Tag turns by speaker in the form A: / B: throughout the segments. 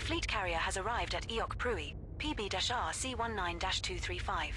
A: The fleet carrier has arrived at Eok Prui, PB-RC19-235.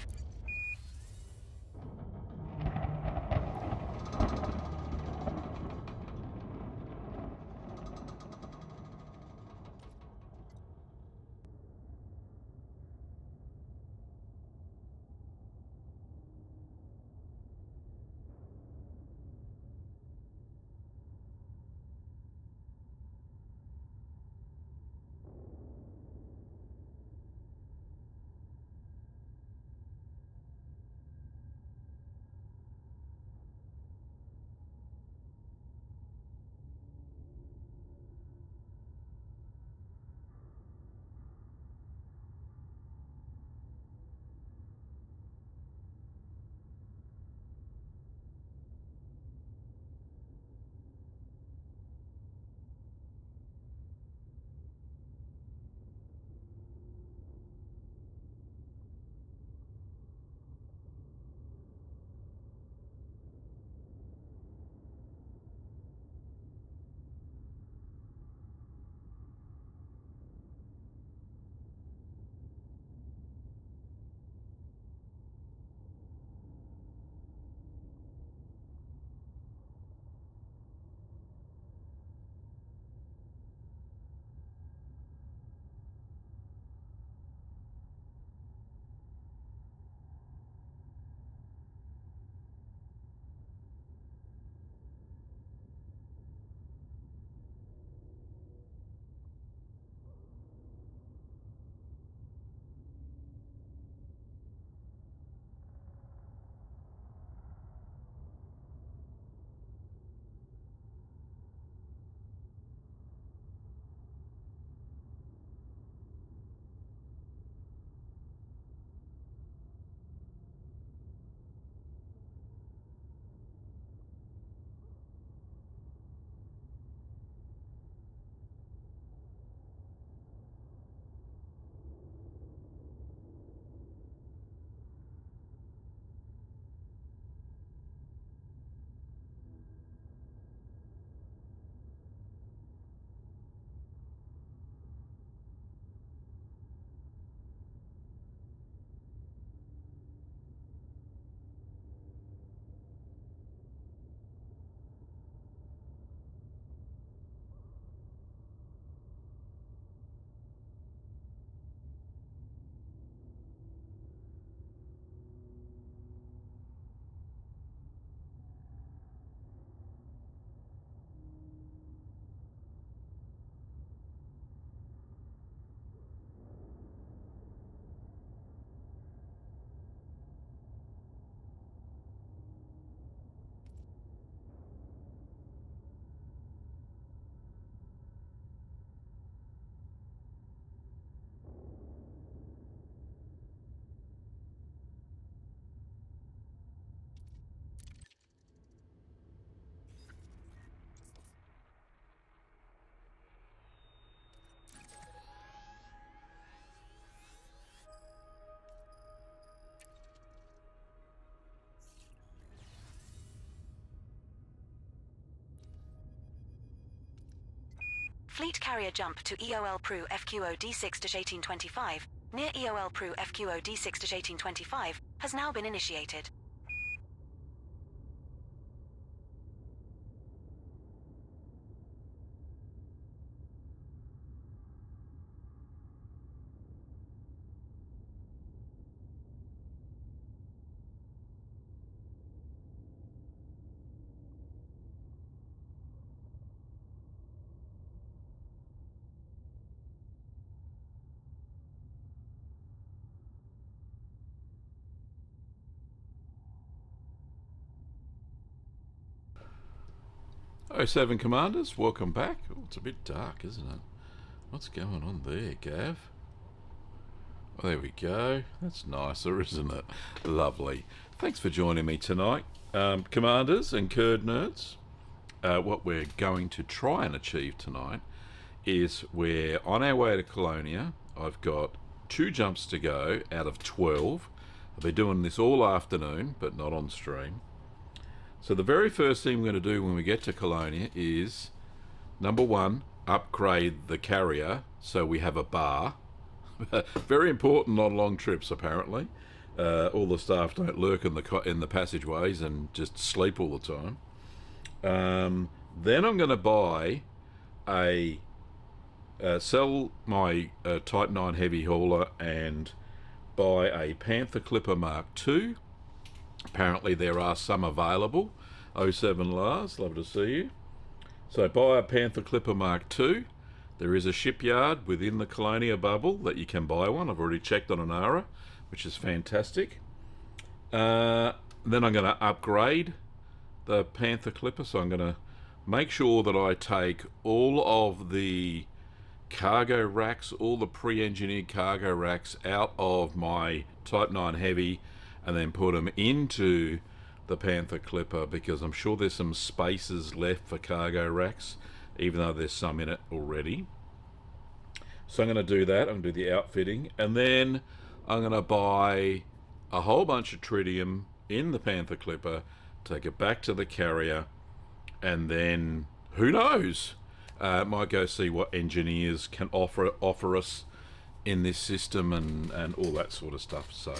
A: Fleet carrier jump to EOL Pru FQO D6-1825, near EOL Pru FQO D6-1825, has now been initiated.
B: Oh, 7 Commanders, welcome back. Oh, it's a bit dark, isn't it? What's going on there, Gav? Oh, there we go. That's nicer, isn't it? Lovely. Thanks for joining me tonight, Commanders and Kurd nerds. What we're going to try and achieve tonight is we're on our way to Colonia. I've got 2 jumps to go out of 12. I'll be doing this all afternoon, but not on stream. So the very first thing we're going to do when we get to Colonia is, number 1, upgrade the carrier so we have a bar. Very important on long trips, apparently. All the staff don't lurk in the passageways and just sleep all the time. Then I'm going to buy sell my Type 9 heavy hauler and buy a Panther Clipper Mark II. Apparently there are some available. 07 Lars, love to see you. So buy a Panther Clipper Mark II. There is a shipyard within the Colonia bubble that you can buy one. I've already checked on Anara, which is fantastic. Then I'm going to upgrade the Panther Clipper, so I'm going to make sure that I take all of the cargo racks, all the pre-engineered cargo racks out of my Type 9 Heavy and then put them into the Panther Clipper, because I'm sure there's some spaces left for cargo racks, even though there's some in it already. So I'm going to do that. I'm going to do the outfitting, and then I'm going to buy a whole bunch of tritium in the Panther Clipper, take it back to the carrier, and then who knows, might go see what engineers can offer us in this system and all that sort of stuff. So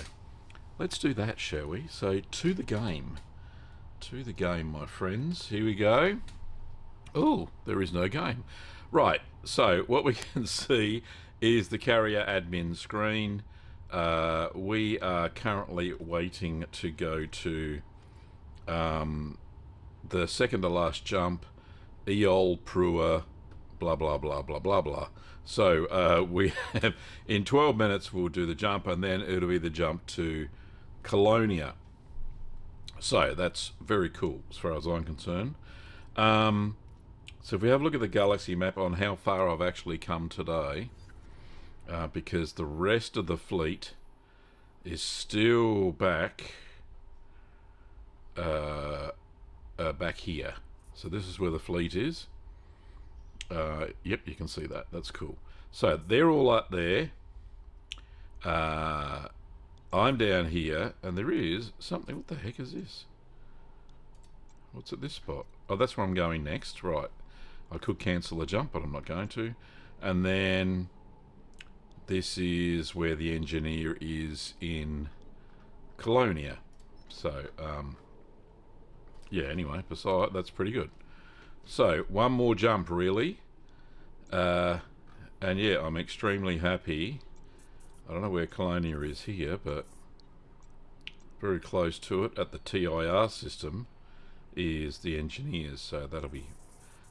B: let's do that, shall we? So to the game, my friends. Here we go. Oh, there is no game. Right, so what we can see is the carrier admin screen. We are currently waiting to go to the second to last jump, Eol Prua, blah blah blah blah blah blah. So we have, in 12 minutes we'll do the jump, and then it'll be the jump to Colonia. So that's very cool as far as I'm concerned. So if we have a look at the galaxy map on how far I've actually come today, because the rest of the fleet is still back back here. So this is where the fleet is. Yep, you can see that. That's cool. So they're all up there. I'm down here, and there is something. What the heck is this? What's at this spot? Oh, that's where I'm going next. Right. I could cancel the jump, but I'm not going to. And then this is where the engineer is in Colonia. So, yeah, anyway, beside that's pretty good. So, one more jump, really. And yeah, I'm extremely happy. I don't know where Colonia is here, but very close to it at the TIR system is the engineers. So that'll be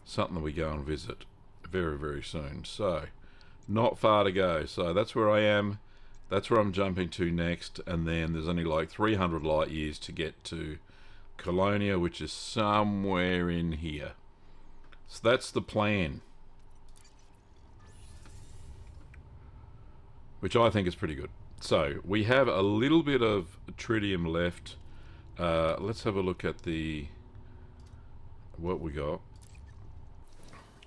B: something that we go and visit very, very soon. So, not far to go. So that's where I am. That's where I'm jumping to next. And then there's only like 300 light years to get to Colonia, which is somewhere in here. So that's the plan, which I think is pretty good. So we have a little bit of tritium left. Let's have a look at what we got.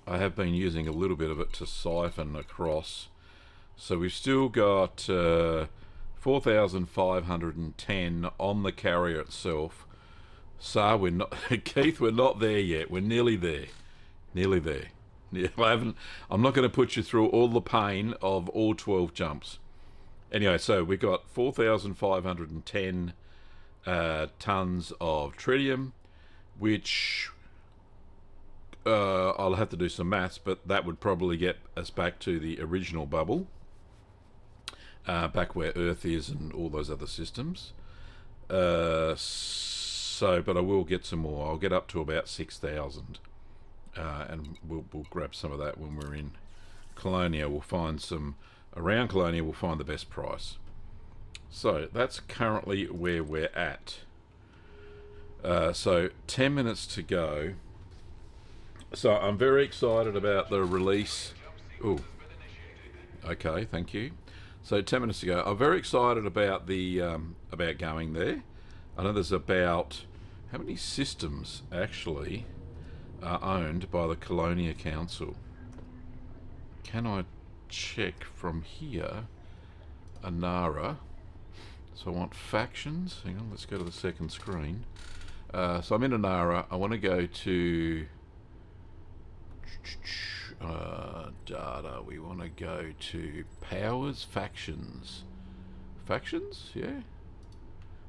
B: I have been using a little bit of it to siphon across. So we've still got 4,510 on the carrier itself. So we're not, Keith, we're not there yet. We're nearly there. Nearly there. Yeah, I'm not going to put you through all the pain of all 12 jumps. Anyway, so we've got 4,510 tons of tritium, which I'll have to do some maths, but that would probably get us back to the original bubble, back where Earth is and all those other systems. But I will get some more. I'll get up to about 6,000. And we'll grab some of that when we're in Colonia. We'll find some around Colonia. We'll find the best price. So that's currently where we're at. So 10 minutes to go. So I'm very excited about the release. Oh, okay, thank you. So 10 minutes to go. I'm very excited about the about going there. I know there's about how many systems actually are owned by the Colonia Council. Can I check from here? Anara. So I want factions. Hang on, let's go to the second screen. So I'm in Anara. I want to go to data. We want to go to powers, factions. Factions? Yeah.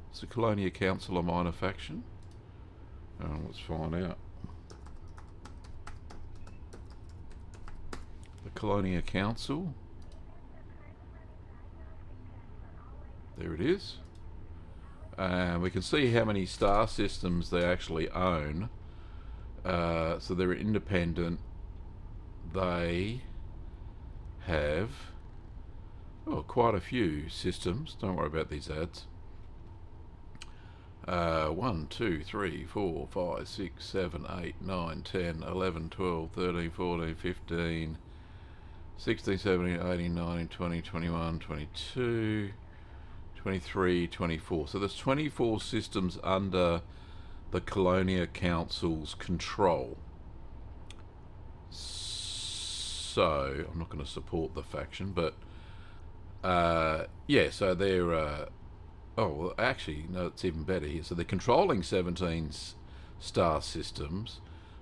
B: It's the Colonia Council a minor faction? Let's find out. The Colonia Council. There it is. And we can see how many star systems they actually own. So they're independent. They have quite a few systems. Don't worry about these ads. 1, 2, 3, 4, 5, 6, 7, 8, 9, 10, 11, 12, 13, 14, 15, 16, 17, 18, 19, 20, 21, 22, 23, 24. So there's 24 systems under the Colonia Council's control. So I'm not going to support the faction, but yeah, so they're well, actually, no, it's even better here. So they're controlling 17 star systems,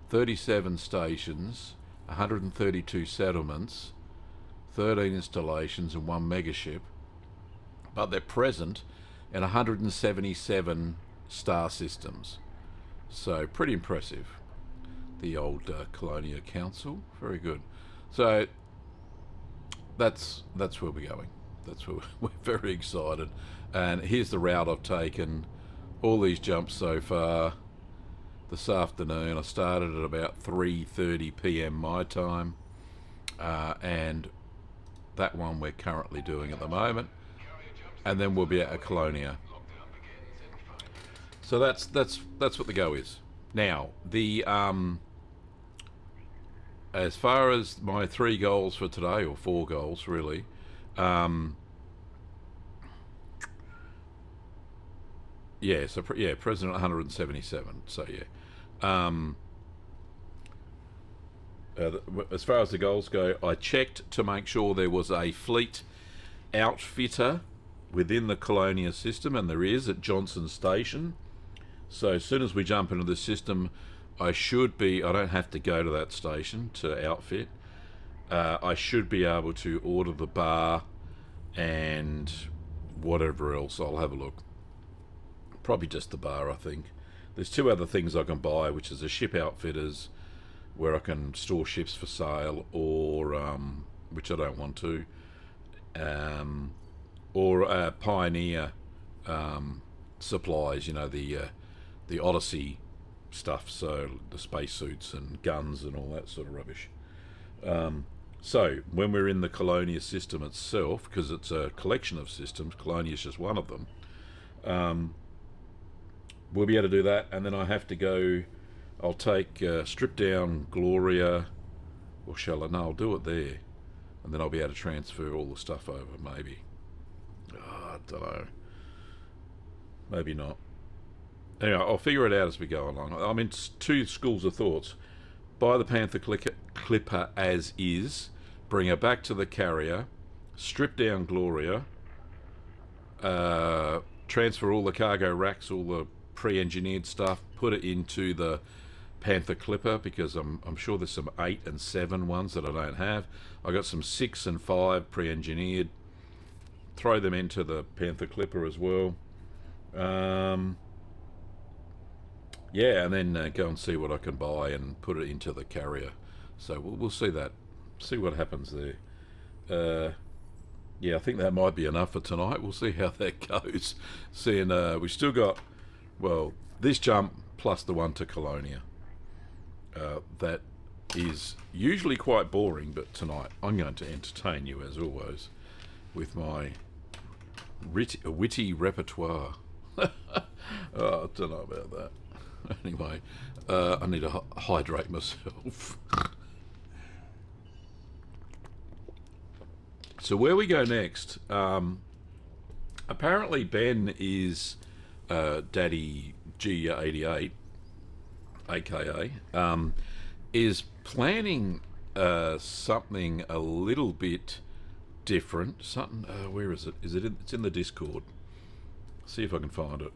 B: 37 stations, 132 settlements, 13 installations, and 1 megaship. But they're present in 177 star systems. So pretty impressive. The old Colonia Council, very good. So that's where we're going. That's where we're very excited. And here's the route I've taken. All these jumps so far. This afternoon I started at about 3:30 p.m. my time, and that one we're currently doing at the moment, and then we'll be at Colonia. So that's what the go is. Now the as far as my 3 goals for today, or 4 goals really, yeah, so President 177. So yeah, as far as the goals go, I checked to make sure there was a fleet outfitter within the Colonia system, and there is at Johnson Station. So as soon as we jump into the system, I don't have to go to that station to outfit. I should be able to order the bar and whatever else. I'll have a look. Probably just the bar, I think. There's 2 other things I can buy, which is a ship outfitters, where I can store ships for sale, or which I don't want to, or Pioneer supplies. You know, the Odyssey stuff, so the spacesuits and guns and all that sort of rubbish. So when we're in the Colonia system itself, because it's a collection of systems, Colonia is just one of them, we'll be able to do that. And then I have to go, I'll take strip down Gloria, or shall I? No, I'll do it there, and then I'll be able to transfer all the stuff over, maybe. I don't know, maybe not. Anyway, I'll figure it out as we go along. I'm in 2 schools of thoughts. Buy the Panther Clipper as is, bring her back to the carrier, strip down Gloria, transfer all the cargo racks, all the pre-engineered stuff, put it into the Panther Clipper, because I'm sure there's some 8 and 7 ones that I don't have. I got some 6 and 5 pre-engineered. Throw them into the Panther Clipper as well. Yeah, and then go and see what I can buy and put it into the carrier. So we'll see that. See what happens there. Yeah, I think that might be enough for tonight. We'll see how that goes. Seeing we've still got, well, this jump plus the one to Colonia. That is usually quite boring, but tonight I'm going to entertain you as always with my witty repertoire. Oh, I don't know about that. Anyway, I need to hydrate myself. So where we go next, apparently Ben is Daddy G88, aka, is planning something a little bit different. Something, where is it? It's in the Discord. See if I can find it.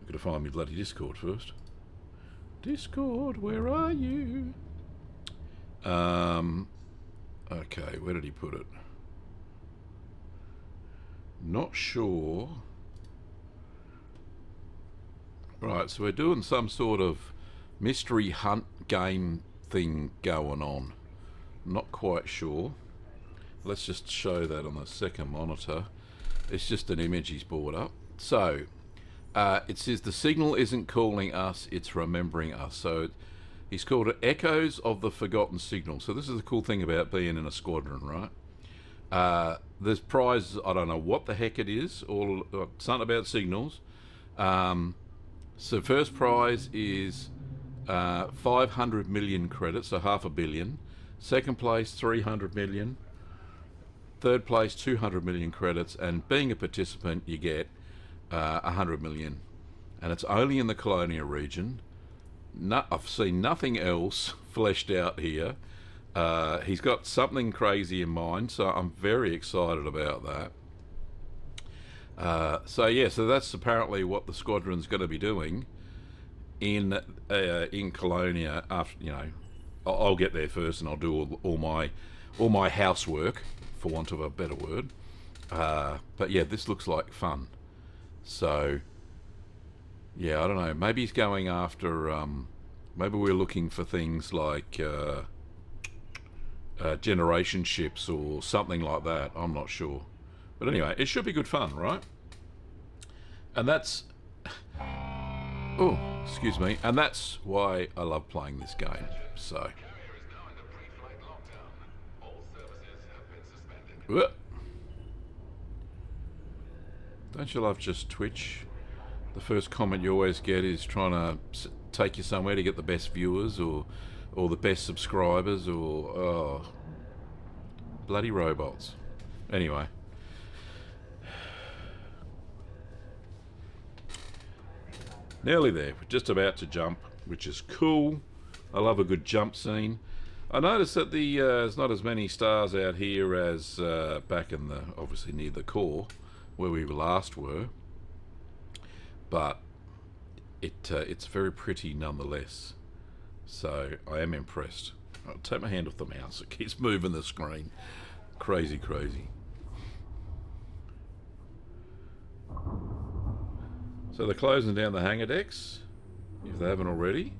B: I've got to find my bloody Discord first. Discord, where are you? Okay, where did he put it? Not sure. Right, so we're doing some sort of mystery hunt game thing going on. Not quite sure. Let's just show that on the second monitor. It's just an image he's brought up. So, it says the signal isn't calling us, it's remembering us. So, he's called it Echoes of the Forgotten Signal. So this is the cool thing about being in a squadron, right? There's prizes, I don't know what the heck it is, or something about signals. So first prize is 500 million credits, so $500 million. Second place, 300 million. Third place, 200 million credits. And being a participant, you get 100 million. And it's only in the Colonia region. I've seen nothing else fleshed out here. He's got something crazy in mind, so I'm very excited about that. So that's apparently what the squadron's going to be doing in Colonia. After I'll get there first, and I'll do all my housework, for want of a better word. But yeah, this looks like fun. So yeah, I don't know. Maybe he's going after. Maybe we're looking for things like generation ships or something like that. I'm not sure. But anyway, it should be good fun, right? And that's... Oh, excuse me. And that's why I love playing this game. So... Don't you love just Twitch? The first comment you always get is trying to take you somewhere to get the best viewers or the best subscribers or... bloody robots. Anyway... Nearly there. We're just about to jump, which is cool. I love a good jump scene. I noticed that there's not as many stars out here as back in the, obviously near the core, where we last were. But it's very pretty nonetheless. So I am impressed. I'll take my hand off the mouse. It keeps moving the screen. Crazy, crazy. So they're closing down the hangar decks, if they haven't already.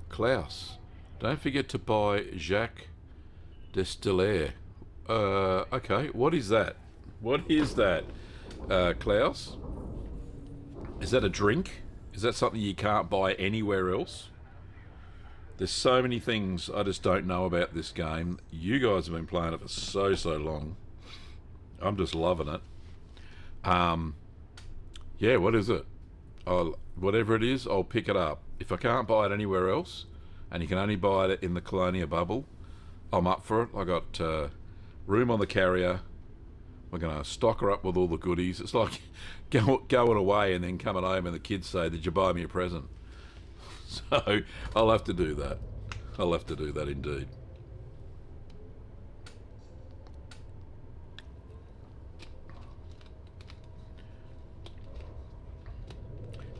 B: Klaus, don't forget to buy Jacques Destillaire. Okay, what is that? What is that, Klaus? Is that a drink? Is that something you can't buy anywhere else? There's so many things I just don't know about this game. You guys have been playing it for so long. I'm just loving it. Yeah, what is it? Whatever it is, I'll pick it up. If I can't buy it anywhere else, and you can only buy it in the Colonia bubble, I'm up for it. I got room on the carrier. We're going to stock her up with all the goodies. It's like going away and then coming home and the kids say, "Did you buy me a present?" So I'll have to do that. I'll have to do that indeed.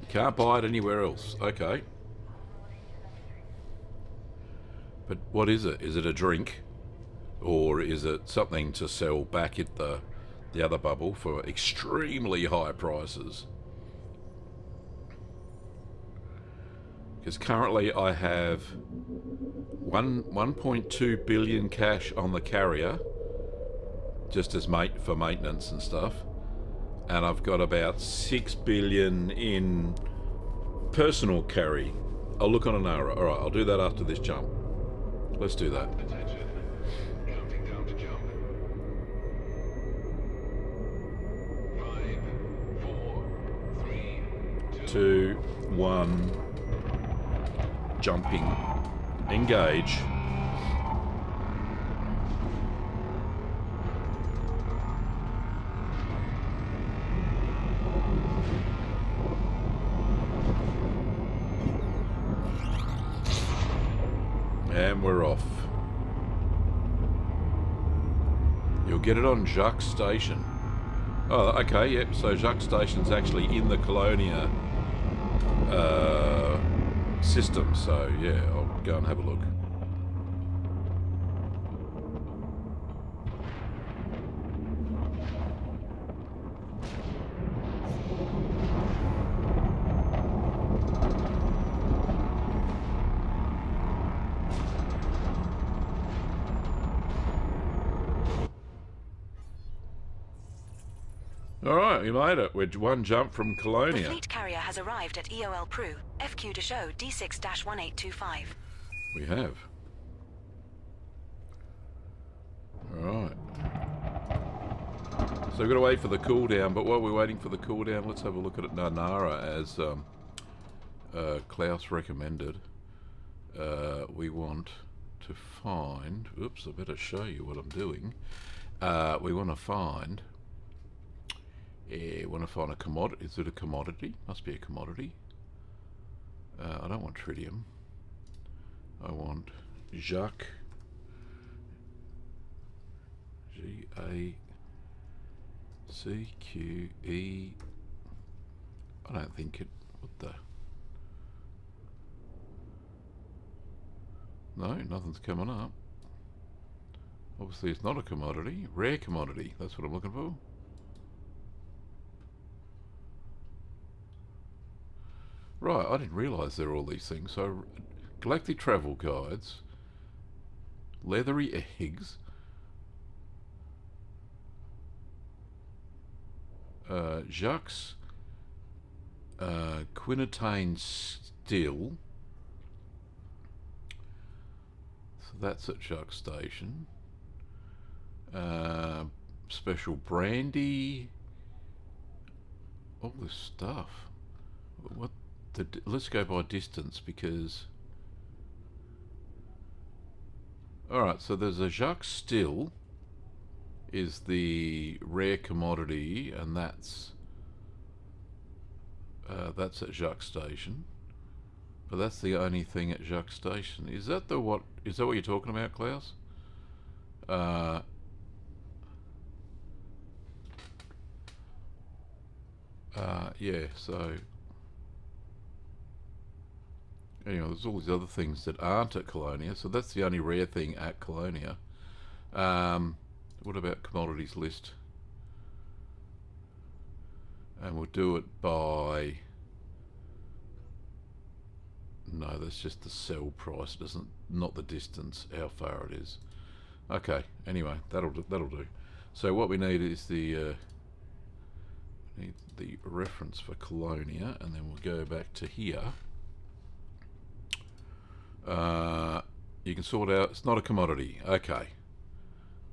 B: You can't buy it anywhere else. Okay. But what is it? Is it a drink? Or is it something to sell back at the other bubble for extremely high prices? Because currently I have 1.2 billion cash on the carrier, just as for maintenance and stuff, and I've got about 6 billion in personal carry. I'll look on an hour. All right, I'll do that after this jump. Let's do that.
C: Attention. Counting down to jump. 5, 4, 3,
B: 2, 1. Jumping. Engage. And we're off. You'll get it on Jacques Station. Oh, okay, yep. So Jacques Station's actually in the Colonia system. So yeah, I'll go and have a look. Alright, we made it. We're one jump from
A: The
B: Colonia.
A: fleet carrier has arrived at EOL Pru, FQ to show D6-1825.
B: We have. Alright. So we've got to wait for the cooldown, but while we're waiting for the cooldown, let's have a look at Narnara as Klaus recommended. We want to find... Oops, I better show you what I'm doing. We want to find... want to find a commodity. Is it a commodity? Must be a commodity. I don't want tritium. I want Jacques. G-A-C-Q-E. I don't think it... What the... No, nothing's coming up. Obviously it's not a commodity. Rare commodity. That's what I'm looking for. Right, I didn't realise there were all these things. So, galactic travel guides, leathery eggs, Jacques, quinitane steel. So that's at Jacques Station. Special brandy. All this stuff. What? Let's go by distance because... Alright, so there's a Jacques Still is the rare commodity, and that's at Jacques Station. But that's the only thing at Jacques Station. Is that what you're talking about, Klaus? Yeah, so... Anyway, there's all these other things that aren't at Colonia, so that's the only rare thing at Colonia. What about commodities list? And we'll do it by... No, that's just the sell price. It doesn't, not the distance, how far it is. Okay, anyway, that'll do. So what we need is the reference for Colonia, and then we'll go back to here. You can sort out. It's not a commodity. Okay.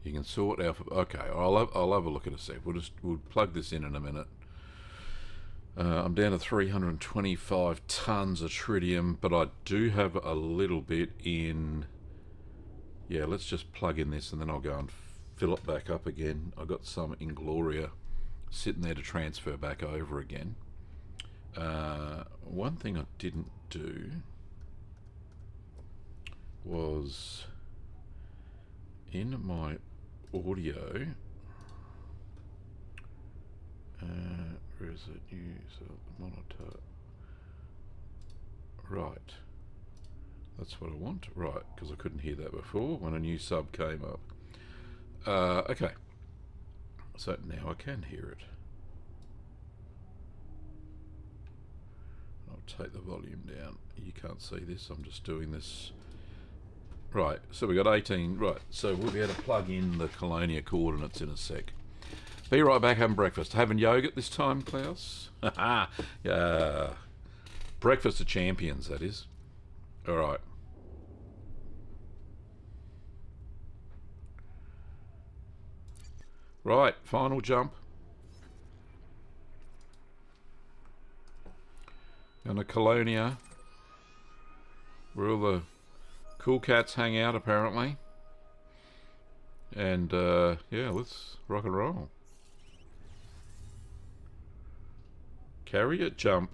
B: You can sort out. Okay. I'll have a look at a sec. We'll plug this in a minute. I'm down to 325 tons of tritium, but I do have a little bit in. Yeah. Let's just plug in this, and then I'll go and fill it back up again. I got some in Gloria sitting there to transfer back over again. One thing I didn't do was in my audio. Where is it? Use monitor. Right. That's what I want. Right, because I couldn't hear that before when a new sub came up. Okay. So now I can hear it. I'll take the volume down. You can't see this. I'm just doing this. Right, so we got 18. Right, so we'll be able to plug in the Colonia coordinates in a sec. Be right back having breakfast. Having yogurt this time, Klaus? Breakfast of champions, that is. All right. Right, final jump. And a Colonia, where all the cool cats hang out, apparently. And, yeah, let's rock and roll. Carrier jump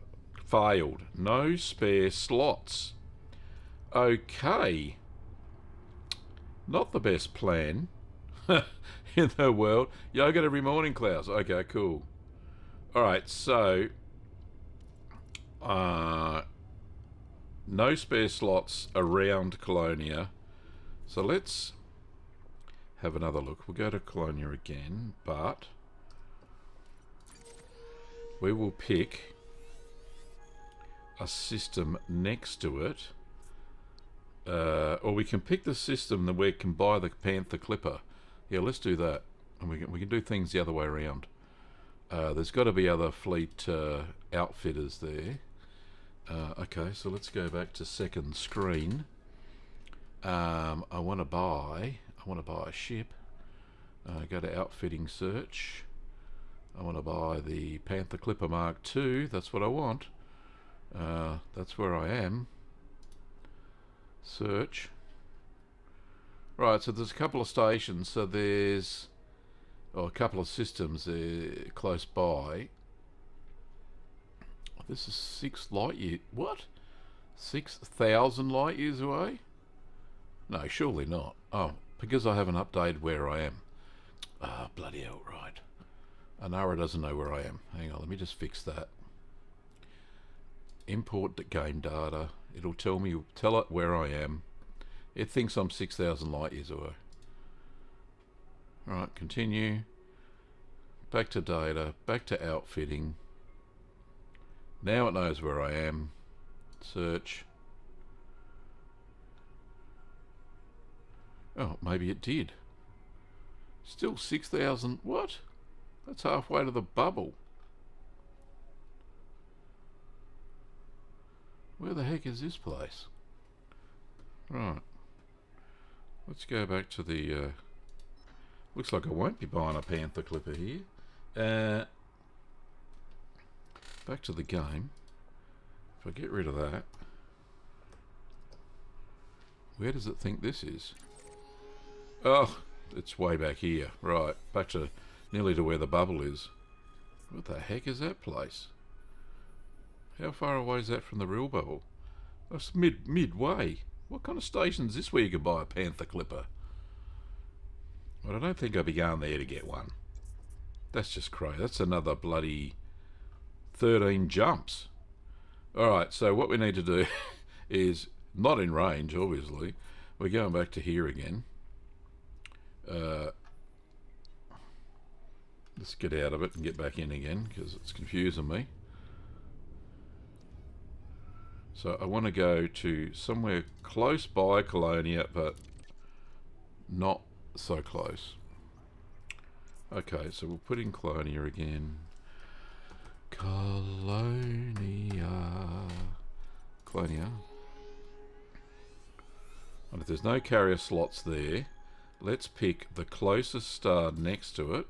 B: failed. No spare slots. Okay. Not the best plan. in the world. Yoga every morning, Klaus. Okay, cool. Alright, so no spare slots around Colonia. So let's have another look. We'll go to Colonia again, but we will pick a system next to it. Or we can pick the system that we can buy the Panther Clipper. Yeah, let's do that. And we can do things the other way around. There's got to be other fleet outfitters there. Okay, so let's go back to second screen. I want to buy a ship. Go to outfitting search. I want to buy the Panther Clipper Mark II. That's what I want. That's where I am. Search. Right, so there's a couple of stations. So there's a couple of systems there close by. This is 6 light years. What? 6,000 light years away? No, surely not. Oh, because I haven't updated where I am. Ah, bloody hell, right. Anara doesn't know where I am. Hang on, let me just fix that. Import the game data. It'll tell it where I am. It thinks I'm 6,000 light years away. Alright, continue. Back to data. Back to outfitting. Now it knows where I am. Search. Oh, maybe it did. Still 6,000. What? That's halfway to the bubble. Where the heck is this place? Right. Let's go back to the... looks like I won't be buying a Panther Clipper here. Back to the game. If I get rid of that... Where does it think this is? Oh, it's way back here. Right, back to nearly to where the bubble is. What the heck is that place? How far away is that from the real bubble? That's midway. What kind of station is this where you can buy a Panther Clipper? Well, I don't think I'll be going there to get one. That's just crazy. That's another bloody 13 jumps. Alright, so what we need to do is, not in range, obviously. We're going back to here again. Let's get out of it and get back in again, because it's confusing me. So I want to go to somewhere close by Colonia, but not so close. Okay, so we'll put in Colonia again. Colonia. And if there's no carrier slots there, let's pick the closest star next to it.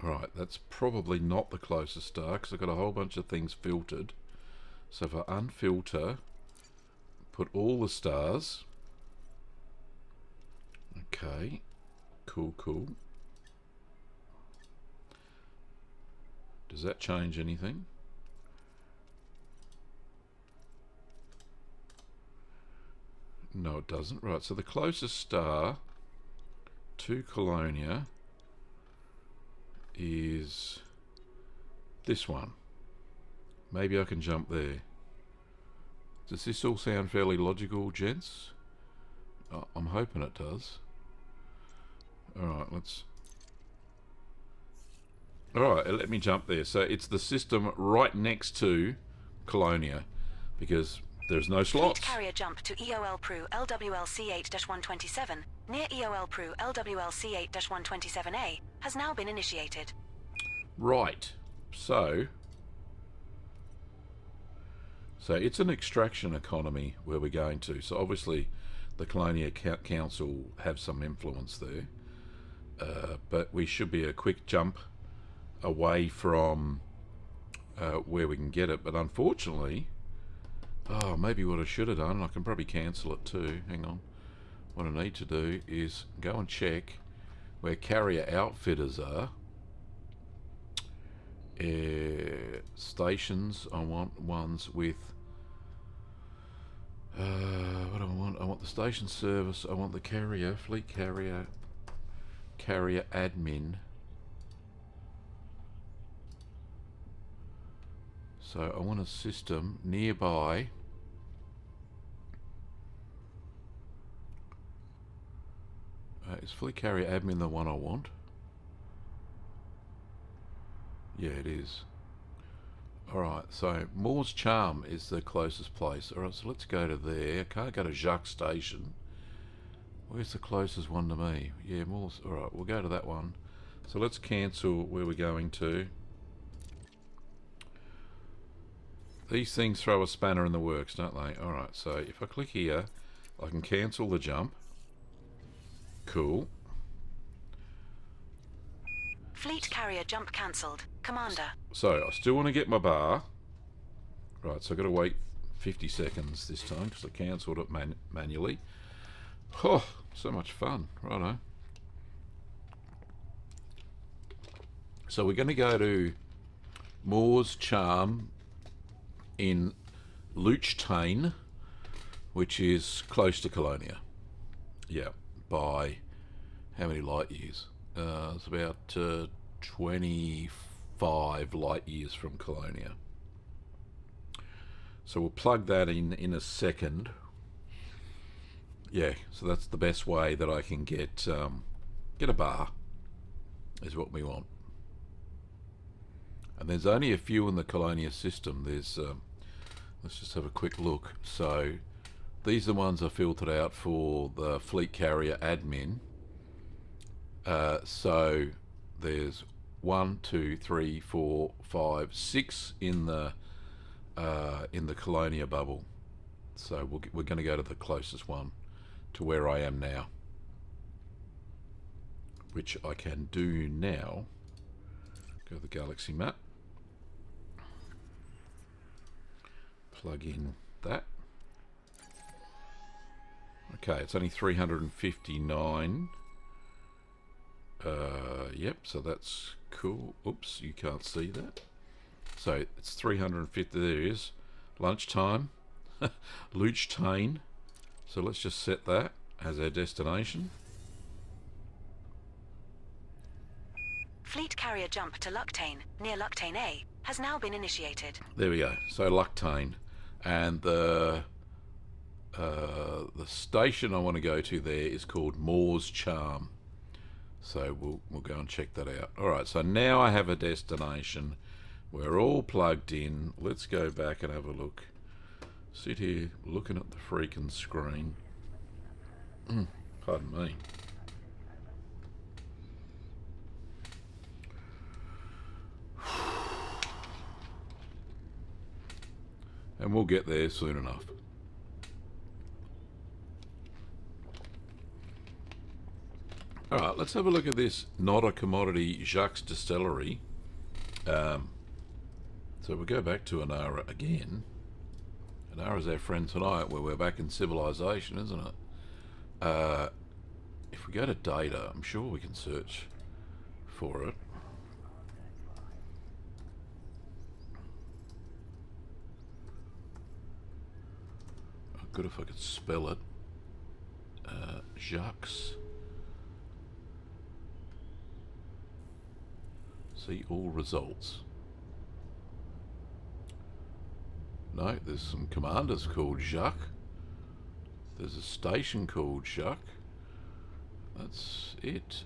B: Alright, that's probably not the closest star because I've got a whole bunch of things filtered. So if I unfilter, put all the stars. Okay, cool. Does that change anything? No, it doesn't. Right, so the closest star to Colonia is this one. Maybe I can jump there. Does this all sound fairly logical, gents? I'm hoping it does. Alright, let's... Alright, let me jump there. So it's the system right next to Colonia, because there's no slots.
A: Fleet carrier jump to EOL Pru LWLC8-127 near EOL Pru LWLC8-127A has now been initiated.
B: Right. So it's an extraction economy where we're going to. So obviously the Colonia Council have some influence there. But we should be a quick jump away from where we can get it. But unfortunately... Oh, maybe what I should have done, I can probably cancel it too. Hang on. What I need to do is go and check where carrier outfitters are. Stations, I want ones with What do I want? I want the station service. I want the carrier, fleet carrier, carrier admin. So I want a system nearby. Is fleet carrier admin the one I want? Yeah, it is. Alright, so Moore's Charm is the closest place. Alright, so let's go to there. I can't go to Jacques Station. Where's the closest one to me? Yeah, Moore's... Alright, we'll go to that one. So let's cancel where we're going to. These things throw a spanner in the works, don't they? Alright, so if I click here, I can cancel the jump. Cool.
A: Fleet carrier jump cancelled. Commander.
B: So I still want to get my bar. Right, so I've got to wait 50 seconds this time because I cancelled it manually. Oh, so much fun. Righto. So we're going to go to Moore's Charm in Luchtain, which is close to Colonia. Yeah, by how many light years? It's about 25 light years from Colonia. So we'll plug that in a second. Yeah, so that's the best way that I can get a bar, is what we want. And there's only a few in the Colonia system. There's let's just have a quick look. So these are the ones I filtered out for the fleet carrier admin. So there's 1, 2, 3, 4, 5, 6 in the Colonia bubble. So we're going to go to the closest one to where I am now, which I can do now. Go to the galaxy map, plug in that. Okay, it's only 359. Yep, so that's cool. Oops, you can't see that. So it's 350. There it is. Lunchtime. Luchtain. So let's just set that as our destination.
A: Fleet carrier jump to Luctane, near Luctane A, has now been initiated.
B: There we go. So Luctane. And the station I want to go to there is called Moore's Charm. So we'll go and check that out. Alright, so now I have a destination. We're all plugged in. Let's go back and have a look. Sit here looking at the freaking screen. Pardon me. And we'll get there soon enough. Alright, let's have a look at this not a commodity Jacques distillery. So we'll go back to Anara again. Anara's our friend tonight, where we're back in civilization, isn't it? If we go to data, I'm sure we can search for it. Oh, good if I could spell it. Jacques. See all results. No, there's some commanders called Jacques. There's a station called Jacques. That's it.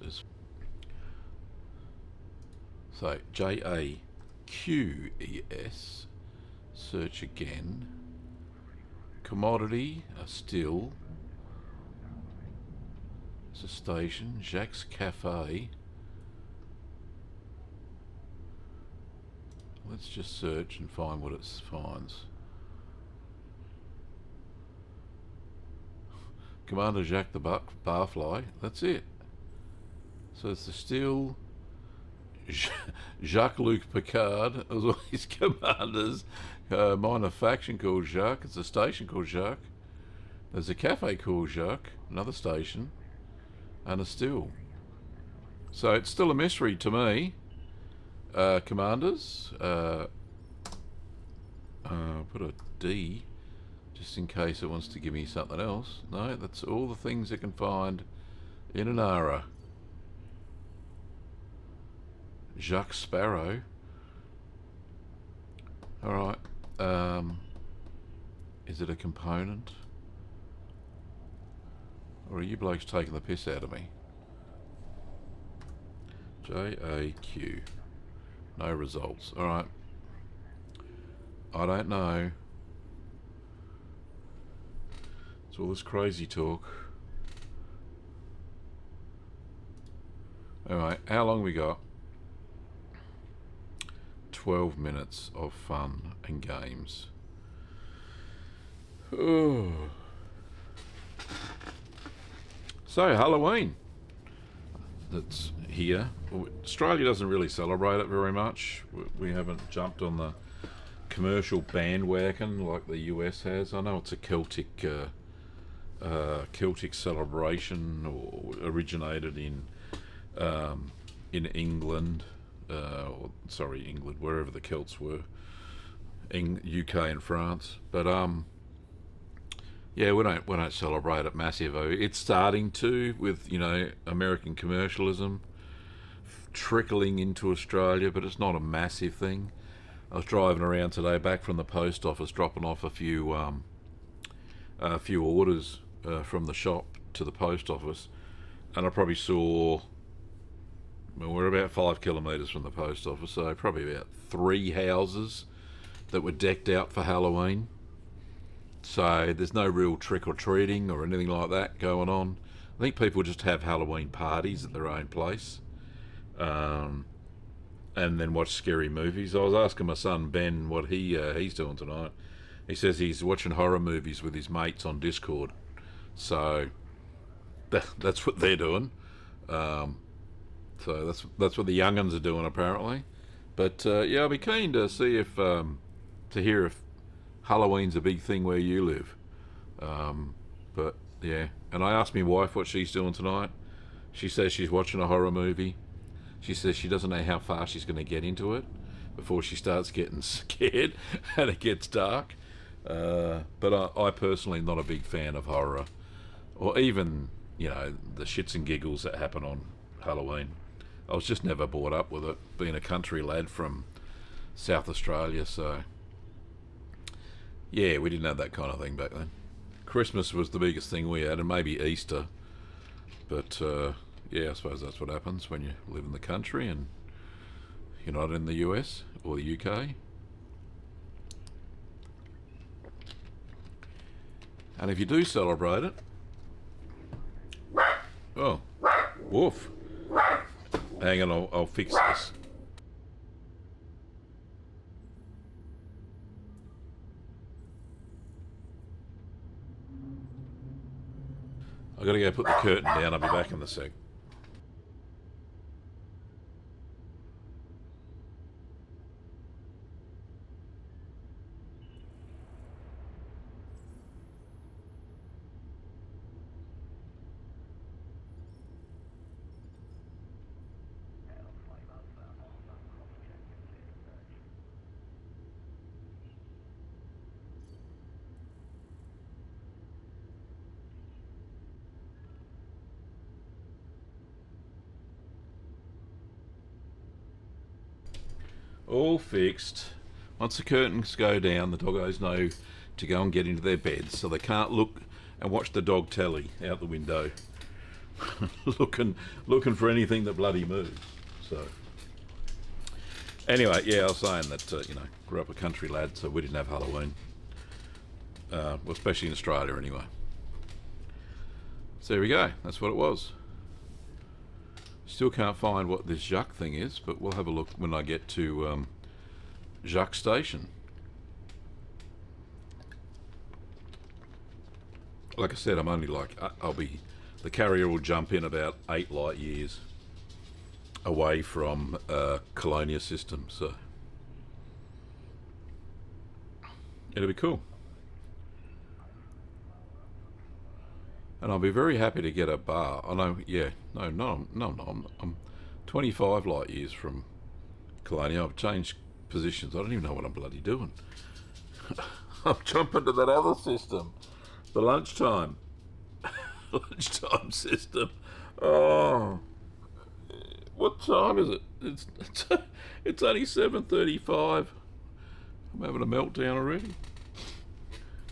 B: So JAQES. Search again. Commodity, a still. It's a station. Jacques Cafe. Let's just search and find what it finds. Commander Jacques the Barfly. That's it. So it's the still Jacques-Luc Picard as well as commanders. Minor faction called Jacques. It's a station called Jacques. There's a cafe called Jacques. Another station. And a still. So it's still a mystery to me. Commanders. Put a D Just in case it wants to give me something else. No, that's all the things it can find in an Ara. Jacques Sparrow. Alright. Is it a component? Or are you blokes taking the piss out of me? JAQ. No results. Alright. I don't know. It's all this crazy talk. Alright, how long we got? 12 minutes of fun and games. Oh. So, Halloween. That's here. Australia doesn't really celebrate it very much. We haven't jumped on the commercial bandwagon like the US has. I know it's a Celtic celebration, or originated in England, England, wherever the Celts were, UK and France. But yeah, we don't celebrate it massive. It's starting to, with American commercialism trickling into Australia, but it's not a massive thing. I was driving around today, back from the post office, dropping off a few orders from the shop to the post office, and I probably saw. Well, we're about 5 kilometres from the post office, so probably about 3 houses that were decked out for Halloween. So there's no real trick-or-treating or anything like that going on. I think people just have Halloween parties at their own place, and then watch scary movies. I was asking my son Ben what he's doing tonight. He says he's watching horror movies with his mates on Discord. So that's what they're doing. So that's what the young'uns are doing apparently. But yeah, I'll be keen to see if to hear if Halloween's a big thing where you live. But yeah, and I asked my wife what she's doing tonight. She says she's watching a horror movie. She says she doesn't know how far she's going to get into it before she starts getting scared and it gets dark. But I personally am not a big fan of horror, or even the shits and giggles that happen on Halloween. I was just never brought up with it, being a country lad from South Australia, so yeah, we didn't have that kind of thing back then. Christmas was the biggest thing we had, and maybe Easter, but yeah, I suppose that's what happens when you live in the country and you're not in the US or the UK. And if you do celebrate it, oh, woof. Hang on, I'll fix this. I've got to go put the curtain down. I'll be back in a sec. All fixed. Once the curtains go down, the doggos know to go and get into their beds, so they can't look and watch the dog telly out the window, looking for anything that bloody moves. So anyway, yeah, I was saying that grew up a country lad, so we didn't have Halloween, well, especially in Australia anyway. So there we go. That's what it was. Still can't find what this Jacques thing is, but we'll have a look when I get to Jacques Station. Like I said, I'm only the carrier will jump in about 8 light years away from Colonia system, so it'll be cool. And I'll be very happy to get a bar. I know, yeah, no, I'm 25 light years from Colonia. I've changed positions. I don't even know what I'm bloody doing. I'm jumping to that other system. The lunchtime. Lunchtime system. Oh. What time is it? It's only 7:35. I'm having a meltdown already.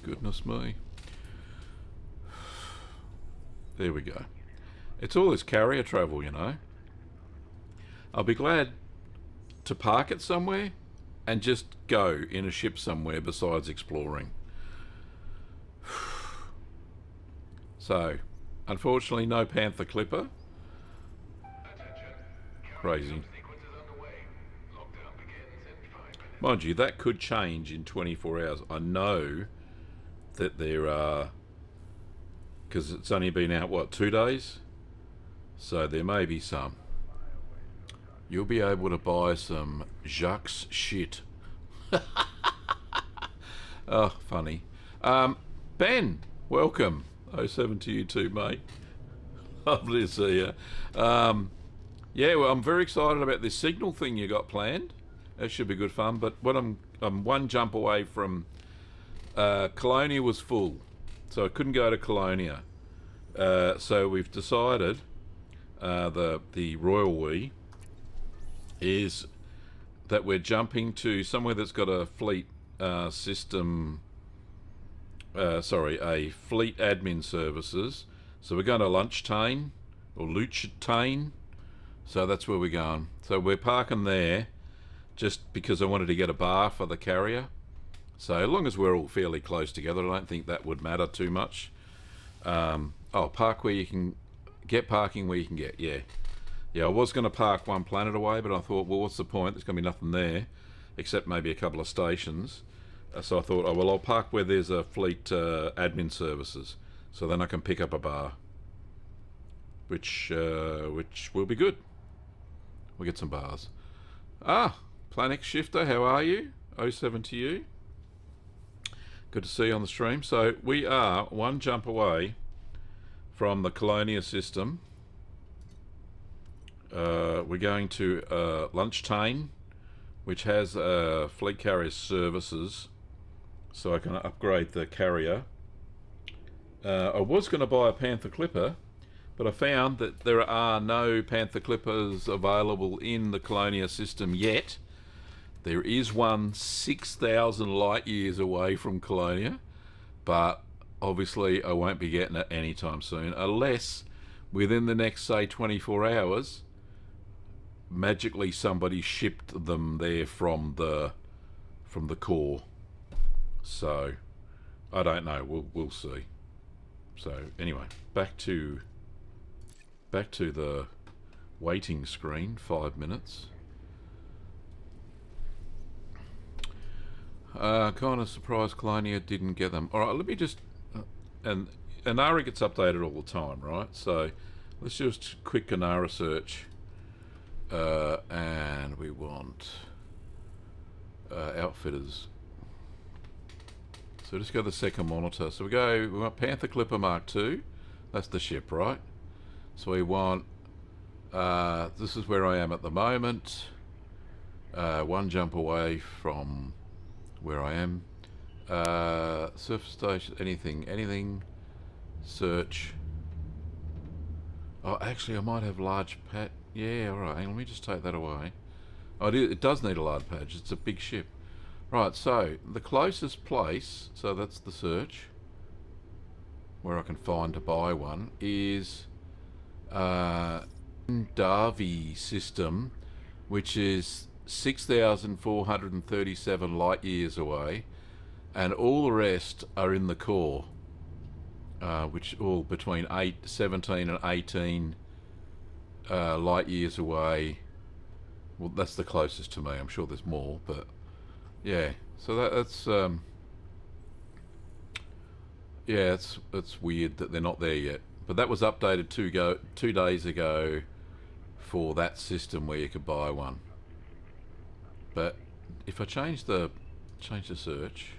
B: Goodness me. There we go. It's all this carrier travel, you know. I'll be glad to park it somewhere and just go in a ship somewhere besides exploring. So, unfortunately, no Panther Clipper. Crazy. Mind you, that could change in 24 hours. I know that there are, because it's only been out, what, 2 days? So there may be some. You'll be able to buy some Jacques shit. Oh, funny. Ben, welcome. 07 to you too, mate. Lovely to see you. Yeah, well, I'm very excited about this signal thing you got planned. That should be good fun. But what I'm one jump away from Colonia was full, so I couldn't go to Colonia. So we've decided the royal we is that we're jumping to somewhere that's got a fleet system. A fleet admin services. So we're going to Lunchtane or Luchtane. So that's where we're going. So we're parking there just because I wanted to get a bar for the carrier. So as long as we're all fairly close together, I don't think that would matter too much. Park where you can get parking where you can get. Yeah, I was going to park one planet away, but I thought, well, what's the point? There's going to be nothing there except maybe a couple of stations. So I thought, I'll park where there's a fleet admin services, so then I can pick up a bar, which will be good. We'll get some bars. Planet Shifter, how are you? 07 to you. Good to see you on the stream. So we are one jump away from the Colonia system. We're going to Lunchtane, which has fleet carrier services, so I can upgrade the carrier. I was going to buy a Panther Clipper, but I found that there are no Panther Clippers available in the Colonia system yet. There is one 6,000 light years away from Colonia, but obviously I won't be getting it anytime soon, unless within the next, say, 24 hours, magically somebody shipped them there from the core. So I don't know. We'll see. So anyway, back to the waiting screen. 5 minutes. Kind of surprised Colonia didn't get them. All right, let me just and Inara gets updated all the time, right? So let's just quick Inara search. And we want outfitters. So just go to the second monitor. So we want Panther Clipper Mark II. That's the ship, right? So we want, this is where I am at the moment. One jump away from where I am. Surface station, anything. Search. Oh, actually I might have large pad. Yeah, alright, let me just take that away. Oh, it does need a large patch. It's a big ship. Right, so the closest place, so that's the search, where I can find to buy one, is Darby system, which is 6,437 light years away, and all the rest are in the core, which all between 17 and 18 light years away. Well, that's the closest to me. I'm sure there's more, but yeah. So that's yeah, it's weird that they're not there yet. But that was updated 2 days ago for that system where you could buy one. But if I change the search,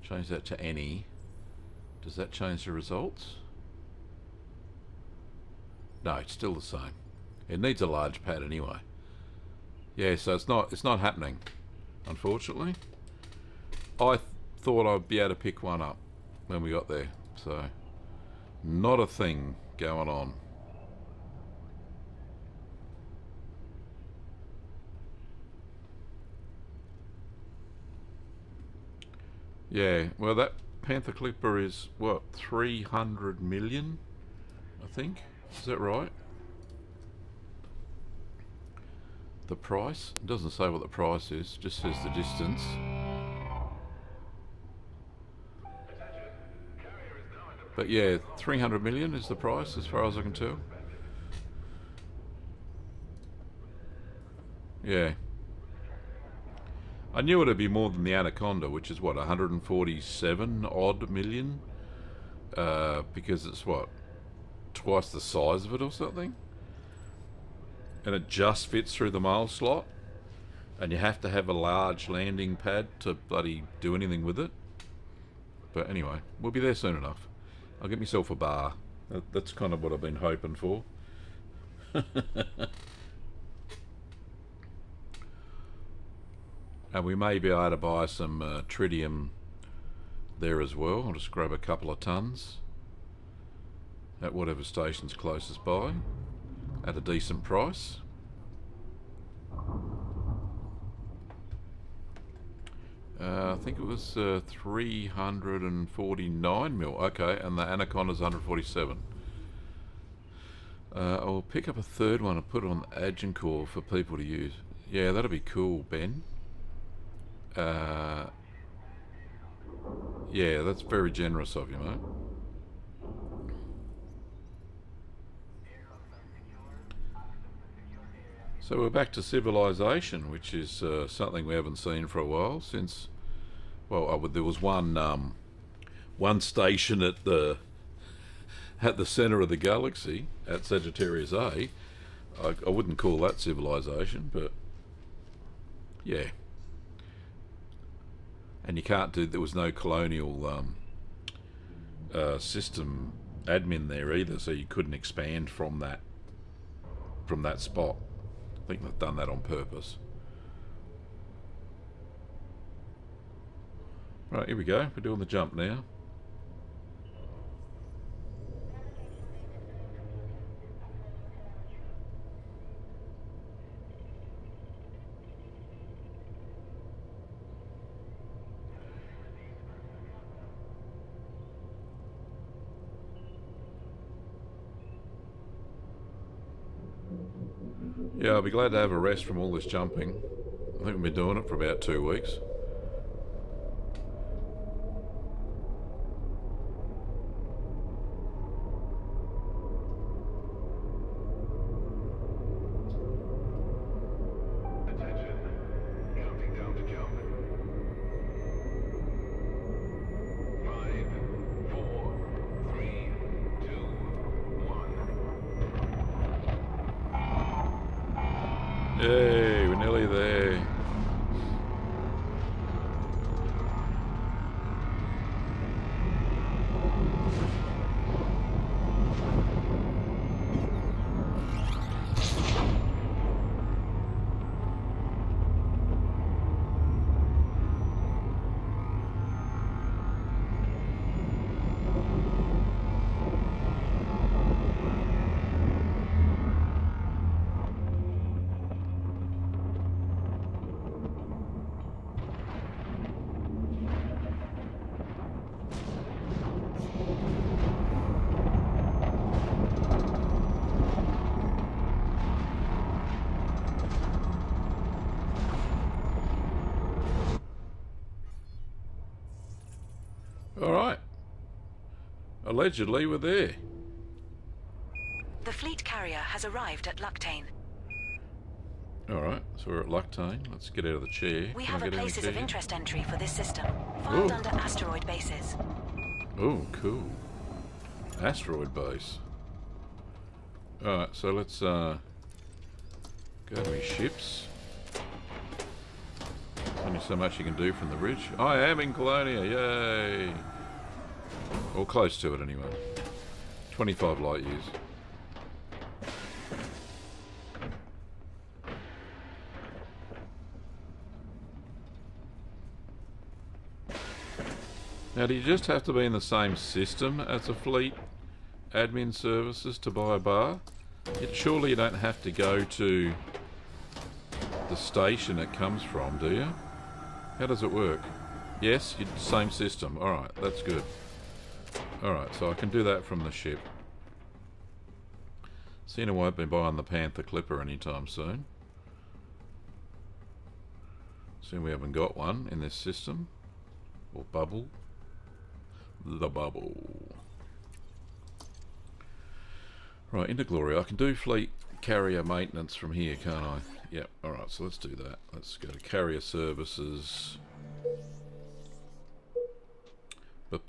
B: change that to any, does that change the results? No, it's still the same. It needs a large pad anyway. Yeah, so it's not happening, unfortunately. I thought I'd be able to pick one up when we got there. So, not a thing going on. Yeah, well, that Panther Clipper is, what, 300 million, I think? Is that right? The price? It doesn't say what the price is, just says the distance. But yeah, 300 million is the price as far as I can tell. Yeah. I knew it'd be more than the Anaconda, which is what, 147 odd million? Because it's what, twice the size of it or something? And it just fits through the mail slot? And you have to have a large landing pad to bloody do anything with it? But anyway, we'll be there soon enough. I'll get myself a bar. That's kind of what I've been hoping for. And we may be able to buy some tritium there as well. I'll just grab a couple of tons at whatever station's closest by at a decent price. I think it was 349 mil. Okay, and the Anaconda's 147. I'll pick up a third one and put it on the Agincourt for people to use. Yeah, that'll be cool, Ben. Yeah, that's very generous of you, mate. So we're back to civilization, which is something we haven't seen for a while since. Well, there was one station at the centre of the galaxy at Sagittarius A. I wouldn't call that civilization, but yeah. And you can't do. There was no colonial system admin there either, so you couldn't expand from that spot. I think they've done that on purpose. Right, here we go. We're doing the jump now. Yeah, I'll be glad to have a rest from all this jumping. I think we've been doing it for about 2 weeks.
C: Attention. Counting down to jump. 5, 4, 3, 2, 1.
B: Yay, we're nearly there. All right. Allegedly, we're there.
A: The fleet carrier has arrived at Luctane.
B: All right, so we're at Luctane. Let's get out of the chair.
A: We
B: Can
A: have
B: I
A: a
B: get in the
A: places of
B: chair?
A: interest entry for this system, filed
B: Ooh.
A: under asteroid bases.
B: Oh, cool. Asteroid base. Alright, so let's go to his ships. Only so much you can do from the bridge. I am in Colonia, yay! Or close to it anyway. 25 light years. Now, do you just have to be in the same system as a fleet admin services to buy a bar? Surely you don't have to go to the station it comes from, do you? How does it work? Yes, same system. Alright, that's good. Alright, so I can do that from the ship. Cena won't be buying the Panther Clipper anytime soon. Soon we haven't got one in this system. Or bubble. The bubble. Right, into Gloria. I can do fleet carrier maintenance from here, can't I? Yep, alright, so let's do that. Let's go to carrier services. I'm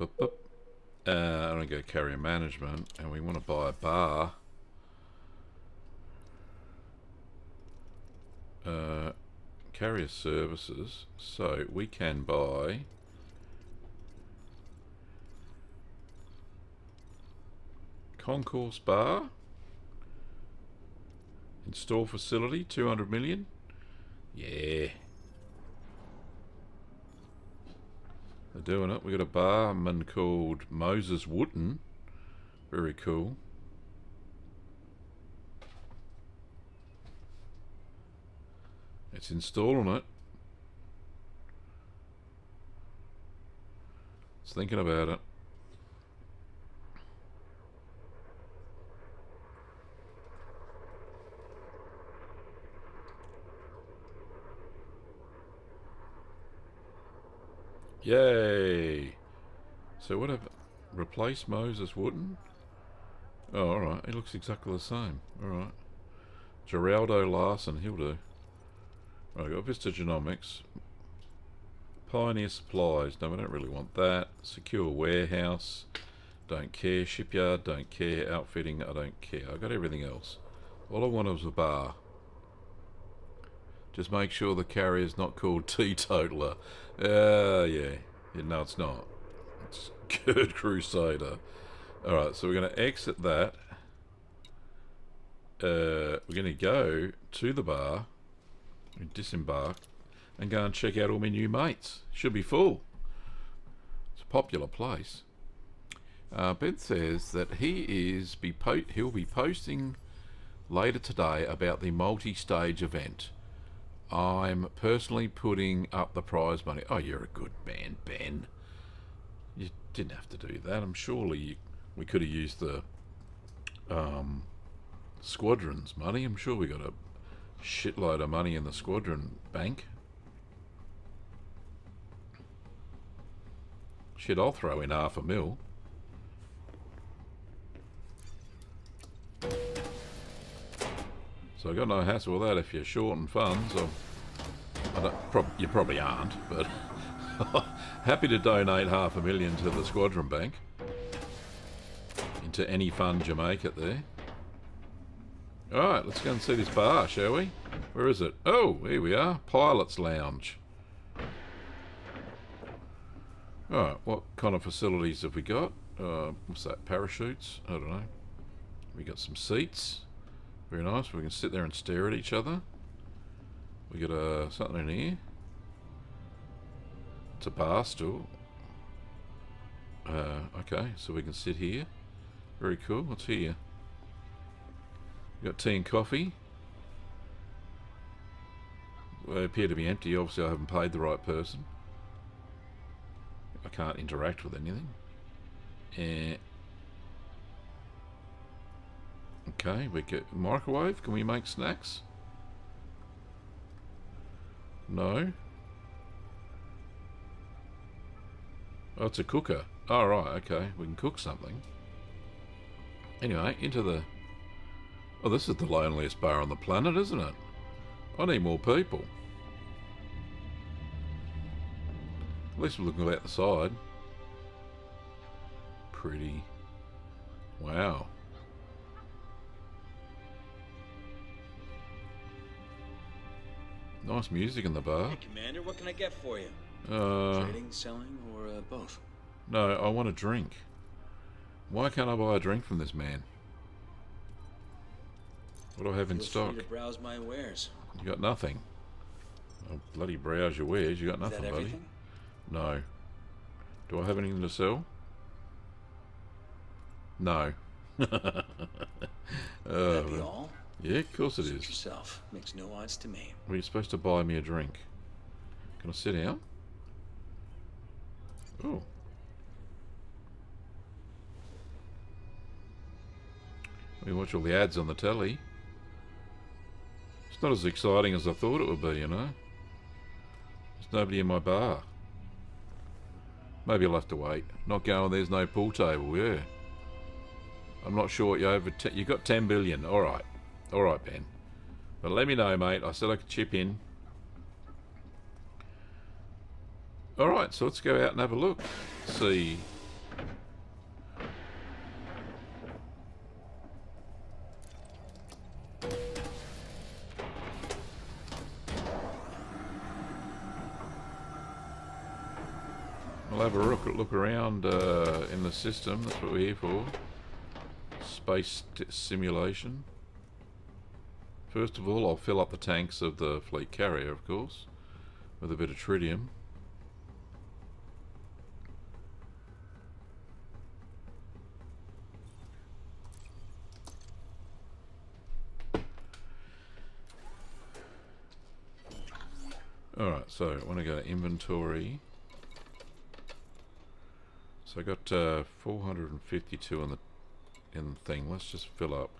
B: going to go carrier management, and we want to buy a bar. Carrier services, so we can buy Concourse bar, install facility, 200 million. Yeah, they're doing it. We got a barman called Moses Wooten. Very cool. It's installing it. It's thinking about it. Yay! So what have replace Moses Wooden? Oh, alright. He looks exactly the same. Alright. Geraldo Larson, he'll do. Right, I've got Vista Genomics. Pioneer Supplies. No, we don't really want that. Secure Warehouse. Don't care. Shipyard. Don't care. Outfitting. I don't care. I got everything else. All I wanted was a bar. Just make sure the carrier's not called Teetotaler. Yeah. No, it's not. It's Good Crusader. Alright, so we're going to exit that. We're going to go to the bar. Disembark. And go and check out all my new mates. Should be full. It's a popular place. Ben says that he'll be posting later today about the multi-stage event. I'm personally putting up the prize money. Oh, you're a good man, Ben. You didn't have to do that. I'm surely we could have used the squadron's money. I'm sure we got a shitload of money in the squadron bank. Shit, I'll throw in $500,000. So I got no hassle with that. If you're short on funds, you probably aren't, but happy to donate $500,000 to the squadron bank. Into any fund you make it there. Alright, let's go and see this bar, shall we? Where is it? Oh, here we are. Pilot's Lounge. Alright, what kind of facilities have we got? What's that? Parachutes? I don't know. We got some seats. Very nice. We can sit there and stare at each other. We got something in here. It's a bar stool. Okay, so we can sit here. Very cool. What's here? We got tea and coffee. They appear to be empty. Obviously, I haven't paid the right person. I can't interact with anything. Okay, we get microwave. Can we make snacks? No. Oh, it's a cooker. Oh, right, okay. We can cook something. Anyway, into the... Oh, this is the loneliest bar on the planet, isn't it? I need more people. At least we're looking about the side. Pretty. Wow. Nice music in the bar.
D: Hey, Commander, what can I get for you? Trading, selling, or both?
B: No, I want a drink. Why can't I buy a drink from this man? What do I have in stock?
D: Feel free to browse my wares.
B: You got nothing. Oh, bloody browse your wares. You got nothing,
D: Is that
B: buddy.
D: everything?
B: No. Do I have anything to sell? No.
D: That be all?
B: Yeah, of course it
D: Suit
B: is.
D: yourself. Makes no odds to me.
B: Well, you're supposed to buy me a drink. Can I sit down? Oh. We watch all the ads on the telly. It's not as exciting as I thought it would be, you know. There's nobody in my bar. Maybe I'll have to wait. Not going, there's no pool table, yeah. I'm not sure what you over... You got 10 billion. Alright. Alright, Ben. But let me know, mate. I said I could chip in. Alright, so let's go out and have a look. See... We'll have a look around in the system. That's what we're here for. Space simulation. First of all, I'll fill up the tanks of the fleet carrier, of course, with a bit of tritium. Alright, so I want to go to inventory. So I got 452 in the thing. Let's just fill up.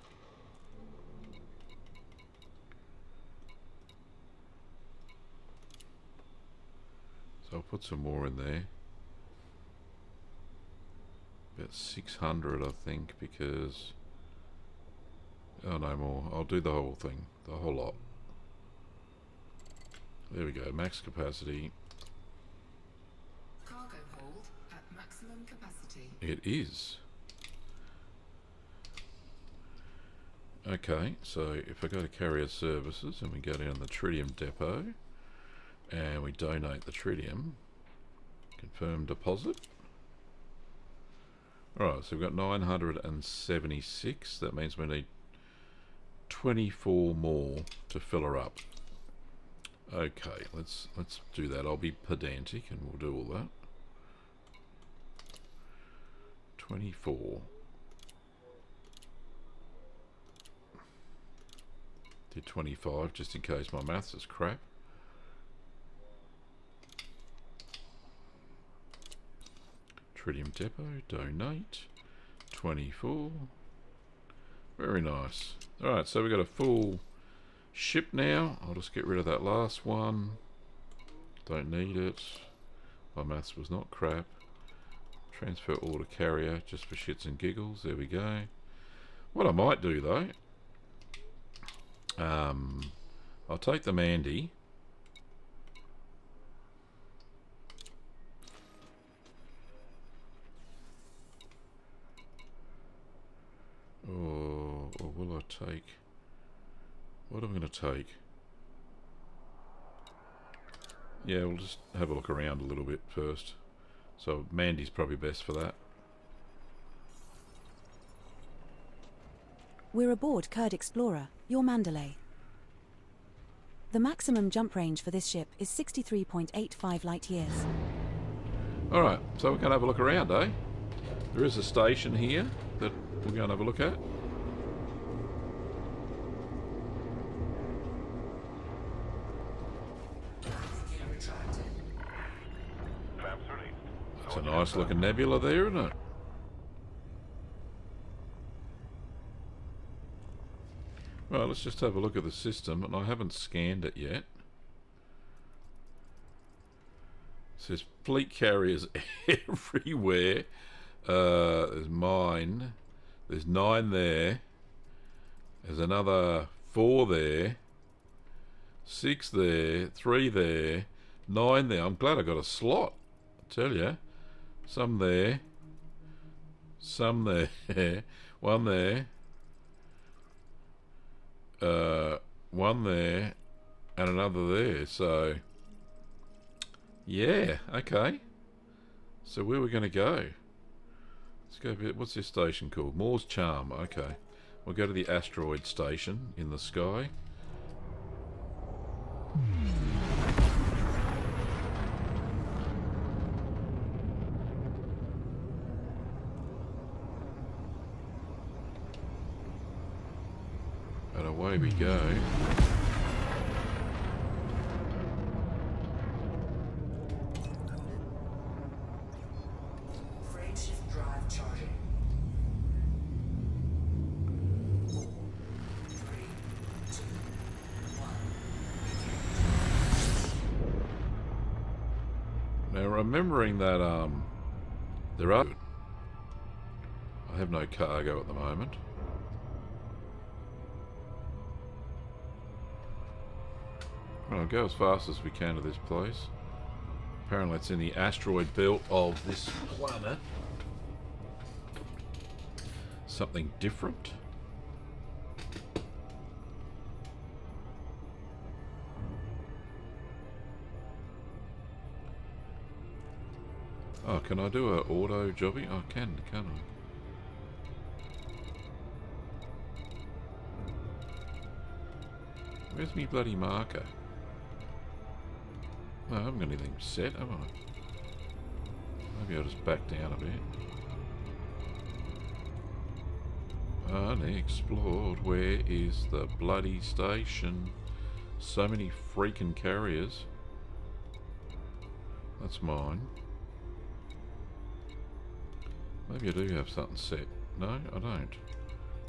B: So I'll put some more in there. About 600, I think, because... Oh, no more. I'll do the whole thing. The whole lot. There we go. Max capacity.
E: Cargo hold at maximum capacity.
B: It is. Okay, so if I go to carrier services and we go down the tritium depot and we donate the tritium, confirm deposit. Alright, so we've got 976. That means we need 24 more to fill her up. Okay, let's do that. I'll be pedantic and we'll do all that. 24. Did 25 just in case my maths is crap. Tritium depot, donate. 24. Very nice. Alright, so we've got a full ship now. I'll just get rid of that last one. Don't need it. My maths was not crap. Transfer all to carrier just for shits and giggles. There we go. What I might do though, I'll take the Mandy. Or will I take... What am I going to take? Yeah, we'll just have a look around a little bit first. So Mandy's probably best for that.
A: We're aboard Kurd Explorer, your Mandalay. The maximum jump range for this ship is 63.85 light years.
B: Alright, so we're going to have a look around, eh? There is a station here that we're going to have a look at. That's a nice looking nebula there, isn't it? Right, let's just have a look at the system, and I haven't scanned it yet. It says fleet carriers everywhere. There's mine. There's 9 there. There's another 4 there. 6 there. 3 there. 9 there. I'm glad I got a slot. I tell you. Some there. Some there. 1 there. 1 there. And another there. So, yeah. Okay. So where are we going to go? Let's go a bit. What's this station called? Moore's Charm. Okay. We'll go to the asteroid station in the sky. And away we go.
E: Frameshift drive charging. 4, 3, 2, 1.
B: Now remembering that there are... I have no cargo at the moment. Well, I'll go as fast as we can to this place. Apparently it's in the asteroid belt of this planet. Something different. Oh, can I do a auto jobby? Oh, I can, can't I? Where's me bloody marker? No, I haven't got anything set, have I? Maybe I'll just back down a bit. Unexplored. Where is the bloody station? So many freaking carriers. That's mine. Maybe I do have something set. No, I don't.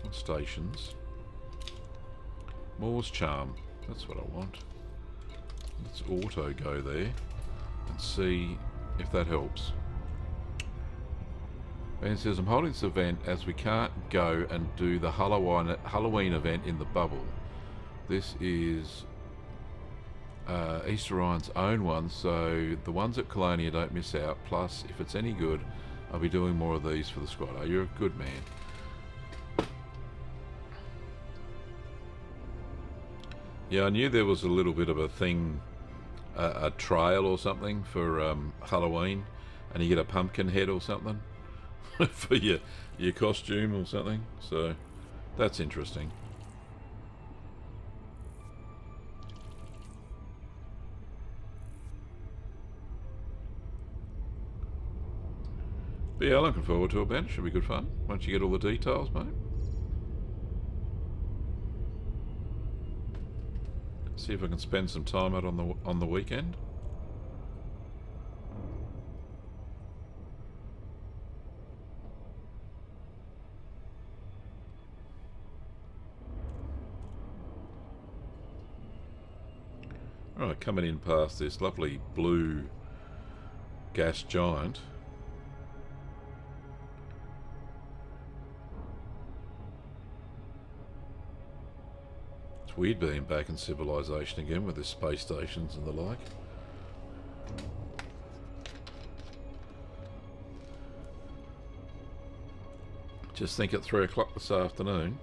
B: What stations? Moore's Charm. That's what I want. Let's auto go there and see if that helps. And it says, I'm holding this event as we can't go and do the Halloween event in the bubble. This is Easter Ryan's own one, so the ones at Colonia don't miss out. Plus, if it's any good, I'll be doing more of these for the squad. Oh, you're a good man. Yeah, I knew there was a little bit of a thing, a trail or something for Halloween, and you get a pumpkin head or something for your costume or something. So that's interesting. But yeah, looking forward to it, Ben. Should be good fun once you get all the details, mate. See if I can spend some time out on the weekend. Alright, coming in past this lovely blue gas giant. It's weird being back in civilization again with the space stations and the like. Just think at 3 o'clock this afternoon,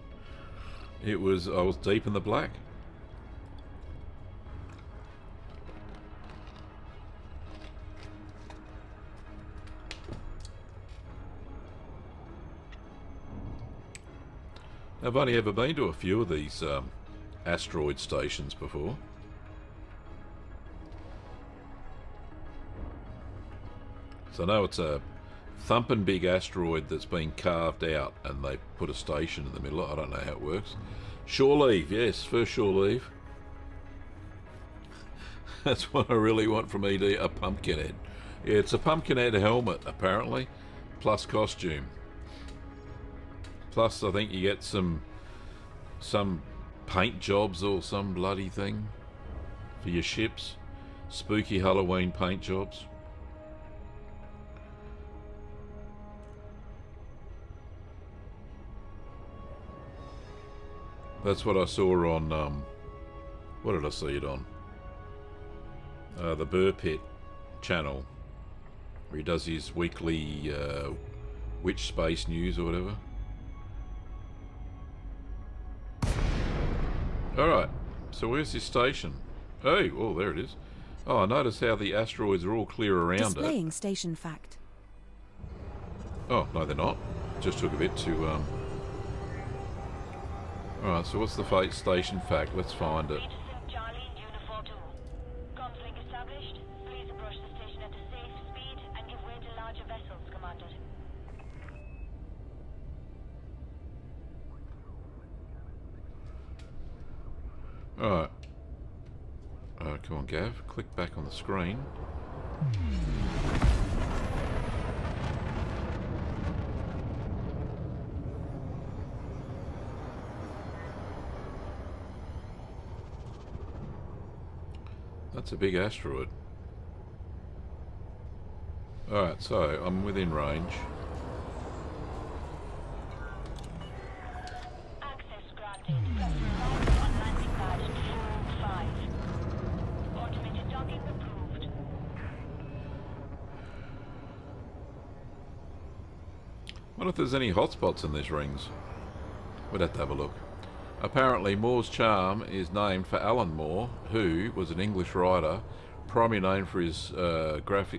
B: I was deep in the black. I've only ever been to a few of these asteroid stations before. So I know it's a thumping big asteroid that's been carved out and they put a station in the middle. I don't know how it works. Shore leave, yes, first shore leave. That's what I really want from ED, a pumpkin head. Yeah, it's a pumpkin head helmet apparently, plus costume. Plus I think you get some paint jobs or some bloody thing for your ships. Spooky Halloween paint jobs. That's what I saw on, what did I see it on? The Burr Pit channel, where he does his weekly Witch Space News or whatever. Alright, so where's this station? Oh, there it is. Oh, I notice how the asteroids are all clear around
A: Displaying
B: it.
A: station fact.
B: Oh, no they're not. Just took a bit to... Alright, so what's the fate station fact? Let's find it.
F: Charlie, Unifor 2. Comms link established. Please approach the station at a safe speed and give way to larger vessels, Commander.
B: Alright. Come on, Gav. Click back on the screen. That's a big asteroid. Alright, so I'm within range.
F: Access granted. Press on landing pad 5. Automated docking approved.
B: Wonder if there's any hotspots in these rings. We'd have to have a look. Apparently, Moore's charm is named for Alan Moore, who was an English writer, primarily known for his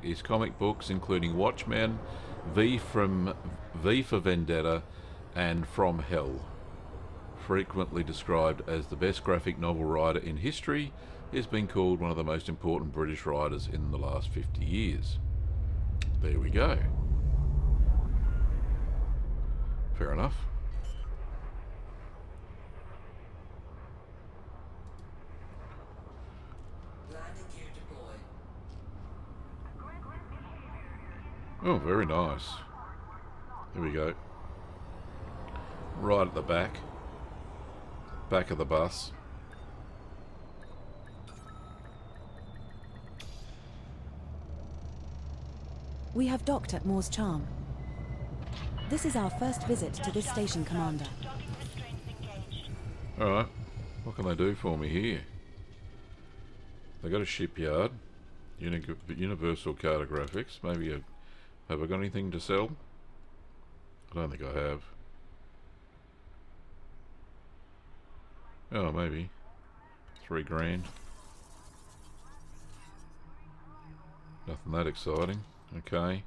B: his comic books, including Watchmen, V for Vendetta, and From Hell. Frequently described as the best graphic novel writer in history, he has been called one of the most important British writers in the last 50 years. There we go. Fair enough.
E: Landing gear deployed.
B: Oh, very nice. Here we go. Right at the back. Back of the bus.
G: We have docked at Moore's Charm. This is our first visit to this station, Commander.
F: Docking restraints engaged.
B: Alright. What can they do for me here? They got a shipyard. Universal cartographics. Maybe have I got anything to sell? I don't think I have. Oh, maybe. 3 grand. Nothing that exciting. Okay.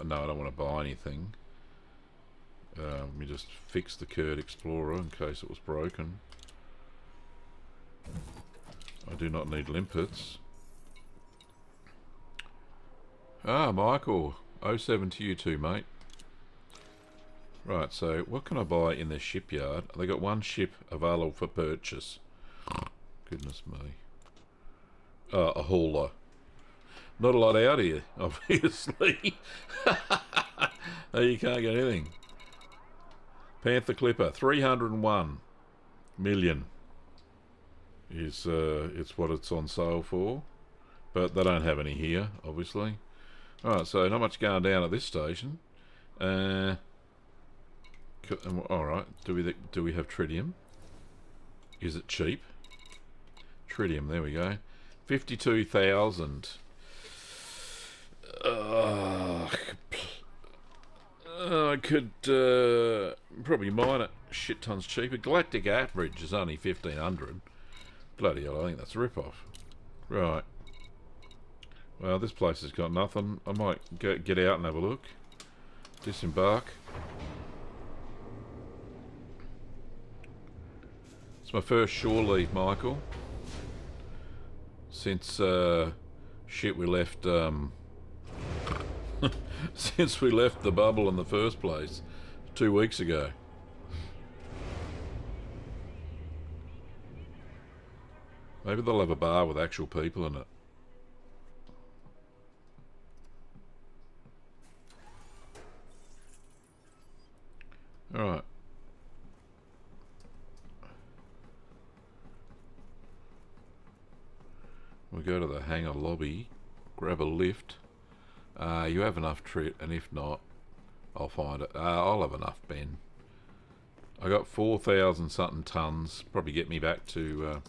B: No, I don't want to buy anything. Let me just fix the Kurt Explorer in case it was broken. I do not need limpets. Ah, Michael. 07 to you too, mate. Right, so what can I buy in this shipyard? They got one ship available for purchase. Goodness me. A hauler. Not a lot out here, obviously. You can't get anything. Panther Clipper, 301 million is it's what it's on sale for, but they don't have any here, obviously. Alright, so not much going down at this station. Alright, do we have tritium? Is it cheap? Tritium, there we go. 52,000. I could probably mine it shit tons cheaper. Galactic average is only 1,500. Bloody hell, I think that's a rip-off. Right. Well, this place has got nothing. I might get out and have a look. Disembark. It's my first shore leave, Michael. Since shit, we left since we left the bubble in the first place 2 weeks ago. Maybe they'll have a bar with actual people in it. Alright. We'll go to the hangar lobby, grab a lift. You have enough trit, and if not, I'll find it. I'll have enough, Ben. I got 4,000 something tons. Probably get me back to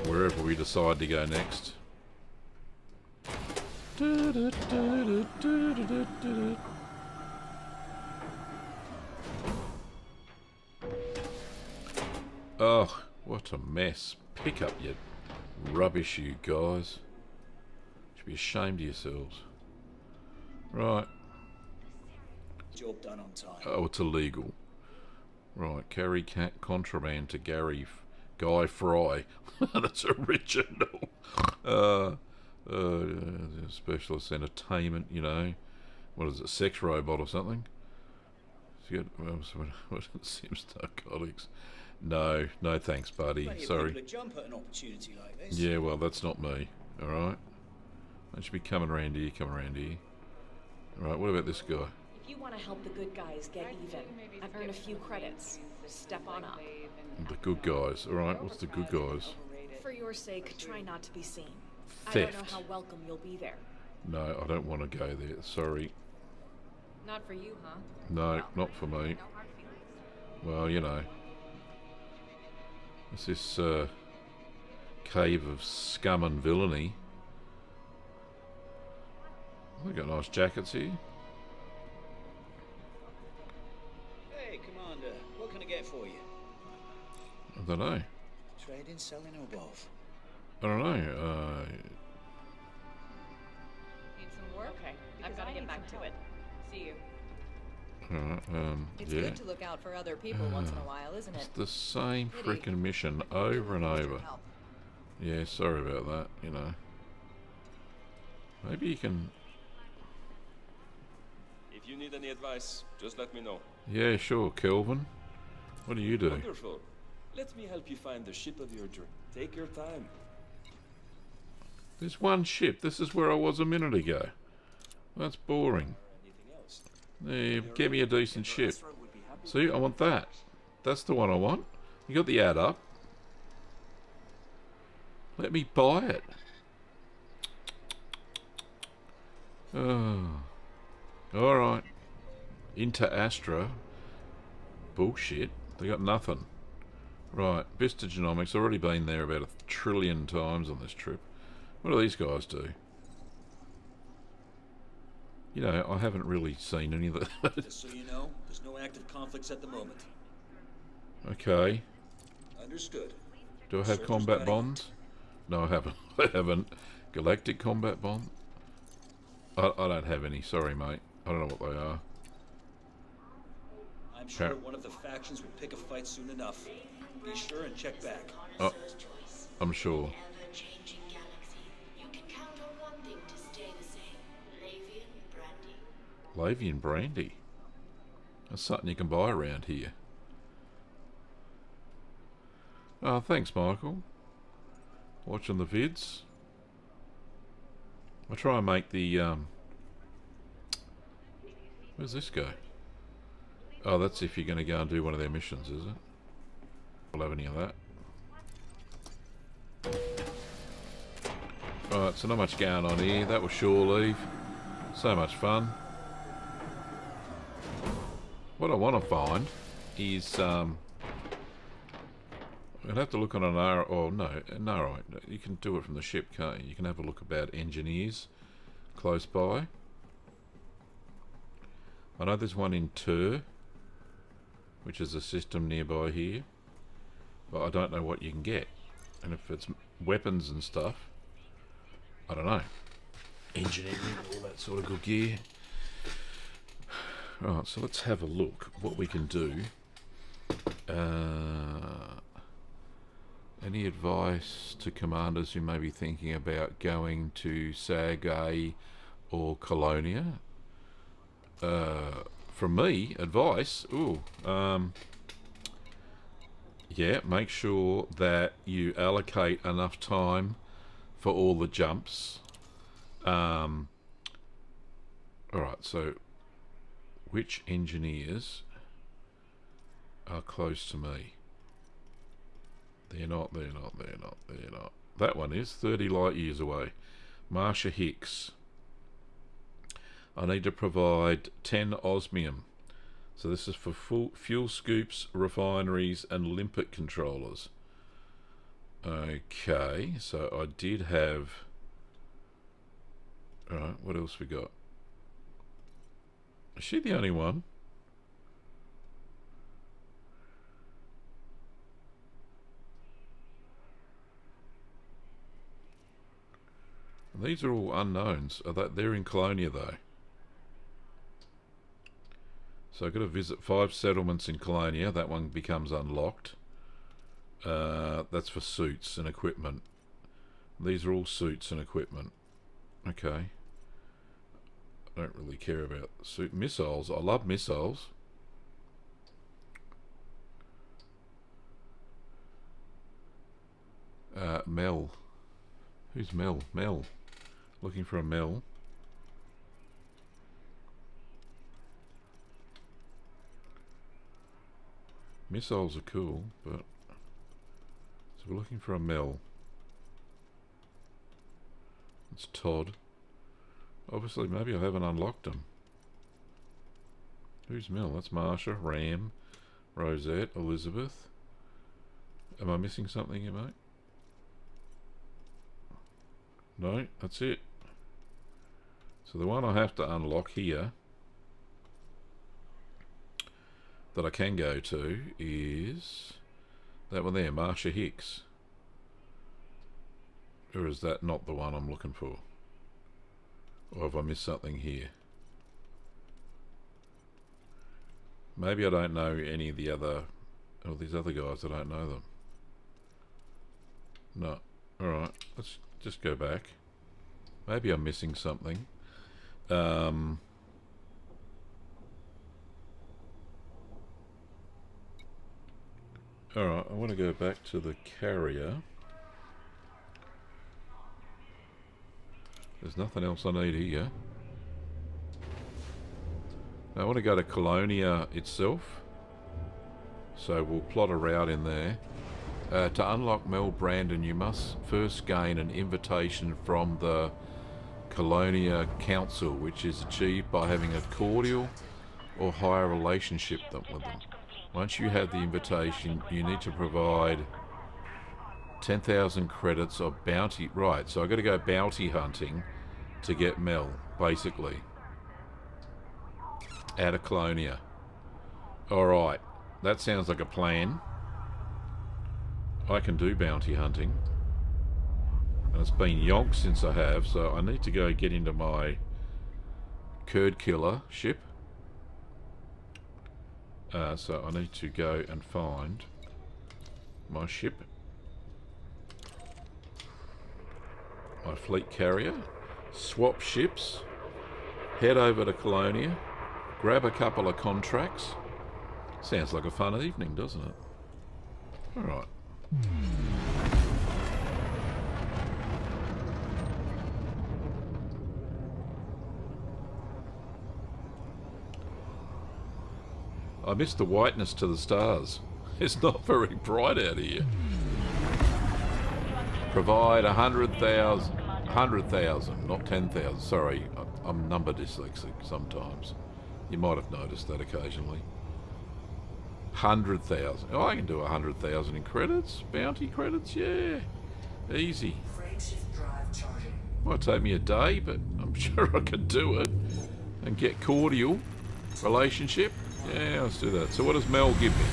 B: wherever we decide to go next. Oh, what a mess. Pick up your rubbish, you guys. Should be ashamed of yourselves. Right.
D: Job done on time.
B: Oh, it's illegal. Right, carry contraband to Guy Fry. That's original. Specialist entertainment, you know. What is it, sex robot or something? Sims narcotics. No, no thanks, buddy.
D: Plenty of
B: Sorry.
D: people to jump at an opportunity like this.
B: Yeah, well, that's not me. Alright? I should be coming around here, coming around here. Alright, what about this guy?
H: If you want to help the good guys get even and earn a few credits, step on up.
B: The good guys. Alright, what's the good guys?
H: For your sake, try not to be seen. I
B: Theft.
H: don't know how welcome you'll be there.
B: No, I don't want to go there. Sorry.
H: Not for you, huh?
B: No, not for me. Well, you know. It's this cave of scum and villainy. They got nice jackets here.
D: Hey, Commander, what can I get for you?
B: I don't know.
D: Trading, selling, or both?
B: I don't know.
H: Need some work? Okay, I've got to get back to it. See you.
I: It's
B: yeah.
I: good to look out for other people once in a while, isn't
B: It's
I: it?
B: the same
I: Pity.
B: frickin' mission over and over.
I: Help.
B: Yeah, sorry about that, you know. Maybe you can...
J: If you need any advice, just let me know.
B: Yeah, sure, Kelvin. What do you do?
J: Wonderful. Let me help you find the ship of your dream. Take your time.
B: There's one ship. This is where I was a minute ago. That's boring.
J: Anything else?
B: Yeah, give me a decent ship. See, I want that. That's the one I want. You got the ad up. Let me buy it. Oh. Alright. Into Astra. Bullshit. They got nothing. Right. Vista Genomics. Already been there about 1 trillion times on this trip. What do these guys do? You know, I haven't really seen any of that.
D: Just so you know, there's no active conflicts at the moment.
B: Okay.
D: Understood.
B: Do I have
D: Search
B: combat
D: is
B: bonds? No, I haven't. I haven't. Galactic combat bond? I don't have any. Sorry, mate. I don't know what they are.
D: I'm sure one of the factions will pick a fight soon enough. Be sure and check back.
B: Oh, I'm sure.
E: Ever-changing galaxy. You can count on one thing to stay the same. Lavian brandy.
B: Lavian brandy. That's something you can buy around here. Oh, thanks, Michael. Watching the vids. I'll try and make the, where's this go? Oh, that's if you're going to go and do one of their missions, is it? We'll have any of that. Right, so not much going on here. That was shore leave. So much fun. What I want to find is, I'll have to look on an R. Oh no, right. You can do it from the ship, can't you? You can have a look about engineers close by. I know there's one in Tur, which is a system nearby here, but I don't know what you can get. And if it's weapons and stuff, I don't know. Engineering, all that sort of good gear. Right, so let's have a look what we can do. Any advice to commanders who may be thinking about going to Sag or Colonia? From me, advice. Yeah, make sure that you allocate enough time for all the jumps. Alright, so which engineers are close to me? They're not. That one is 30 light years away. Marsha Hicks. I need to provide 10 osmium. So this is for fuel scoops, refineries, and limpet controllers. Okay, so I did have... Alright, what else we got? Is she the only one? These are all unknowns. They're in Colonia though. So I've got to visit 5 settlements in Colonia. That one becomes unlocked. That's for suits and equipment. These are all suits and equipment. Okay. I don't really care about suit missiles. I love missiles. Mel. Who's Mel? Mel. Looking for a Mel. Missiles are cool, but... So we're looking for a Mel. It's Todd. Obviously, maybe I haven't unlocked them. Who's Mel? That's Marsha, Ram, Rosette, Elizabeth. Am I missing something here, mate? No, that's it. So the one I have to unlock here that I can go to is that one there, Marsha Hicks. Or is that not the one I'm looking for? Or have I missed something here? Maybe I don't know any of the other... Oh, these other guys, I don't know them. No. Alright, let's just go back. Maybe I'm missing something. Alright, I want to go back to the carrier. There's nothing else I need here. Now I want to go to Colonia itself. So we'll plot a route in there. To unlock Mel Brandon, you must first gain an invitation from the Colonia Council, which is achieved by having a cordial or higher relationship with them. Once you have the invitation, you need to provide 10,000 credits of bounty. Right, so I've got to go bounty hunting to get Mel, basically. Out of Colonia. Alright, that sounds like a plan. I can do bounty hunting. And it's been yonks since I have, so I need to go get into my Kurd Killer ship. So I need to go and find my ship. My fleet carrier. Swap ships. Head over to Colonia. Grab a couple of contracts. Sounds like a fun evening, doesn't it? Alright. I missed the whiteness to the stars. It's not very bright out here. Provide 100,000, not 10,000. Sorry, I'm number dyslexic sometimes. You might have noticed that occasionally. 100,000. Oh, I can do 100,000 in credits. Bounty credits, yeah. Easy. Might take me a day, but I'm sure I could do it. And get cordial relationship. Yeah, let's do that. So what does Mel give me?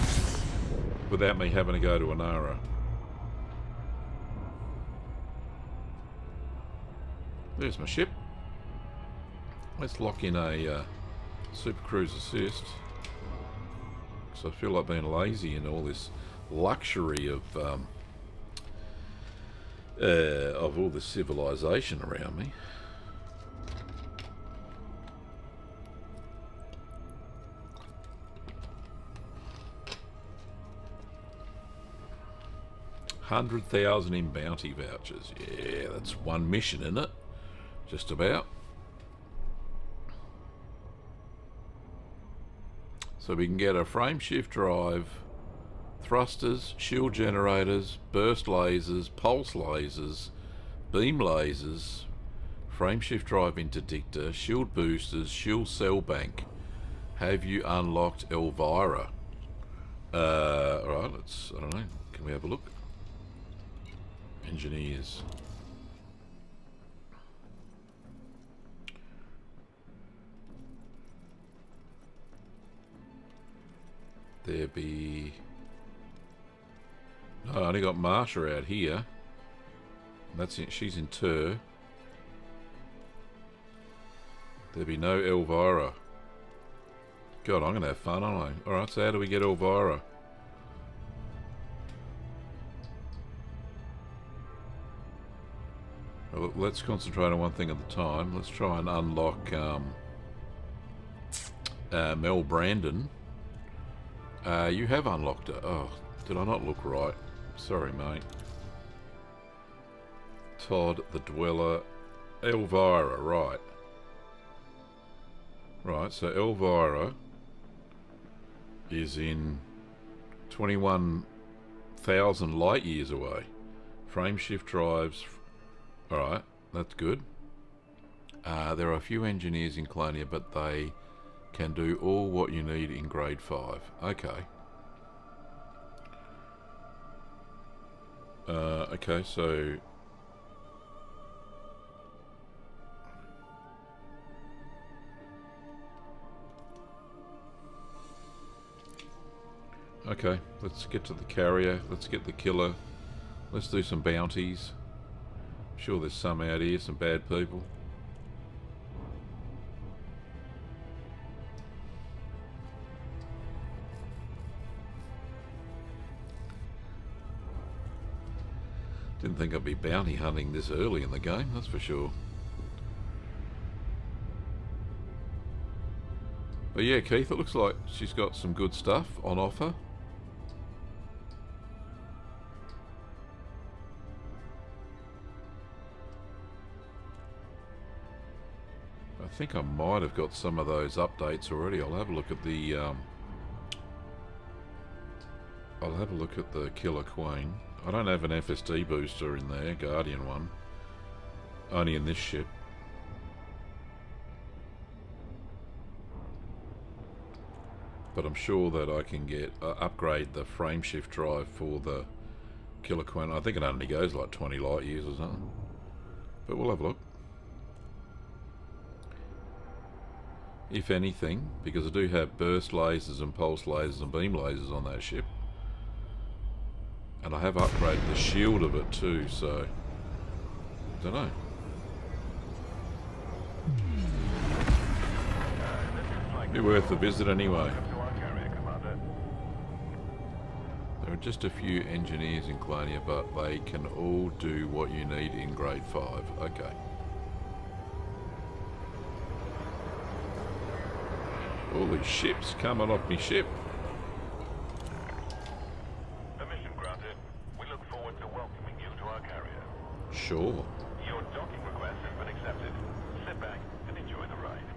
B: Without me having to go to Anara. There's my ship. Let's lock in a Super Cruise Assist. Because I feel like being lazy in all this luxury of all this civilization around me. $100,000 in bounty vouchers. Yeah, that's one mission, isn't it? Just about. So we can get a frame shift drive, thrusters, shield generators, burst lasers, pulse lasers, beam lasers, frame shift drive interdictor, shield boosters, shield cell bank. Have you unlocked Elvira? Alright, let's, I don't know, can we have a look? Engineers. There be... No, I only got Marsha out here. That's it, she's in Tur. There be no Elvira. God, I'm going to have fun, aren't I? Alright, so how do we get Elvira? Well, let's concentrate on one thing at a time. Let's try and unlock Mel Brandon. You have unlocked her. Oh, did I not look right? Sorry, mate. Todd the Dweller. Elvira, right. Right, so Elvira is in 21,000 light years away. Frame shift drives. Alright, that's good. There are a few engineers in Colonia, but they can do all what you need in grade 5. Okay. Okay, so... Okay, let's get to the carrier. Let's get the killer. Let's do some bounties. I'm sure there's some out here, some bad people. Didn't think I'd be bounty hunting this early in the game, that's for sure. But yeah, Keith, it looks like she's got some good stuff on offer. I think I might have got some of those updates already. I'll have a look at the Killer Queen. I don't have an FSD booster in there, Guardian one. Only in this ship. But I'm sure that I can get upgrade the frame shift drive for the Killer Queen. I think it only goes like 20 light years or something. But we'll have a look. If anything, because I do have burst lasers and pulse lasers and beam lasers on that ship. And I have upgraded the shield of it too, so... don't know. Be worth a visit anyway. There are just a few engineers in Colonia, but they can all do what you need in grade 5. Okay. All these ships coming off me ship.
C: Permission granted. We look forward to welcoming you to our carrier.
B: Sure.
C: Your docking request has been accepted. Sit back and enjoy the ride.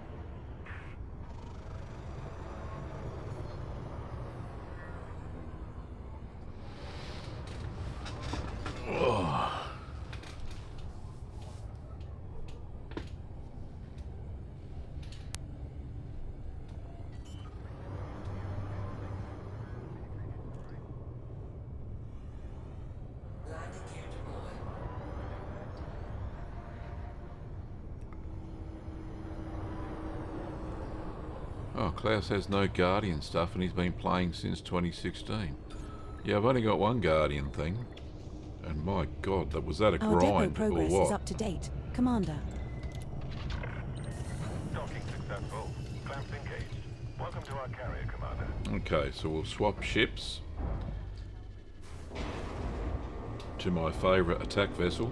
B: Oh. Oh, Klaus has no Guardian stuff and he's been playing since 2016. Yeah, I've only got one Guardian thing. And my god, was that a
G: Our
B: grind
G: depot progress
B: or what?
G: is up to date, Commander.
C: Docking successful. Clamps engaged. Welcome to our carrier, Commander.
B: Okay, so we'll swap ships to my favourite attack vessel.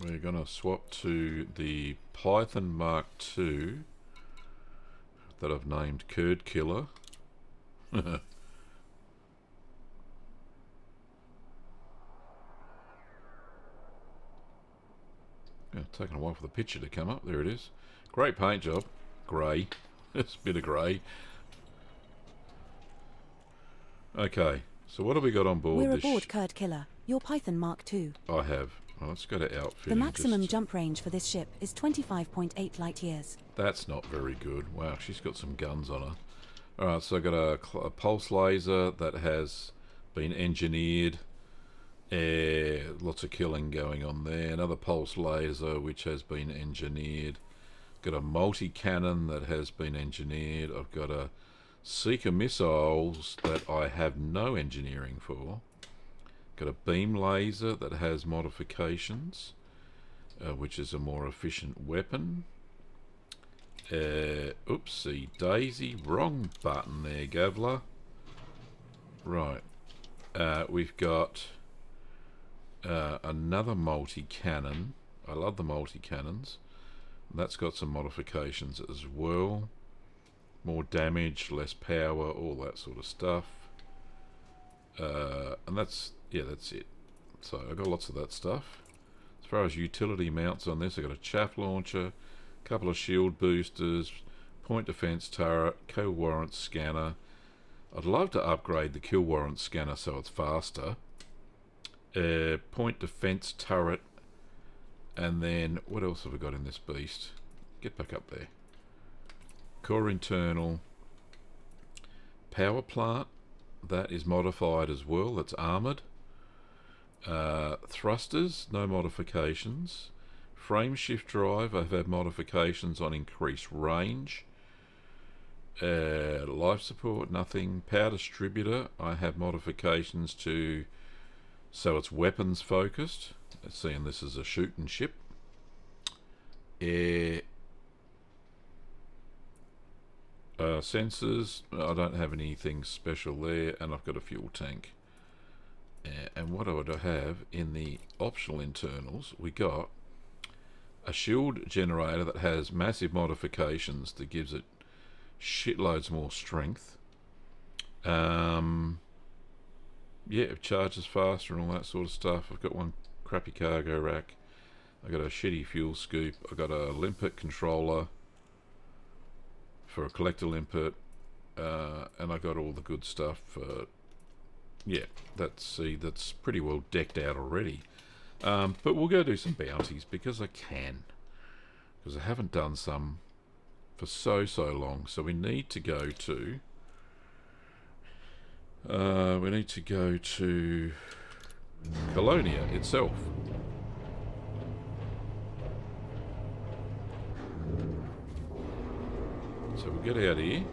B: We're going to swap to the Python Mark II that I've named Curd Killer. Yeah, taking a while for the picture to come up. There it is. Great paint job. Grey. It's a bit of grey. Okay, so what have we got on board?
G: We're aboard Curd Killer, your Python Mark II.
B: I have. Well, let's go to outfit.
G: The maximum jump range for this ship is 25.8 light years.
B: That's not very good. Wow, she's got some guns on her. Alright, so I've got a pulse laser that has been engineered. Lots of killing going on there. Another pulse laser which has been engineered. Got a multi-cannon that has been engineered. I've got a seeker missiles that I have no engineering for. Got a beam laser that has modifications, which is a more efficient weapon. Oopsie daisy, wrong button there, Gavler. Right, we've got another multi-cannon. I love the multi-cannons. That's got some modifications as well. More damage, less power, all that sort of stuff. And that's it. So I've got lots of that stuff. As far as utility mounts on this, I've got a chaff launcher, a couple of shield boosters, point defense turret, kill warrant scanner. I'd love to upgrade the kill warrant scanner so it's faster. Point defense turret, and then what else have I got in this beast? Get back up there. Core internal, power plant, that is modified as well, that's armoured. Thrusters, no modifications. Frame shift drive, I've had modifications on increased range. Life support, nothing. Power distributor, I have modifications to, so it's weapons focused. Seeing this as a shooting ship. Air sensors, I don't have anything special there, and I've got a fuel tank. And what I would have in the optional internals, we got a shield generator that has massive modifications that gives it shitloads more strength. Yeah, it charges faster and all that sort of stuff. I've got one crappy cargo rack. I've got a shitty fuel scoop. I've got a limpet controller for a collector limpet, and I got all the good stuff. Yeah, that's pretty well decked out already. But we'll go do some bounties because I can, because I haven't done some for so long. So we need to go to Colonia itself. So we'll get out here.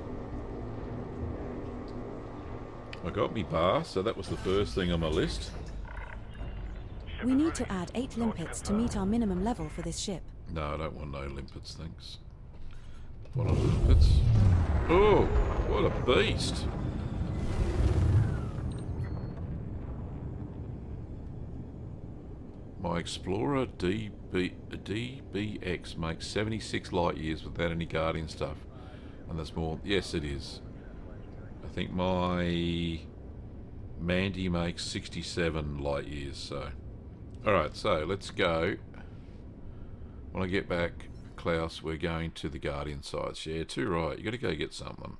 B: I got me bar, so that was the first thing on my list.
G: We need to add 8 limpets to meet our minimum level for this ship.
B: No, I don't want no limpets, thanks. What are limpets? Oh, what a beast! My Explorer DBX makes 76 light years without any Guardian stuff. And that's more. Yes, it is. I think my Mandy makes 67 light years, so. Alright, so let's go. When I get back, Klaus, we're going to the Guardian sites. Yeah, too right. You got to go get something.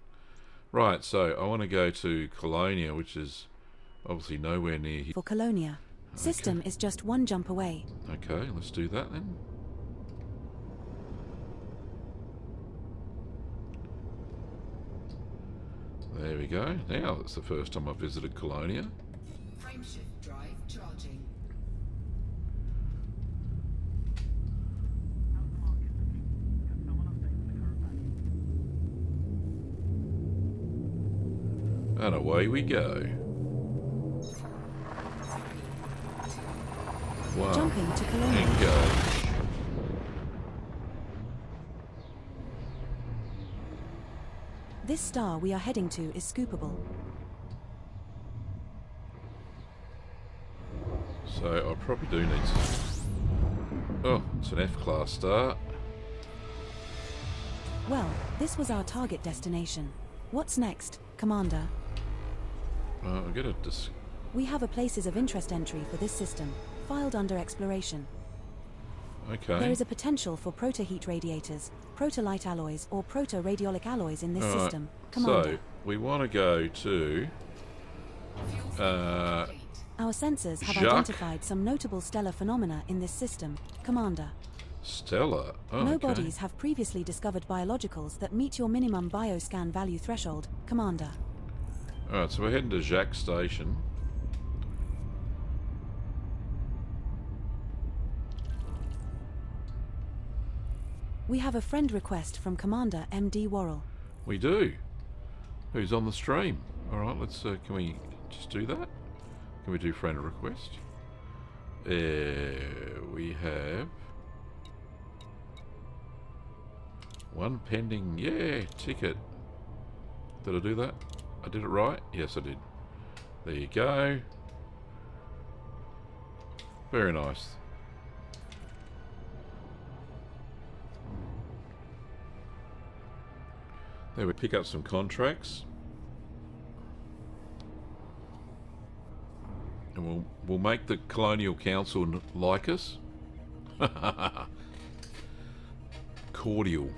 B: Right, so I want to go to Colonia, which is obviously nowhere near here.
G: For Colonia. System is just 1 jump away.
B: Okay, let's do that then. There we go. Now it's the first time I've visited Colonia.
E: Frameshift drive charging.
B: And away we go. Wow.
G: Jumping to Colonia.
B: Engage.
G: This star we are heading to is scoopable.
B: So I probably do need some. Oh, it's an F-class star.
G: Well, this was our target destination. What's next, Commander?
B: I'll get a
G: We have a places of interest entry for this system, filed under exploration.
B: Okay.
G: There is a potential for proto-heat radiators, proto-light alloys, or proto-radiolic alloys in this system, Commander.
B: So, we want to go to...
G: Our sensors have
B: Jacques.
G: identified some notable stellar phenomena in this system, Commander.
B: Stellar? Oh,
G: No
B: okay.
G: bodies have previously discovered biologicals that meet your minimum bioscan value threshold, Commander.
B: Alright, so we're heading to Jacques Station.
G: We have a friend request from Commander M.D. Worrell.
B: We do. Who's on the stream? Alright, let's, can we just do that? Can we do friend request? We have... one pending, yeah, ticket. Did I do that? I did it right? Yes, I did. There you go. Very nice. There we pick up some contracts. And we'll make the Colonial Council like us. Cordial.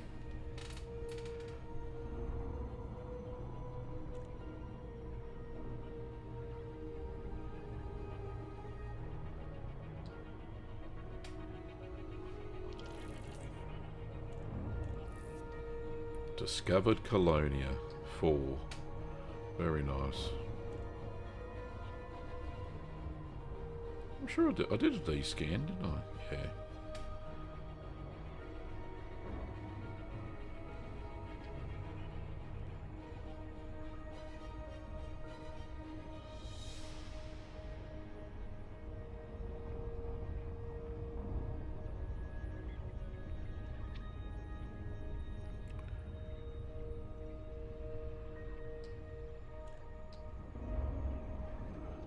B: Discovered Colonia 4. Very nice. I'm sure I did a D-scan, didn't I? Yeah.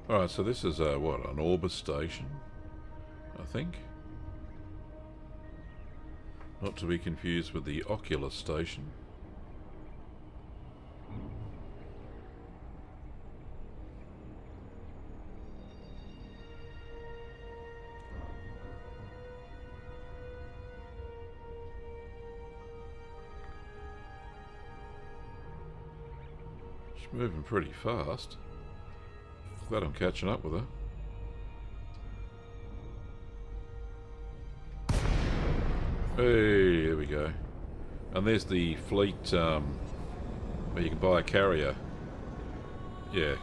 B: Alright, so this is what, an Orbis station, I think. Not to be confused with the Oculus station. She's moving pretty fast. Glad I'm catching up with her. Hey, there we go. And there's the fleet where you can buy a carrier. Yeah.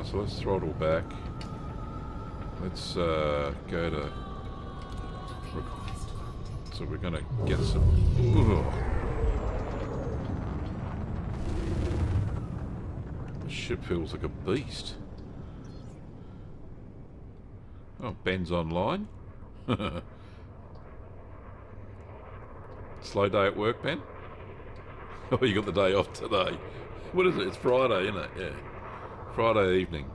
B: So let's throttle back. Let's go to... So we're going to get some... Ooh. Ship feels like a beast. Oh, Ben's online. Slow day at work, Ben? Oh, you got the day off today. What is it? It's Friday, isn't it? Yeah. Friday evening.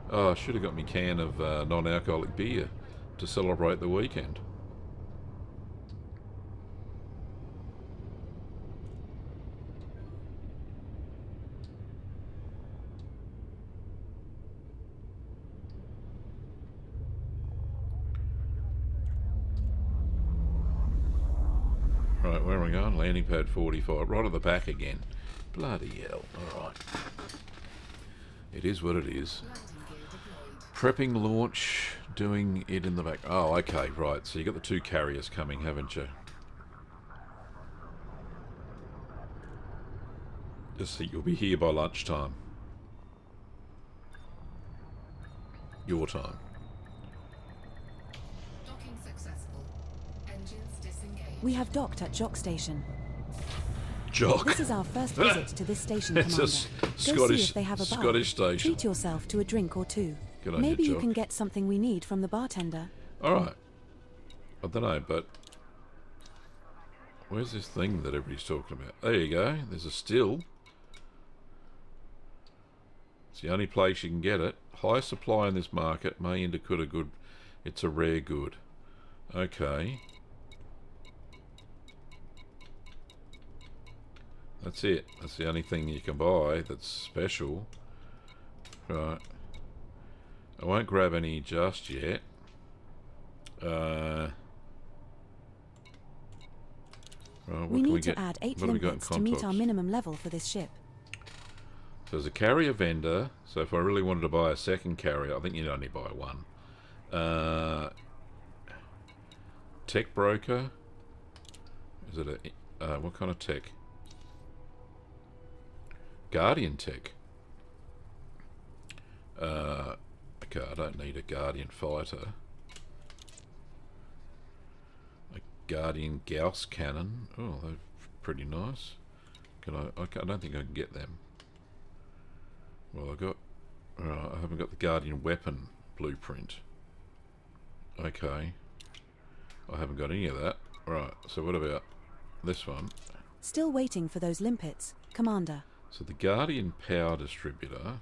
B: Oh, I should have got me can of non-alcoholic beer to celebrate the weekend. Right, where am I going? Landing pad 45. Right at the back again. Bloody hell. Alright. It is what it is. Prepping launch, doing it in the back. Oh, okay, right. So you got the two carriers coming, haven't you? Just see, you'll be here by lunchtime. Your time.
E: Docking successful. Engines disengaged.
G: We have docked at Jock Station.
B: Jock.
G: This is our first visit to this station,
B: It's
G: Commander.
B: a
G: Go see if they have a bar.
B: Scottish station.
G: Treat yourself to a drink or two.
B: Good on
G: Maybe
B: you,
G: you
B: Jock.
G: can get something we need from the bartender.
B: Alright. I don't know, but... Where's this thing that everybody's talking about? There you go. There's a still. It's the only place you can get it. High supply in this market may indicate a good... It's a rare good. Okay. That's it. That's the only thing you can buy that's special. Right. I won't grab any just yet. Right,
G: We need to add 8 limpets to meet our minimum level for this ship.
B: So there's a carrier vendor. So if I really wanted to buy a second carrier, I think you'd only buy one. Tech broker. Is it a... what kind of tech? Guardian tech. Okay, I don't need a Guardian fighter. A Guardian Gauss cannon. Oh, they're pretty nice. Can I don't think I can get them. Well, I haven't got the Guardian weapon blueprint. Okay. I haven't got any of that. Right, so what about this one?
G: Still waiting for those limpets, Commander.
B: So the Guardian power distributor.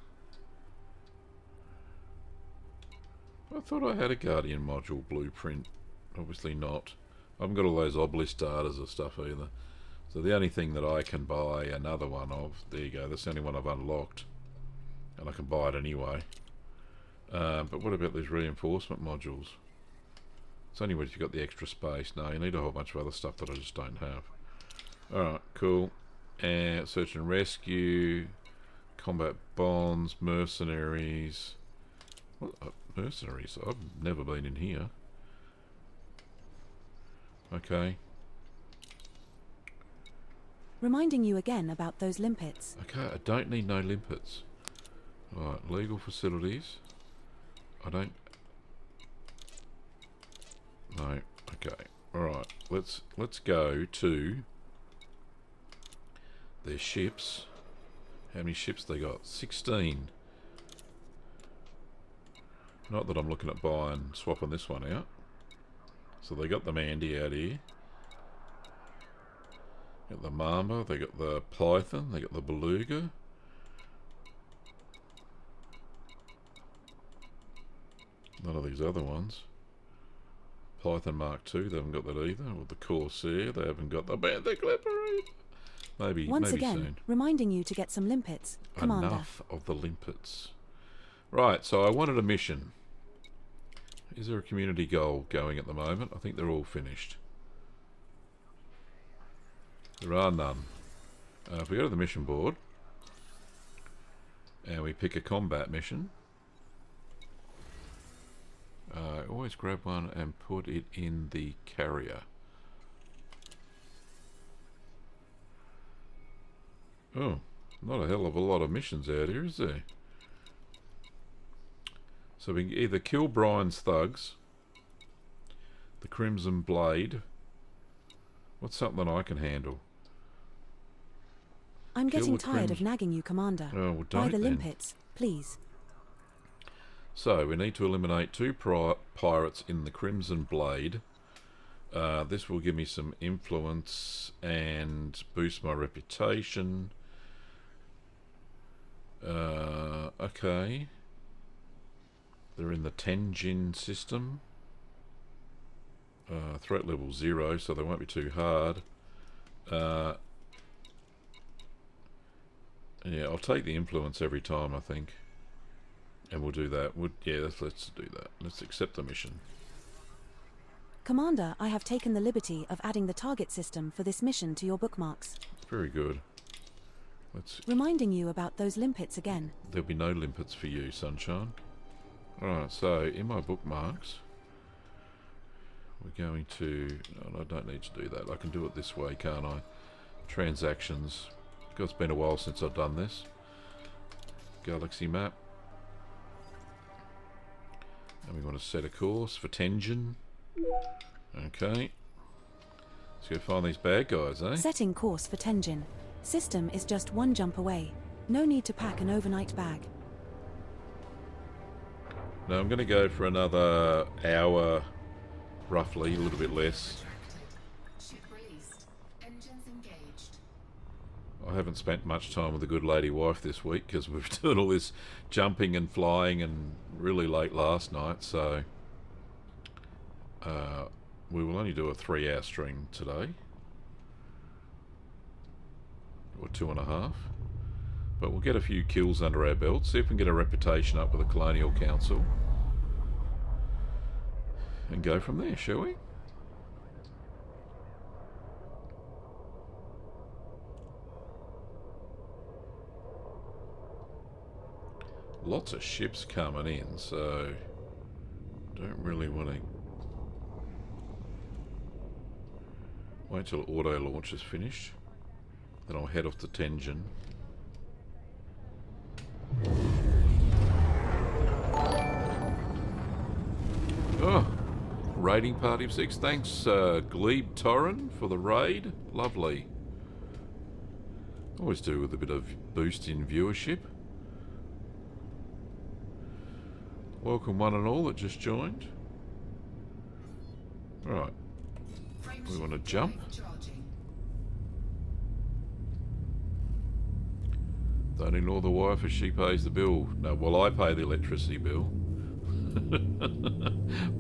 B: I thought I had a Guardian module blueprint. Obviously not. I haven't got all those obelisk starters or stuff either. So the only thing that I can buy another one of, there you go, that's the only one I've unlocked. And I can buy it anyway. But what about these reinforcement modules? It's only when you've got the extra space. No, you need a whole bunch of other stuff that I just don't have. Alright, cool. And search and rescue, combat bonds, mercenaries. What? Mercenaries? I've never been in here. Okay.
G: Reminding you again about those limpets.
B: Okay, I don't need no limpets. Right, legal facilities. I don't... No, okay. Alright, let's go to their ships. How many ships they got? 16. Not that I'm looking at buying, swapping this one out. So they got the Mandy out here. Got the Mamba, they got the Python, they got the Beluga. None of these other ones. Python Mark II, they haven't got that either. Or the Corsair, they haven't got the Bantha Clipper either. Maybe,
G: Once
B: maybe
G: again,
B: soon.
G: reminding you to get some limpets, Commander.
B: Enough of the limpets. Right, so I wanted a mission. Is there a community goal going at the moment? I think they're all finished. There are none. If we go to the mission board and we pick a combat mission, always grab one and put it in the carrier. Oh, not a hell of a lot of missions out here, is there? So we can either kill Brian's thugs, the Crimson Blade. What's something I can handle?
G: I'm
B: Kill
G: getting
B: the
G: tired of nagging you, Commander.
B: Oh, well,
G: Buy
B: don't
G: the
B: then.
G: limpets, please.
B: So we need to eliminate 2 pirates in the Crimson Blade. This will give me some influence and boost my reputation. Okay. They're in the Tenjin system. Threat level 0, so they won't be too hard. Yeah, I'll take the influence every time, I think. And we'll do that. Yeah, let's do that. Let's accept the mission.
G: Commander, I have taken the liberty of adding the target system for this mission to your bookmarks.
B: Very good.
G: Reminding you about those limpets again.
B: There'll be no limpets for you, Sunshine. Alright, so in my bookmarks, we're going to... No, I don't need to do that. I can do it this way, can't I? Transactions. Because it's been a while since I've done this. Galaxy map. And we want to set a course for Tenjin. Okay. Let's go find these bad guys, eh?
G: Setting course for Tenjin. System is just 1 jump away. No need to pack an overnight bag.
B: Now I'm going to go for another hour, roughly, a little bit less. I haven't spent much time with the good lady wife this week because we've done all this jumping and flying and really late last night, so we will only do a 3-hour stream today, or 2.5, but we'll get a few kills under our belt, see if we can get a reputation up with the Colonial Council and go from there, shall we? Lots of ships coming in, so don't really want to wait till auto launch is finished. Then I'll head off to Tenjin. Oh, raiding party of 6. Thanks, Glebe Torren, for the raid. Lovely. Always do with a bit of boost in viewership. Welcome one and all that just joined. Right. We want to jump. Don't ignore the wife as she pays the bill. No, well, I pay the electricity bill.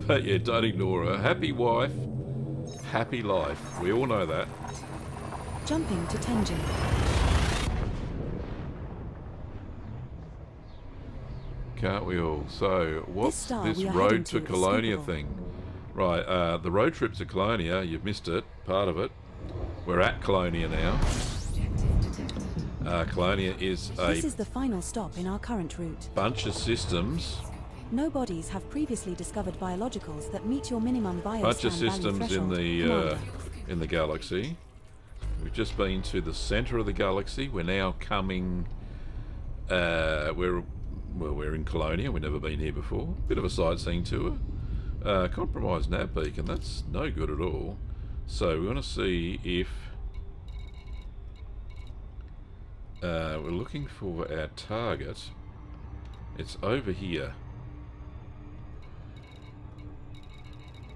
B: But yeah, don't ignore her. Happy wife. Happy life. We all know that.
G: Jumping to Tenjin.
B: Can't we all? So, what's
G: star
B: this
G: we are
B: road
G: heading
B: to
G: to
B: Colonia
G: escapable.
B: thing? Right, the road trip to Colonia, you've missed it, part of it. We're at Colonia now. Colonia is
G: This
B: a
G: is the final stop in our current route.
B: bunch of systems.
G: No bodies have previously discovered biologicals that meet your minimum bioscan
B: Bunch of
G: value
B: systems
G: threshold.
B: in the galaxy. We've just been to the centre of the galaxy. We're now coming. We're in Colonia. We've never been here before. Bit of a sightseeing tour. Compromised nav beacon. That's no good at all. So we want to see if we're looking for our target. It's over here.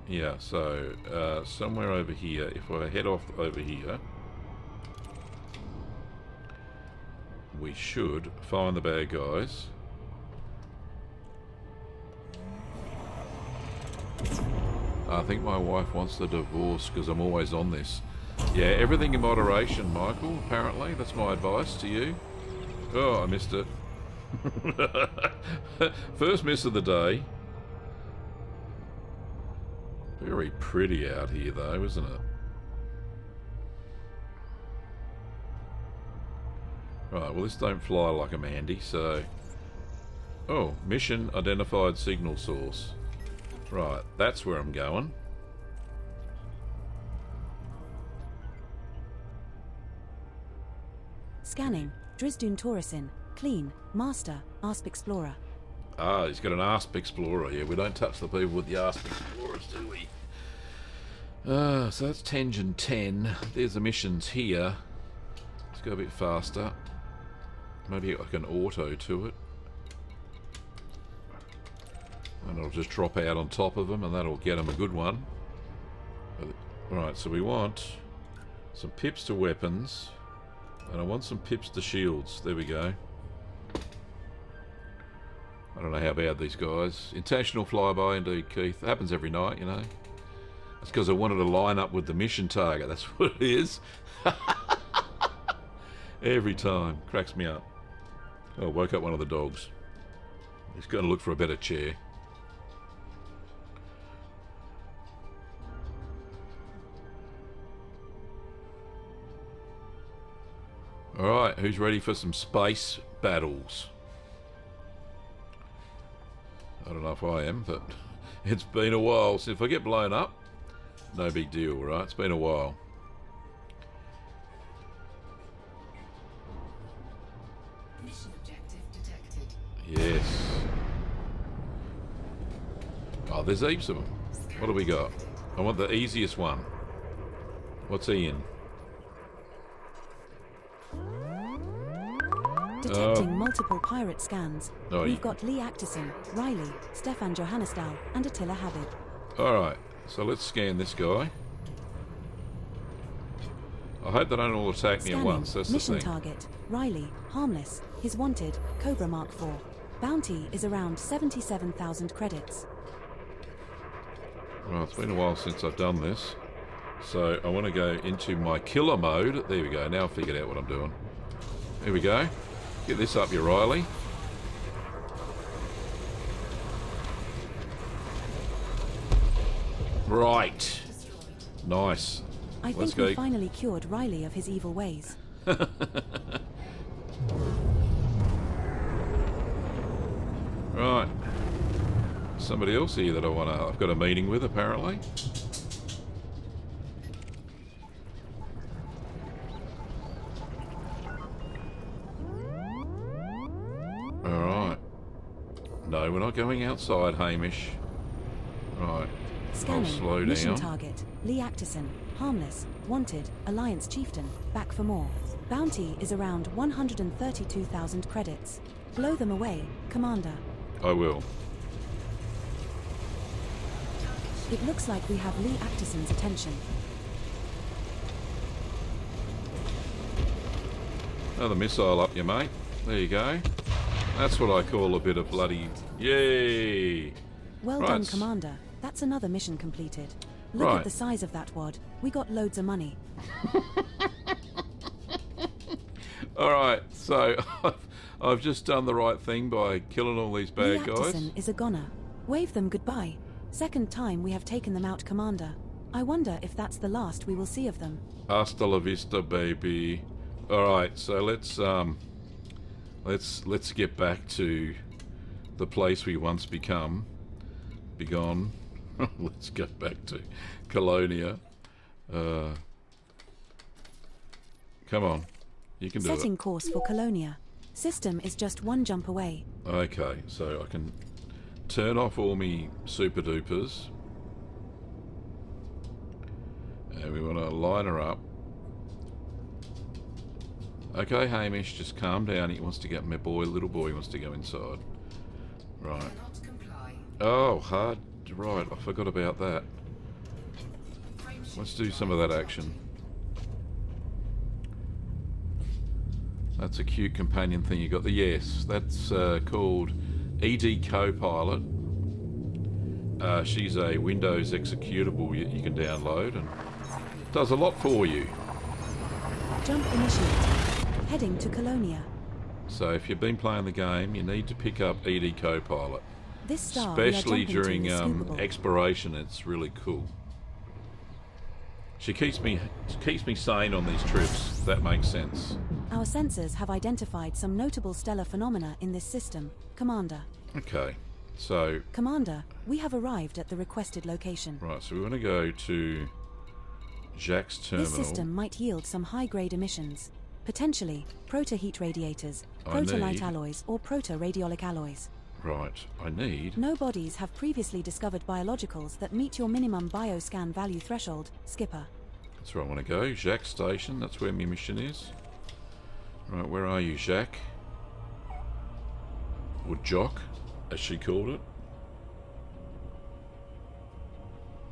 B: Yeah, so somewhere over here. If I head off over here, we should find the bad guys. I think my wife wants the divorce because I'm always on this. Yeah, everything in moderation, Michael, apparently. That's my advice to you. Oh, I missed it. First miss of the day. Very pretty out here, though, isn't it? Right, well, this don't fly like a Mandy, so... Oh, mission identified signal source. Right, that's where I'm going.
G: Scanning. Drisdun Taurisin. Clean. Master. ASP Explorer.
B: Ah, he's got an ASP Explorer. Yeah, we don't touch the people with the ASP Explorers, do we? So that's Tenjin 10. There's the missions here. Let's go a bit faster. Maybe like an auto to it. And it'll just drop out on top of them, and that'll get them a good one. Right, so we want some pips to weapons, and I want some pips to shields. There we go. I don't know how bad these guys. Intentional flyby, indeed, Keith. It happens every night, you know. That's because I wanted to line up with the mission target. That's what it is. Every time. Cracks me up. Oh, woke up one of the dogs. He's going to look for a better chair. Alright, who's ready for some space battles? I don't know if I am, but it's been a while. So if I get blown up, no big deal, right? It's been a while.
E: Mission objective detected.
B: Yes. Oh, there's heaps of them. What do we got? I want the easiest one. What's he in?
G: Detecting multiple pirate scans.
B: Oh,
G: We've got Lee Actison, Riley, Stefan Johannesdal, and Attila Habib.
B: Alright, so let's scan this guy. I hope they don't all attack me at
G: Scanning.
B: once, that's the
G: Mission
B: thing.
G: target. Riley, harmless. His wanted, Cobra Mark IV. Bounty is around 77,000 credits.
B: Well, it's been a while since I've done this. So I want to go into my killer mode. There we go, now I've figured out what I'm doing. Here we go. Get this up, you Riley. Right. Nice.
G: I
B: Let's
G: think we
B: go.
G: finally cured Riley of his evil ways.
B: Right. Somebody else here that I've got a meeting with, apparently. Alright. No, we're not going outside, Hamish. Right. I'll
G: Scanning.
B: slow
G: Mission
B: down.
G: target. Lee Actison. Harmless. Wanted. Alliance Chieftain. Back for more. Bounty is around 132,000 credits. Blow them away, Commander.
B: I will.
G: It looks like we have Lee Actison's attention.
B: Another missile up you, mate. There you go. That's what I call a bit of bloody... Yay!
G: Well
B: Right.
G: done, Commander. That's another mission completed. Look
B: Right.
G: at the size of that wad. We got loads of money.
B: Alright, so I've just done the right thing by killing all these bad
G: Lee
B: guys.
G: Apterson is a goner. Wave them goodbye. Second time we have taken them out, Commander. I wonder if that's the last we will see of them.
B: Hasta la vista, baby. Alright, so let's get back to the place we once become. Begone. Let's get back to Colonia. Come on. You can do it.
G: Setting course for Colonia. System is just one jump away.
B: Okay, so I can turn off all me super dupers. And we want to line her up. Okay, Hamish, just calm down. He wants to get my boy, little boy wants to go inside. Right. Oh, hard. Right, I forgot about that. Let's do some of that action. That's a cute companion thing you got there. Yes, that's called ED Copilot. She's a Windows executable you can download and does a lot for you.
G: Jump initiated. Heading to Colonia.
B: So if you've been playing the game, you need to pick up ED Copilot.
G: This star we are
B: Especially
G: jumping
B: during
G: to is scoopable.
B: exploration, it's really cool. She keeps me sane on these trips. That makes sense.
G: Our sensors have identified some notable stellar phenomena in this system, Commander.
B: Okay, so
G: Commander, we have arrived at the requested location.
B: right, so we want to go to Jacques terminal.
G: This system might yield some high-grade emissions. Potentially, proto-heat radiators,
B: I
G: proto-light
B: need-
G: alloys, or proto-radiolic alloys.
B: Right, I need.
G: No bodies have previously discovered biologicals that meet your minimum bioscan value threshold, Skipper.
B: That's where I want to go. Jacques Station. That's where my mission is. Right, where are you, Jacques? Or Jock, as she called it.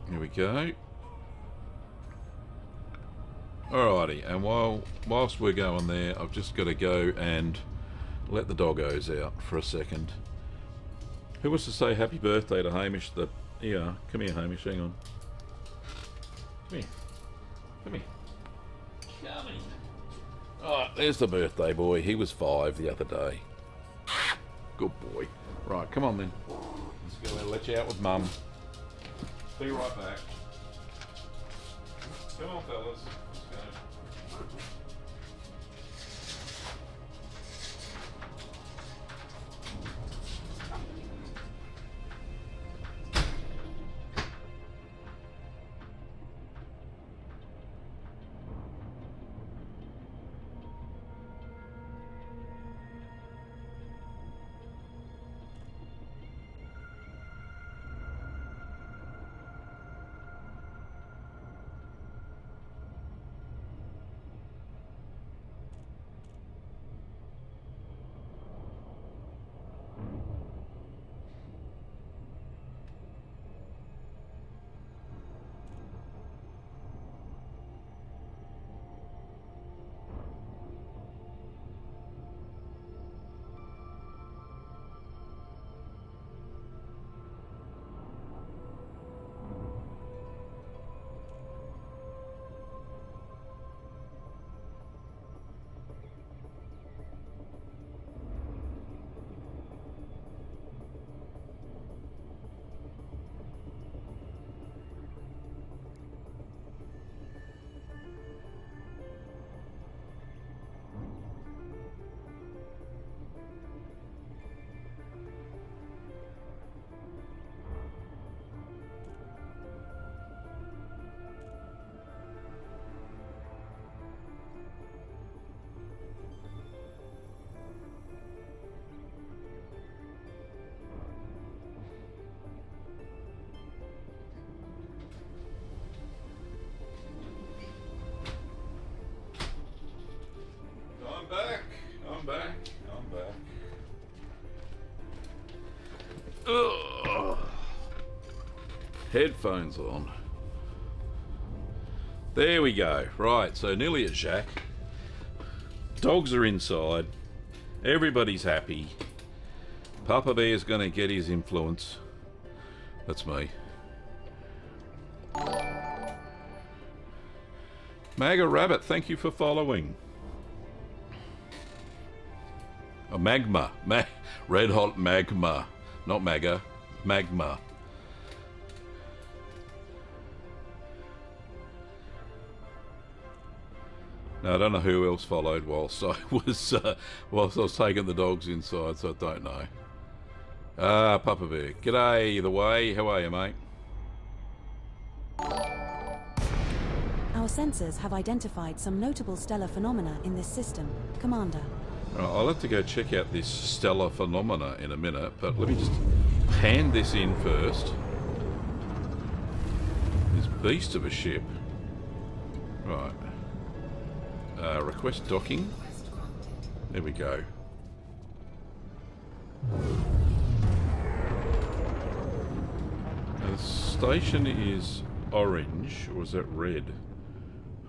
B: Here we go. Alrighty, and whilst we're going there, I've just got to go and let the doggos out for a second. Who wants to say happy birthday to Hamish? Yeah, come here, Hamish. Hang on. Come here. Come here. Come here. Oh, there's the birthday boy. He was 5 the other day. Good boy. Right, come on then. Let's go and let you out with Mum. Be right back. Come on, fellas. Let's go. I'm back. Ugh. Headphones on. There we go. Right, so nearly at Jacques. Dogs are inside. Everybody's happy. Papa Bear's going to get his influence. That's me. Maga Rabbit, thank you for following. A magma. Red hot magma. Not maga. Magma. Now, I don't know who else followed whilst I was taking the dogs inside, so I don't know. Ah, Papa Bear. G'day, the way. How are you, mate?
G: Our sensors have identified some notable stellar phenomena in this system, Commander.
B: Right, I'll have to go check out this stellar phenomena in a minute, but let me just hand this in first. This beast of a ship. Right. Request docking. There we go. Now the station is orange, or is that red?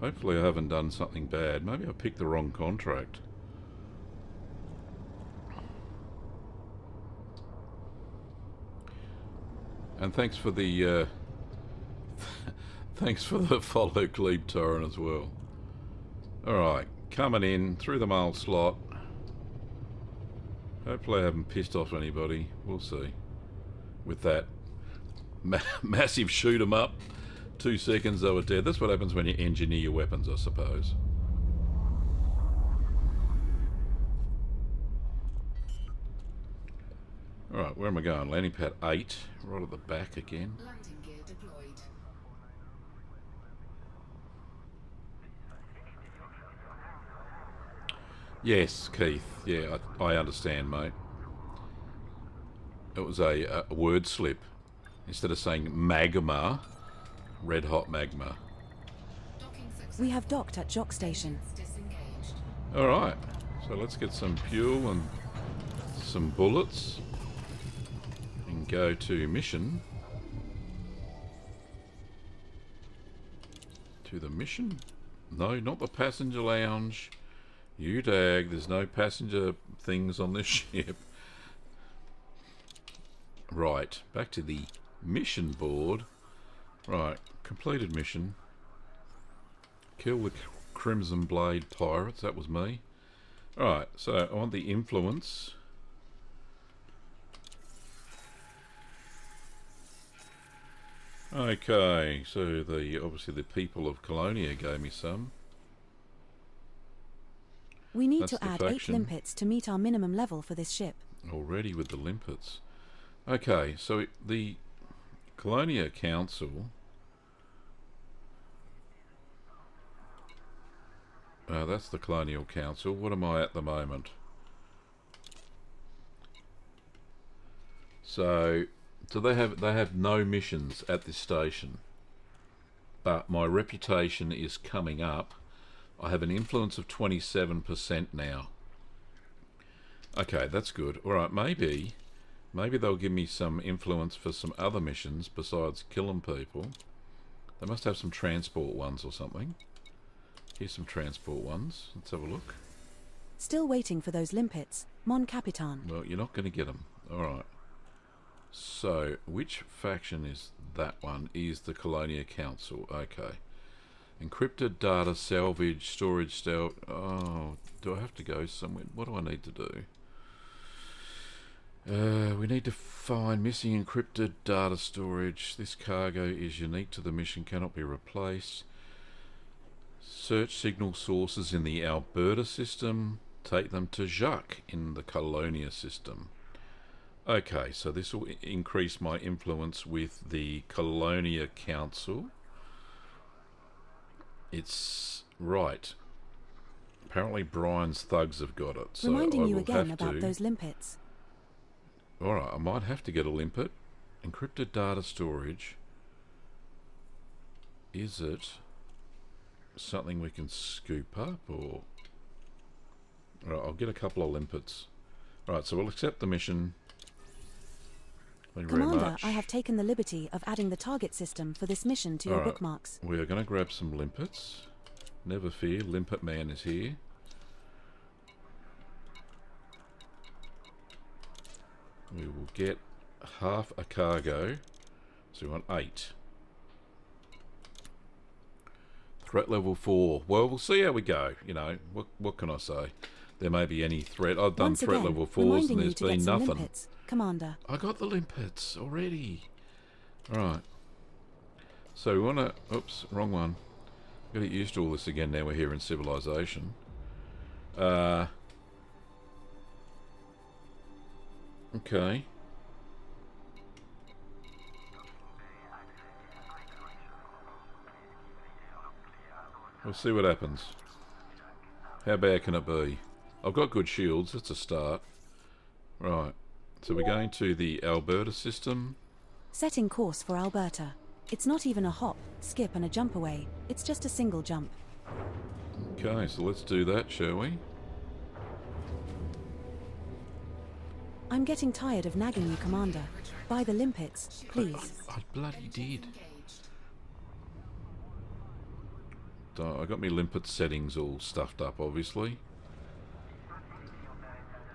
B: Hopefully I haven't done something bad. Maybe I picked the wrong contract. And thanks for the thanks for the follow, Glebe Torrent, as well. Alright, coming in through the mail slot. Hopefully I haven't pissed off anybody. We'll see. With that massive shoot 'em up. 2 seconds they were dead. That's what happens when you engineer your weapons, I suppose. Alright, where am I going? Landing pad 8. Right at the back again.
E: Landing gear deployed.
B: Yes, Keith. Yeah, I understand, mate. It was a word slip. Instead of saying magma, red hot magma.
G: We have docked at Jock Station.
B: Alright, so let's get some fuel and some bullets and go to mission. To the mission? No, not the passenger lounge. You dag, there's no passenger things on this ship. Right, back to the mission board. Right, completed mission. Kill the Crimson Blade pirates, that was me. Alright, so I want the influence. Okay, so obviously the people of Colonia gave me some.
G: We need
B: That's
G: to add 8
B: defection.
G: limpets to meet our minimum level for this ship.
B: Already with the limpets. Okay, so the Colonia Council... that's the Colonial Council. What am I at the moment? So they have no missions at this station. But my reputation is coming up. I have an influence of 27% now. Okay, that's good. Alright, maybe they'll give me some influence for some other missions besides killing people. They must have some transport ones or something. Here's some transport ones. Let's have a look.
G: Still waiting for those limpets, Mon Capitan.
B: Well, you're not going to get them. Alright. So, which faction is that one? Is the Colonia Council. Okay. Encrypted data, salvage, storage, oh, do I have to go somewhere? What do I need to do? We need to find missing encrypted data storage. This cargo is unique to the mission, cannot be replaced. Search signal sources in the Alberta system. Take them to Jacques in the Colonia system. Okay, so this will increase my influence with the Colonia Council. It's right. Apparently Brian's thugs have got it. So
G: Reminding
B: I
G: you
B: will
G: again
B: have
G: about
B: to...
G: those limpets.
B: Alright, I might have to get a limpet. Encrypted data storage. Is it something we can scoop up, or... Alright, I'll get a couple of limpets. Alright, so we'll accept the mission. Thank you very
G: Commander,
B: much.
G: I have taken the liberty of adding the target system for this mission to your
B: Alright,
G: bookmarks.
B: we are going to grab some limpets. Never fear, Limpet Man is here. We will get half a cargo. So we want 8. Threat level 4. Well, we'll see how we go. You know, what can I say? There may be any threat. I've done
G: Once
B: threat
G: again,
B: level 4s
G: reminding
B: and
G: you
B: there's
G: to get
B: been
G: some
B: nothing.
G: limpets, Commander.
B: I got the limpets already. Right. So we want to... Oops, wrong one. Got to get used to all this again now we're here in civilization. Okay. We'll see what happens. How bad can it be? I've got good shields, that's a start. Right. So we're going to the Alberta system.
G: Setting course for Alberta. It's not even a hop, skip and a jump away. It's just a single jump.
B: Okay, so let's do that, shall we?
G: I'm getting tired of nagging you, Commander. Buy the limpets, please.
B: I bloody did. I got my limpet settings all stuffed up, obviously.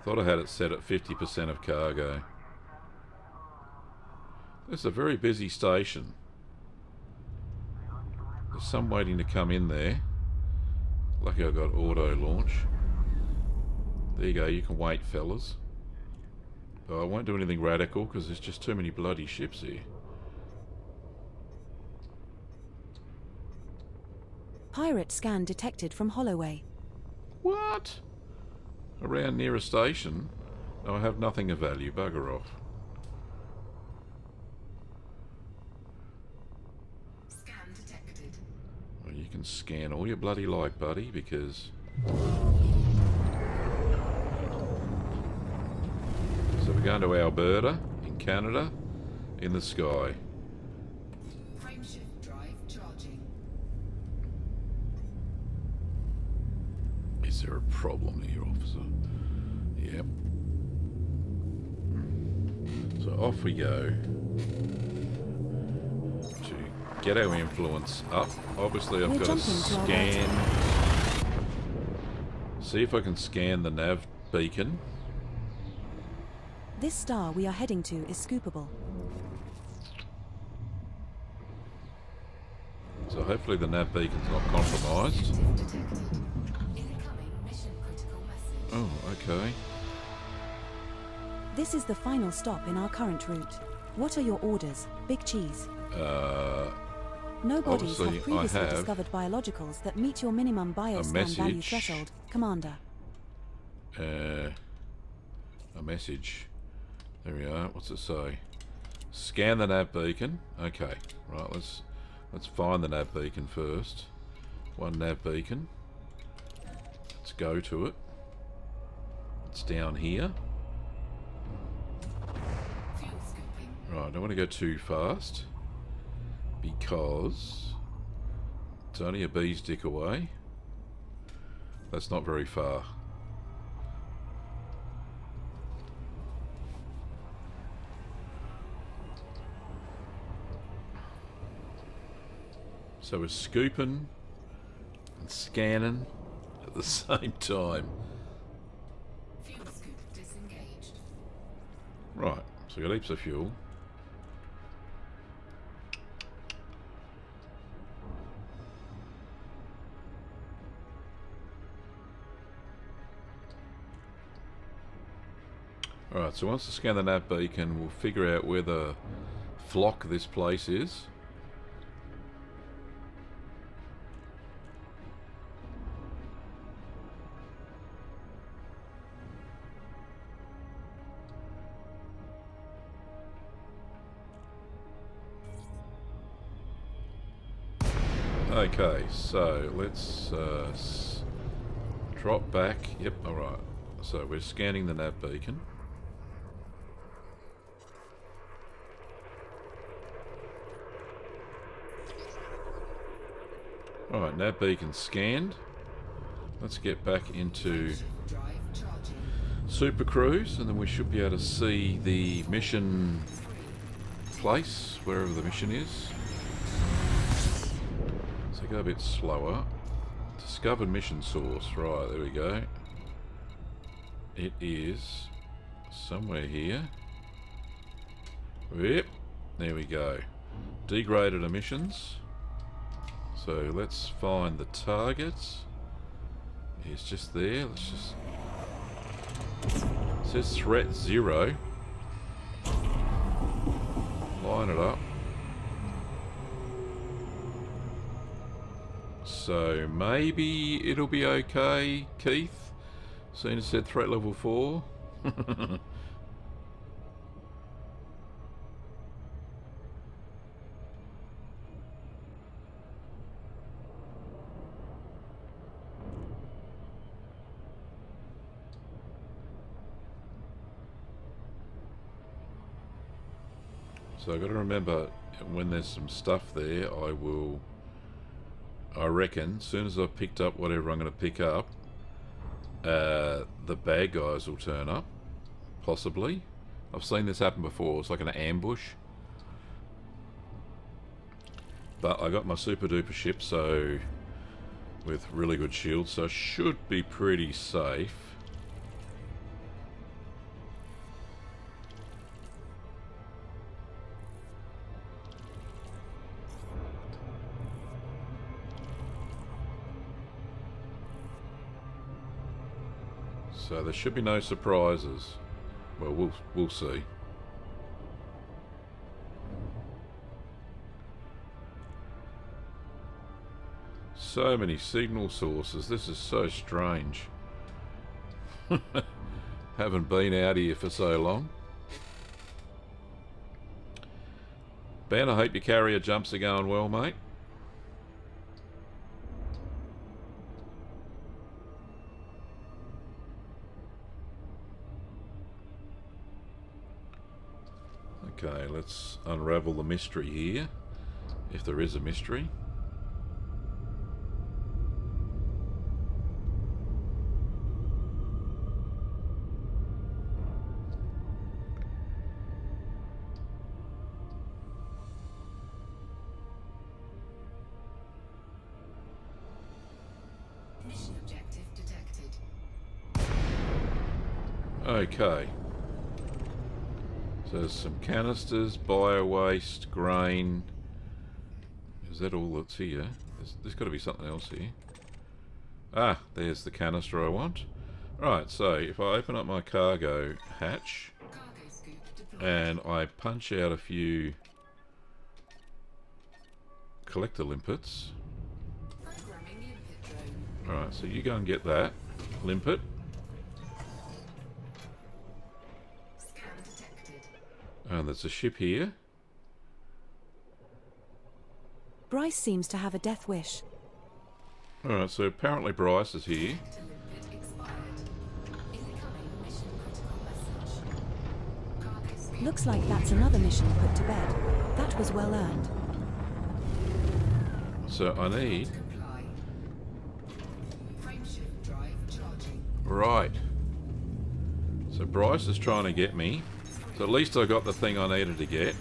B: Thought I had it set at 50% of cargo. It's a very busy station. There's some waiting to come in there. Lucky I got auto launch. There you go, you can wait, fellas. I won't do anything radical because there's just too many bloody ships here.
G: Pirate scan detected from Holloway.
B: What? Around near a station? No, I have nothing of value. Bugger off.
E: Scan detected.
B: Well, you can scan all you bloody like, buddy, because... So we're going to Alberta, in Canada, in the sky.
E: Frameshift drive charging.
B: Is there a problem here, officer? Yep. So off we go. To get our influence up. Obviously I've got to scan... See if I can scan the nav beacon.
G: This star we are heading to is scoopable.
B: So hopefully the nav beacon's not compromised. Oh, okay.
G: This is the final stop in our current route. What are your orders, Big Cheese? No bodies have
B: obviously
G: previously
B: I have
G: discovered biologicals that meet your minimum bioscan value
B: message.
G: threshold, Commander.
B: A message. There we are. What's it say? Scan the nav beacon. Okay. Right, let's find the nav beacon first. One nav beacon. Let's go to it. It's down here. Right, I don't want to go too fast because it's only a bee's dick away. That's not very far. So we're scooping and scanning at the same time.
E: Fuel scoop disengaged.
B: Right, so we got heaps of fuel. Alright, so once I scan the nav beacon, we'll figure out where the flock this place is. Okay, so let's drop back. Yep, alright. So we're scanning the nav beacon. Alright, nav beacon scanned. Let's get back into Super Cruise and then we should be able to see the mission place, wherever the mission is. So go a bit slower. Discovered mission source. Right, there we go. It is somewhere here. Yep, there we go. Degraded emissions. So let's find the target. He's just there. Let's just... It says threat 0. Line it up. So maybe it'll be okay, Keith. Seeing it said threat level 4. So I've got to remember, when there's some stuff there, I reckon, as soon as I've picked up whatever I'm going to pick up, the bad guys will turn up, possibly. I've seen this happen before. It's like an ambush. But I got my super duper ship, so with really good shields, so I should be pretty safe. So there should be no surprises. Well, we'll see. So many signal sources. This is so strange. Haven't been out here for so long. Ben, I hope your carrier jumps are going well, mate. Okay, let's unravel the mystery here, if there is a mystery.
E: Mission objective detected.
B: Okay. So there's some canisters, bio-waste, grain. Is that all that's here? There's got to be something else here. Ah, there's the canister I want. Right, so if I open up my cargo hatch and I punch out a few collector limpets. Alright, so you go and get that limpet. And there's a ship here.
G: Bryce seems to have a death wish.
B: Alright, so apparently Bryce is here.
G: Looks like that's another mission put to bed. That was well earned.
B: So I need... Right. So Bryce is trying to get me. So at least I got the thing I needed to get.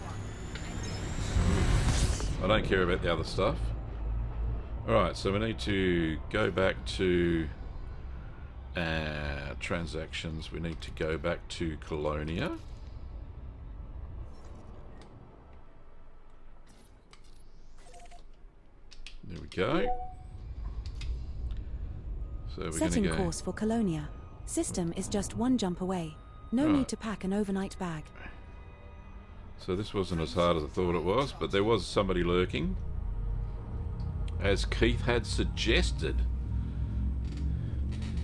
B: I don't care about the other stuff. Alright, so we need to go back to transactions. We need to go back to Colonia. There we go. So we're
G: Setting
B: going to go...
G: course for Colonia. System is just one jump away. No need to pack an overnight bag.
B: So this wasn't as hard as I thought it was, but there was somebody lurking, as Keith had suggested.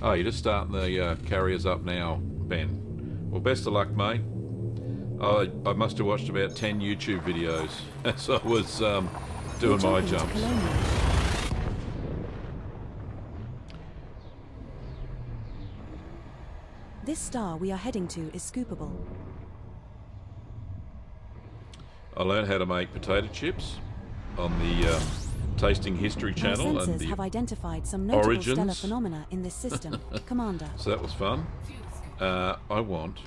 B: Oh, you're just starting the carriers up now, Ben. Well, best of luck, mate. I must have watched about 10 YouTube videos as I was doing my jumps.
G: This star we are heading to is scoopable.
B: I learned how to make potato chips on the Tasting History channel.
G: Our sensors
B: and the
G: have identified some notable
B: origins.
G: stellar phenomena in this system, Commander.
B: So that was fun. I want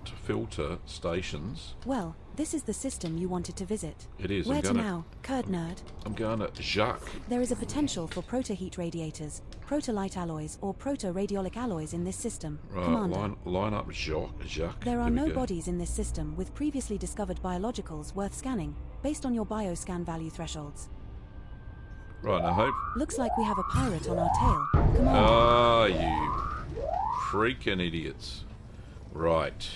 B: to filter stations.
G: Well, this is the system you wanted to visit.
B: It is.
G: Where to now, Kurd nerd?
B: I'm going to Jacques.
G: There is a potential for proto-heat radiators, proto-light alloys, or proto-radiolic alloys in this system,
B: Right,
G: Commander.
B: line up Jacques.
G: There are
B: we
G: no
B: go.
G: bodies in this system with previously discovered biologicals worth scanning, based on your bioscan value thresholds.
B: Right, I hope.
G: Looks like we have a pirate on our tail. Come on.
B: Ah, you freaking idiots. Right.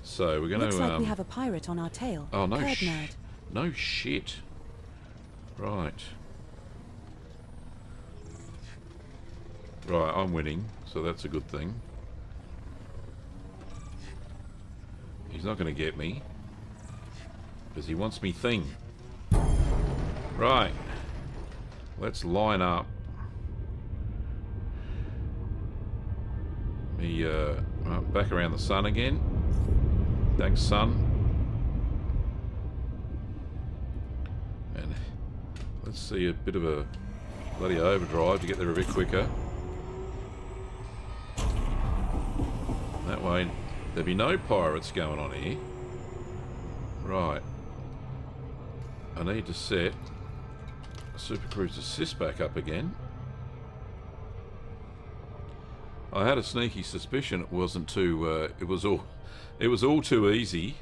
B: So we're going to...
G: Looks like we have a pirate on our tail.
B: Oh, no
G: Curd nerd.
B: No shit. Right. Right, I'm winning, so that's a good thing. He's not going to get me. Because he wants me thing. Right. Let's line up. Me, back around the sun again. Thanks, sun. And let's see a bit of a bloody overdrive to get there a bit quicker. That way there'll be no pirates going on here. Right. I need to set Super Cruise Assist back up again. I had a sneaky suspicion it wasn't too. It was all too easy.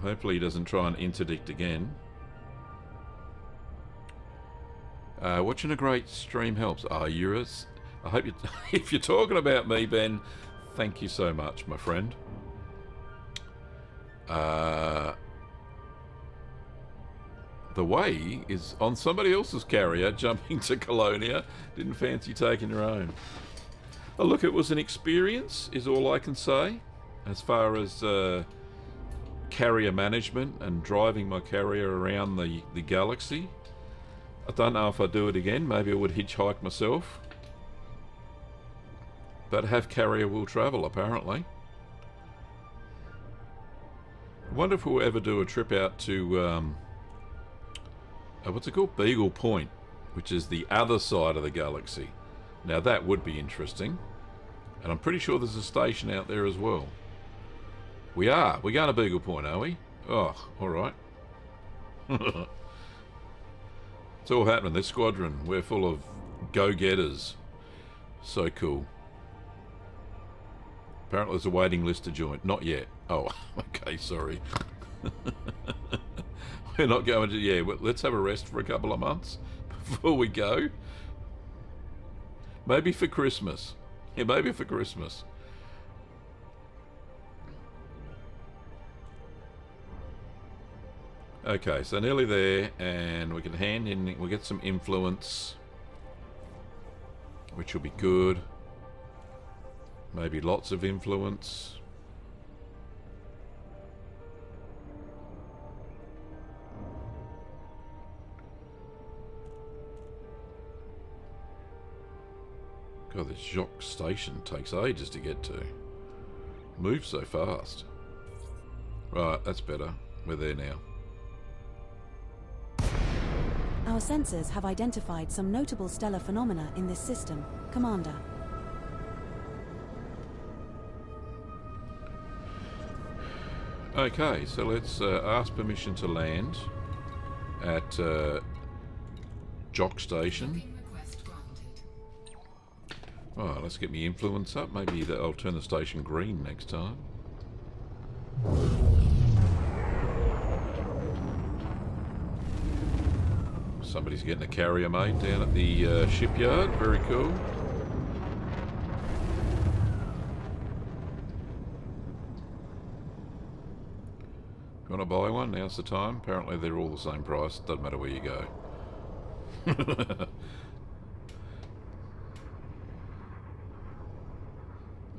B: Hopefully he doesn't try and interdict again. Watching a great stream helps. Eurus. I hope you. If you're talking about me, Ben, thank you so much, my friend. The way is on somebody else's carrier, jumping to Colonia. Didn't fancy taking your own. Oh, look, it was an experience, is all I can say, as far as carrier management and driving my carrier around the galaxy. I don't know if I'd do it again. Maybe I would hitchhike myself. But have carrier will travel, apparently. I wonder if we'll ever do a trip out to, what's it called? Beagle Point, which is the other side of the galaxy. Now that would be interesting. And I'm pretty sure there's a station out there as well. We're going to Beagle Point, are we? Oh, alright. It's all happening. This squadron, we're full of go-getters. So cool. Apparently there's a waiting list to join. Not yet. Oh, okay, sorry. We're not going to... Yeah, let's have a rest for a couple of months before we go. Maybe for Christmas. Yeah, maybe for Christmas. Okay, so nearly there, and we can hand in... We'll get some influence, which will be good. Maybe lots of influence. God, this Jacques station takes ages to get to. Moves so fast. Right, that's better. We're there now.
G: Our sensors have identified some notable stellar phenomena in this system, Commander.
B: Okay, so let's ask permission to land at Jock Station. Oh, let's get me influence up. Maybe I'll turn the station green next time. Somebody's getting a carrier made down at the shipyard. Very cool. You want to buy one? Now's the time. Apparently they're all the same price. Doesn't matter where you go.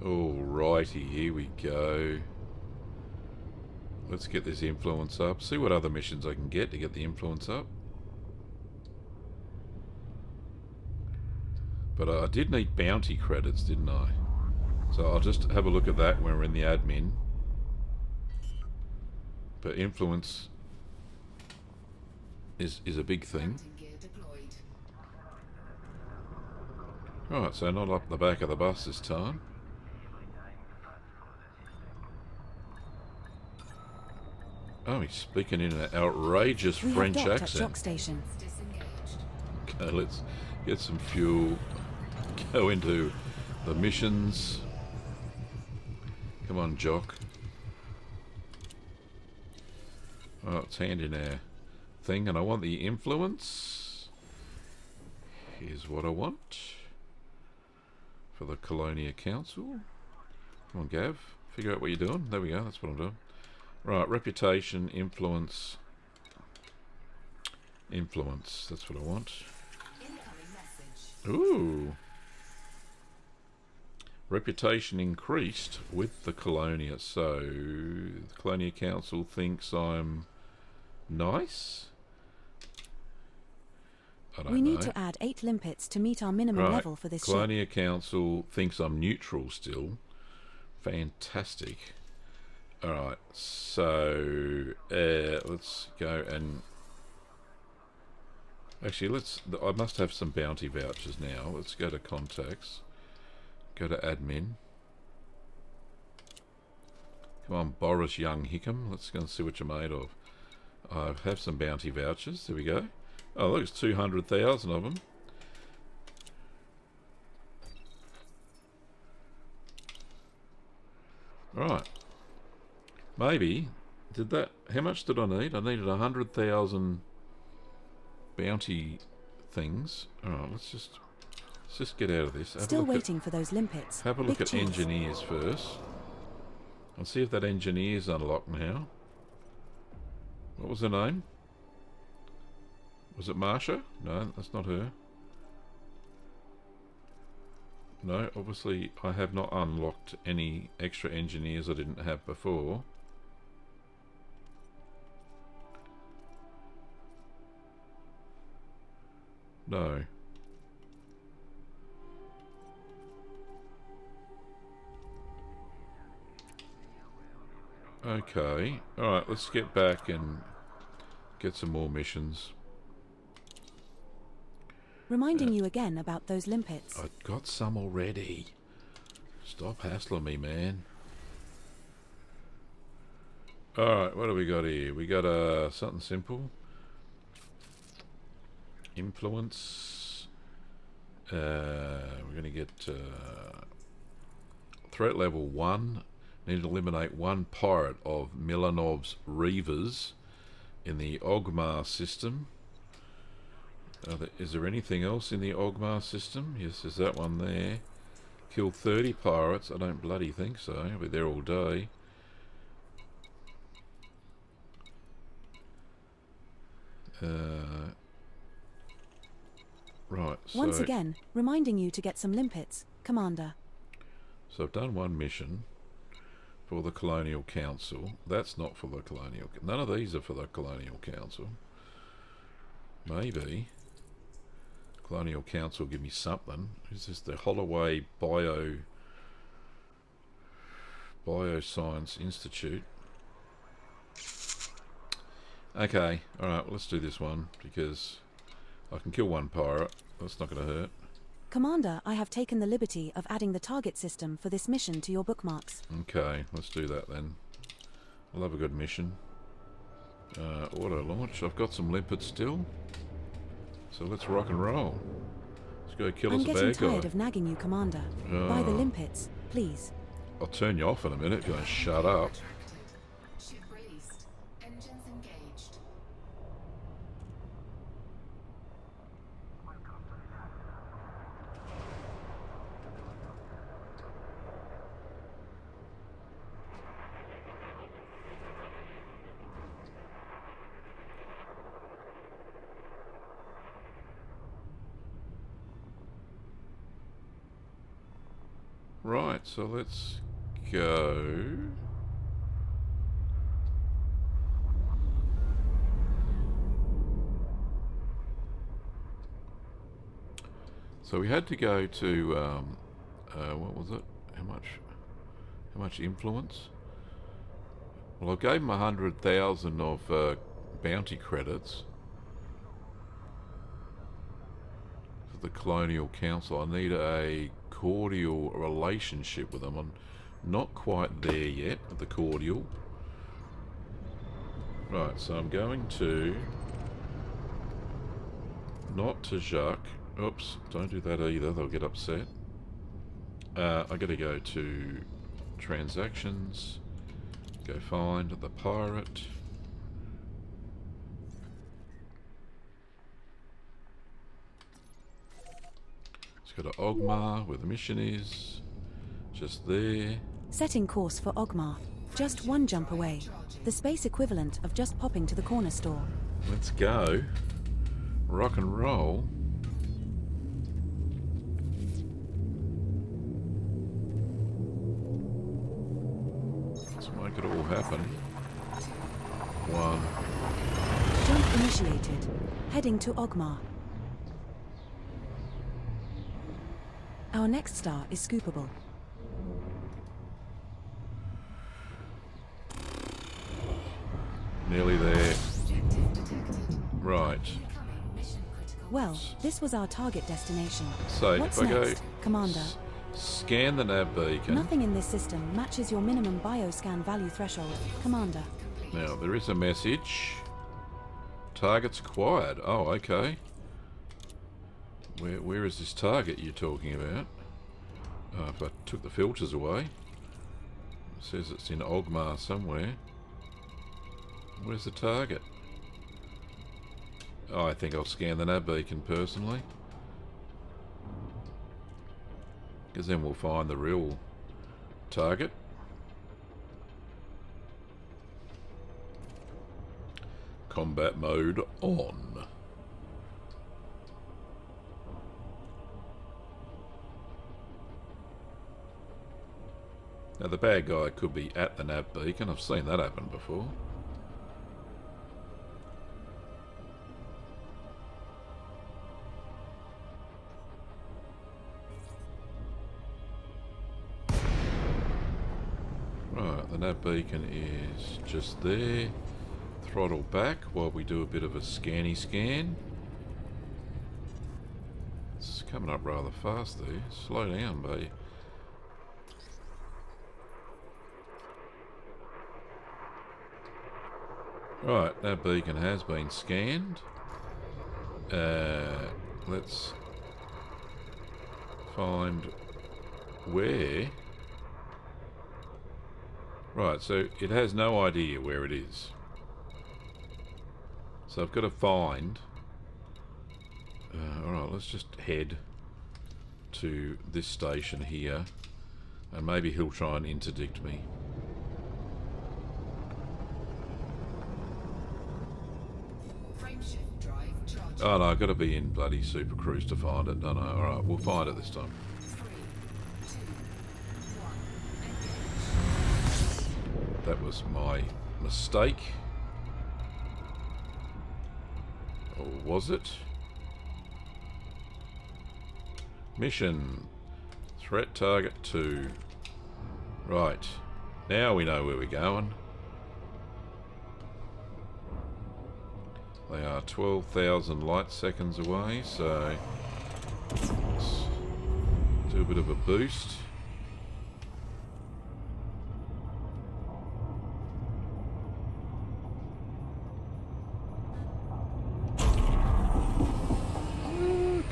B: Alrighty, here we go. Let's get this influence up. See what other missions I can get to get the influence up. But I did need bounty credits, didn't I? So I'll just have a look at that when we're in the admin. But influence is a big thing. Right, so not up the back of the bus this time. Oh, he's speaking in an outrageous French accent.
G: Station.
B: Okay, let's get some fuel. Go into the missions. Come on, Jock. Oh, it's handing our thing, and I want the influence. Here's what I want for the Colonia Council. Come on, Gav. Figure out what you're doing. There we go. That's what I'm doing. Right, reputation, influence. Influence. That's what I want. Ooh. Reputation increased with the Colonia. So, the Colonia Council thinks I'm nice? I don't know.
G: We need to add 8 limpets to meet our minimum level for this
B: Colonia
G: ship.
B: Council thinks I'm neutral still. Fantastic. Alright, so let's go and... Actually, I must have some bounty vouchers now. Let's go to contacts. Go to admin. Come on, Boris Young Hickam. Let's go and see what you're made of. I have some bounty vouchers. There we go. Oh, look, it's 200,000 of them. Right. Maybe. How much did I need? I needed 100,000 bounty things. Alright, let's just get out of this.
G: Still waiting for those limpets.
B: Have a look at engineers first. I'll see if that engineer's unlocked now. What was her name? Was it Marsha? No, that's not her. No, obviously I have not unlocked any extra engineers I didn't have before. No. Okay. Alright, let's get back and get some more missions.
G: Reminding you again about those limpets.
B: I got some already. Stop hassling me, man. Alright, what do we got here? We got something simple. Influence. We're going to get threat level 1. Need to eliminate 1 pirate of Milanov's Reavers in the Ogmar system. Is there anything else in the Ogmar system? Yes, there's that one there. Kill 30 pirates. I don't bloody think so. I'll be there all day. Right.
G: Once again, reminding you to get some limpets, Commander.
B: So I've done 1 mission for the Colonial Council. That's not for the Colonial... None of these are for the Colonial Council. Maybe. Colonial Council give me something. Is this the Holloway Bioscience Institute? Okay, alright, well, let's do this one because I can kill 1 pirate. That's not going to hurt.
G: Commander, I have taken the liberty of adding the target system for this mission to your bookmarks.
B: Okay, let's do that then. I love a good mission. Auto launch. I've got some limpets still. So let's rock and roll. Let's go kill us a bad guy.
G: I'm getting tired of nagging you, Commander. Buy the limpets, please.
B: I'll turn you off in a minute if you don't shut up.
E: Ship released. Engines engaged.
B: Right, so let's go. So we had to go to what was it? How much influence? Well, I gave him 100,000 of bounty credits for the Colonial Council. I need a cordial relationship with them. I'm not quite there yet with the cordial. Right, so I'm going to not to Jacques. Oops, don't do that either, they'll get upset. I gotta go to transactions, go find the pirate. Let's go to Ogmar, where the mission is. Just there.
G: Setting course for Ogmar. Just one jump away. The space equivalent of just popping to the corner store.
B: Let's go. Rock and roll. Let's make it all happen. 1.
G: Jump initiated. Heading to Ogmar. Our next star is scoopable.
B: Nearly there. Right.
G: Well, this was our target destination.
B: So
G: What's
B: if I
G: next,
B: go
G: Commander?
B: Scan the nav beacon.
G: Nothing in this system matches your minimum bioscan value threshold, Commander.
B: Now there is a message. Target's acquired. Oh, okay. Where is this target you're talking about? If I took the filters away, it says it's in Ogmar somewhere. Where's the target? Oh, I think I'll scan the nav beacon personally, because then we'll find the real target. Combat mode on. Now the bad guy could be at the nav beacon. I've seen that happen before. Right, the nav beacon is just there. Throttle back while we do a bit of a scanny scan. It's coming up rather fast there. Slow down, buddy. Right, that beacon has been scanned. Let's find where. Right, so it has no idea where it is. So I've got to find... Alright, let's just head to this station here, and maybe he'll try and interdict me. Oh no, I've got to be in bloody Super Cruise to find it, don't I? Alright, we'll find it this time. That was my mistake. Or was it? Mission. Threat target 2. Right. Now we know where we're going. They are 12,000 light seconds away, so let's do a bit of a boost.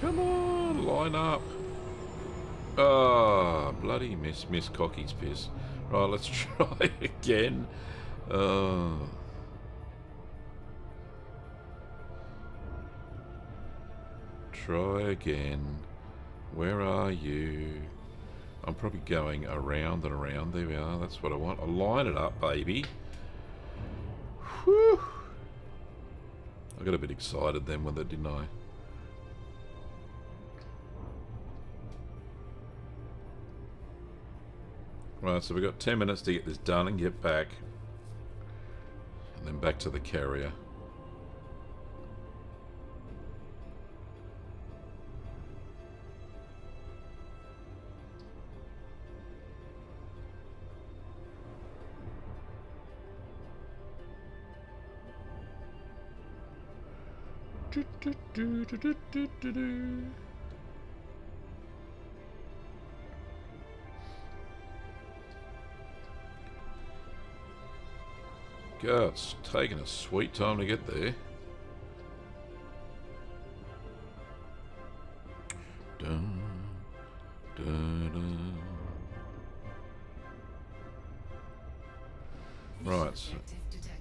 B: Come on, line up. Ah, bloody miss Cocky's piss. Right, let's try again. Try again. Where are you? I'm probably going around and around. There we are. That's what I want. I'll line it up, baby. Whew. I got a bit excited then with it, didn't I? Right, so we've got 10 minutes to get this done and get back. And then back to the carrier. God, it's taking a sweet time to get there. Dun, dun, dun. Right,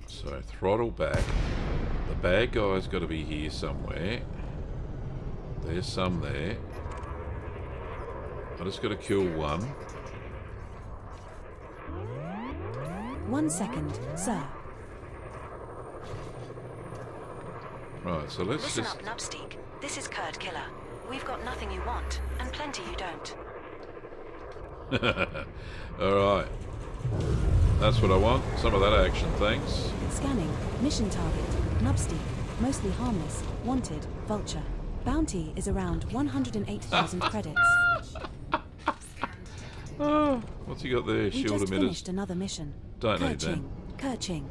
B: so throttle back. The bad guy's got to be here somewhere. There's some there. I just got to kill one.
G: 1 second, sir.
B: Right, so let's
A: Listen
B: just...
A: up, Nubsteak. This is Kurd Killer. We've got nothing you want, and plenty you don't.
B: Alright. That's what I want. Some of that action, thanks.
G: Scanning. Mission target. Nubsteak. Mostly harmless. Wanted. Vulture. Bounty is around 108,000 credits.
B: Oh, what's he got there?
G: We
B: Shield
G: just
B: emitters.
G: finished another mission.
B: Don't need that.
G: Kerching. Kerching.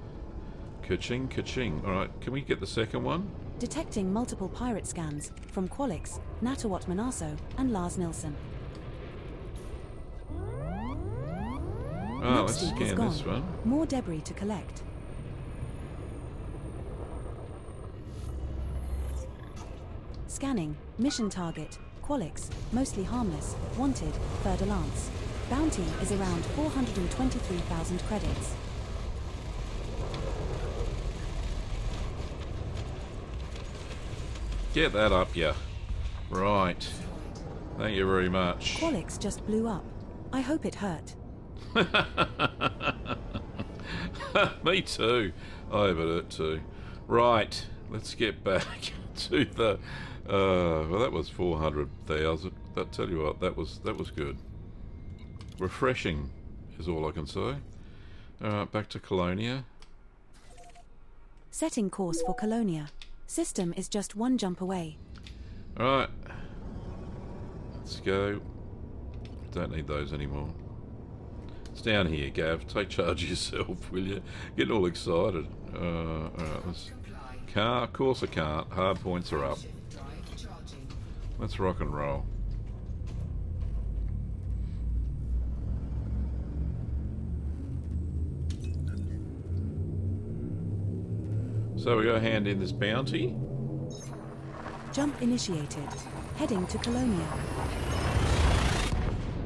B: Ka-ching, ka-ching. Alright, can we get the second one?
G: Detecting multiple pirate scans from Qualix, Natawat Manaso, and Lars Nilsson.
B: Oh, let's
G: Nubsteak is
B: scan
G: gone.
B: this one.
G: More debris to collect. Scanning. Mission target. Qualix. Mostly harmless. Wanted. Fer-de-Lance. Bounty is around 423,000 credits.
B: Get that up, yeah. Right. Thank you very much.
G: Qualix just blew up. I hope it hurt.
B: Me too. I have it too. Right. Let's get back to the... well, that was 400,000. I'll tell you what, that was good. Refreshing is all I can say. Alright, back to Colonia.
G: Setting course for Colonia. System is just 1 jump away.
B: Alright. Let's go. Don't need those anymore. It's down here, Gav. Take charge of yourself, will you? Getting all excited. Alright, let's... Can't. Of course I can't. Hard points are up. Let's rock and roll. So we go hand in this bounty.
G: Jump initiated. Heading to Colonia.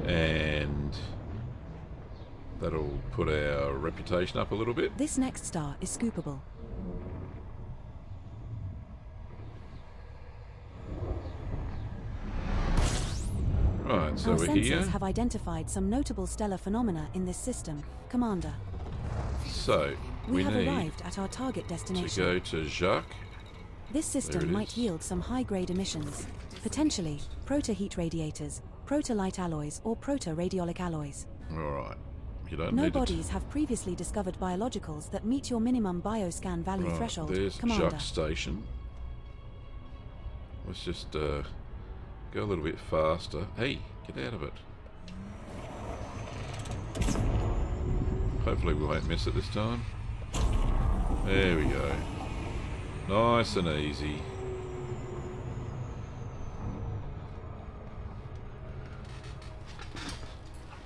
B: And that'll put our reputation up a little bit.
G: This next star is scoopable.
B: Right, so
G: Our
B: we're
G: sensors
B: here.
G: have identified some notable stellar phenomena in this system, Commander.
B: So
G: We
B: we
G: have
B: need
G: arrived at our target
B: to
G: destination.
B: go to Jacques.
G: This
B: There
G: system
B: it
G: might
B: is.
G: yield some high-grade emissions, potentially proto-heat radiators, proto-light alloys, or proto-radiolic alloys.
B: Alright. You don't
G: No
B: need
G: bodies have previously discovered biologicals that meet your minimum bioscan value
B: Right,
G: threshold,
B: there's
G: Commander.
B: Jacques Station. Let's just go a little bit faster. Hey, get out of it. Hopefully we won't miss it this time. There we go. Nice and easy.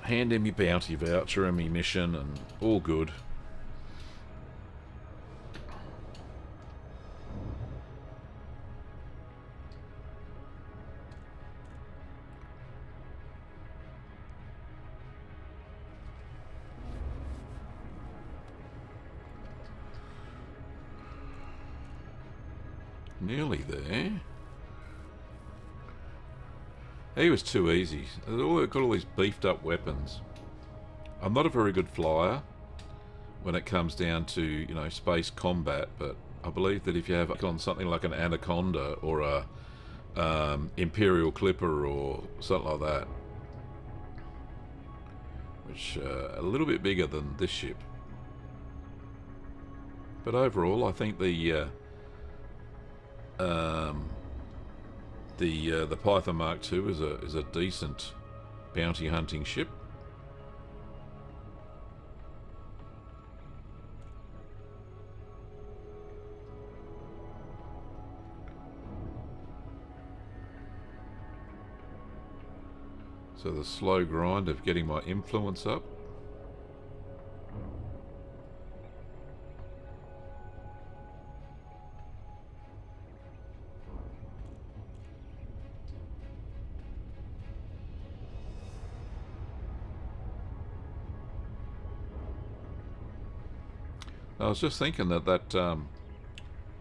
B: Hand in me bounty voucher and me mission and all good. Nearly there. He was too easy. They've got all these beefed up weapons. I'm not a very good flyer when it comes down to, you know, space combat, but I believe that if you have on something like an Anaconda or a Imperial Clipper or something like that, which a little bit bigger than this ship, but overall I think the Python Mark II is a decent bounty hunting ship. So the slow grind of getting my influence up. I was just thinking that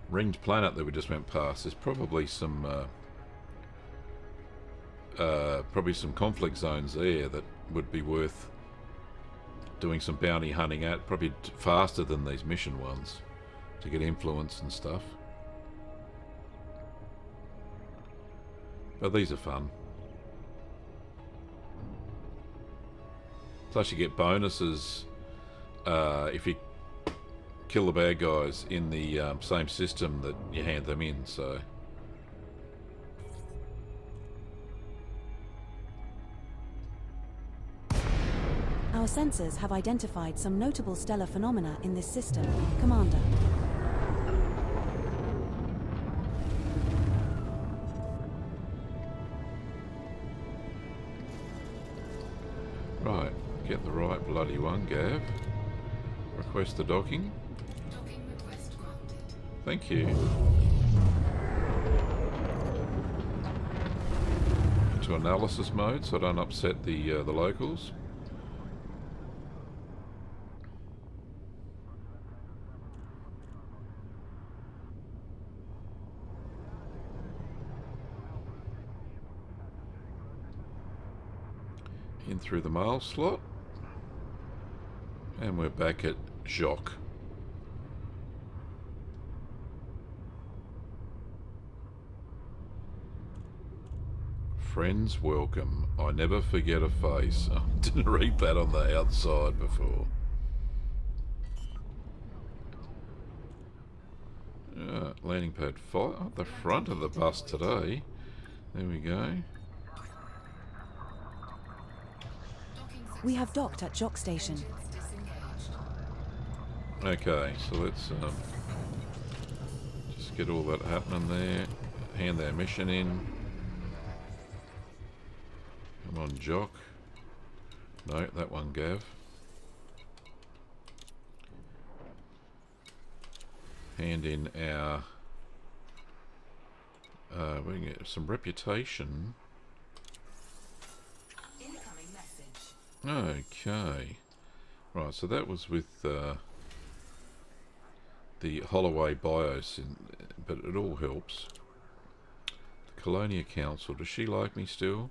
B: ringed planet that we just went past is probably some probably some conflict zones there that would be worth doing some bounty hunting at, probably faster than these mission ones, to get influence and stuff. But these are fun. Plus you get bonuses if you kill the bad guys in the same system that you hand them in, so...
G: Our sensors have identified some notable stellar phenomena in this system, Commander.
B: Right, get the right bloody one, Gav. Request the docking.
E: Docking request granted.
B: Thank you. Into analysis mode so I don't upset the locals. In through the mail slot, and we're back at Jacques. Friends welcome. I never forget a face. I didn't read that on the outside before. Landing pad 5 at the front of the bus today. There we go.
G: We have docked at Jock Station.
B: Okay, so let's just get all that happening there. Hand our mission in. Come on, Jock. No, that one, Gav. Hand in our... we can get some reputation. Okay. Right, so that was with the Holloway BIOS, but it all helps. The Colonia Council, does she like me still?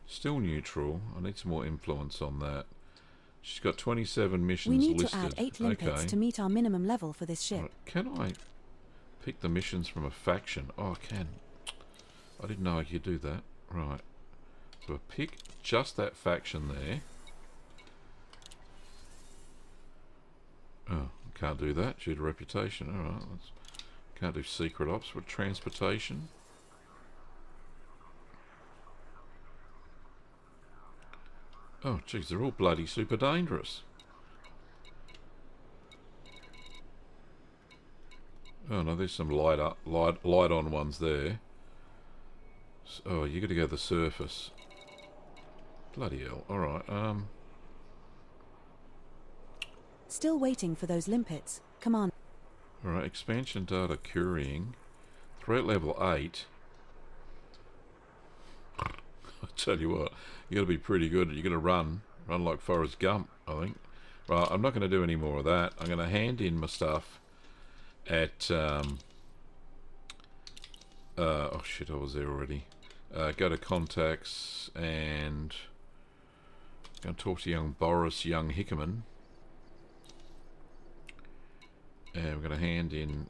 B: Still neutral. I need some more influence on that. She's got 27 missions listed.
G: We need to add 8 limpets to meet our minimum level for this ship.
B: Right, can I pick the missions from a faction? Oh, I can. I didn't know I could do that. Right. So I pick just that faction there. Oh, can't do that due to reputation. Alright, can't do secret ops with transportation. Oh, geez, they're all bloody super dangerous. Oh no, there's some light on ones there. Oh, you got to go to the surface. Bloody hell. Alright,
G: Still waiting for those limpets, Commander.
B: Alright, expansion data currying. Threat level 8. I tell you what, you got to be pretty good. You got to run like Forrest Gump, I think. Right, I'm not going to do any more of that. I'm going to hand in my stuff at oh shit, I was there already. Go to contacts and go and talk to young Boris Young Hickerman. And we're going to hand in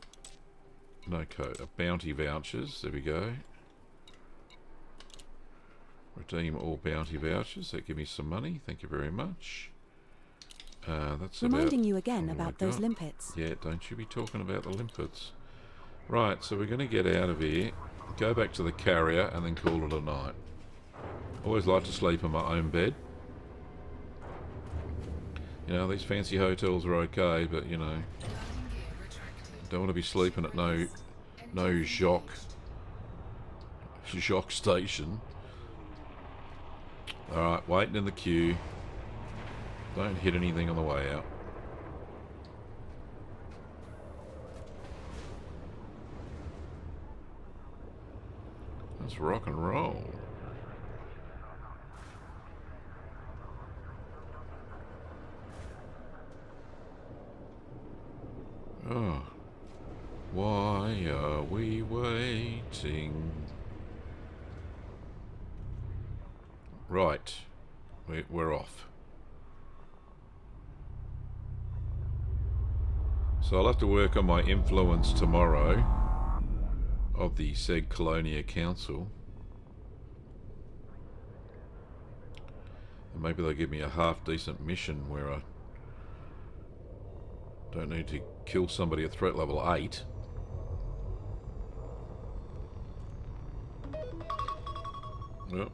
B: no code, bounty vouchers. There we go. Redeem all bounty vouchers. That give me some money. Thank you very much. That's
G: reminding you again about those limpets.
B: Yeah, don't you be talking about the limpets. Right, so we're going to get out of here, go back to the carrier, and then call it a night. Always like to sleep in my own bed. You know, these fancy hotels are okay, but you know, don't want to be sleeping at no Jacques station. Alright, waiting in the queue. Don't hit anything on the way out. Let's rock and roll. Oh. Why are we waiting? Right. We're off. So I'll have to work on my influence tomorrow of the said Colonia Council. And maybe they'll give me a half-decent mission where I don't need to kill somebody at threat level 8. Well,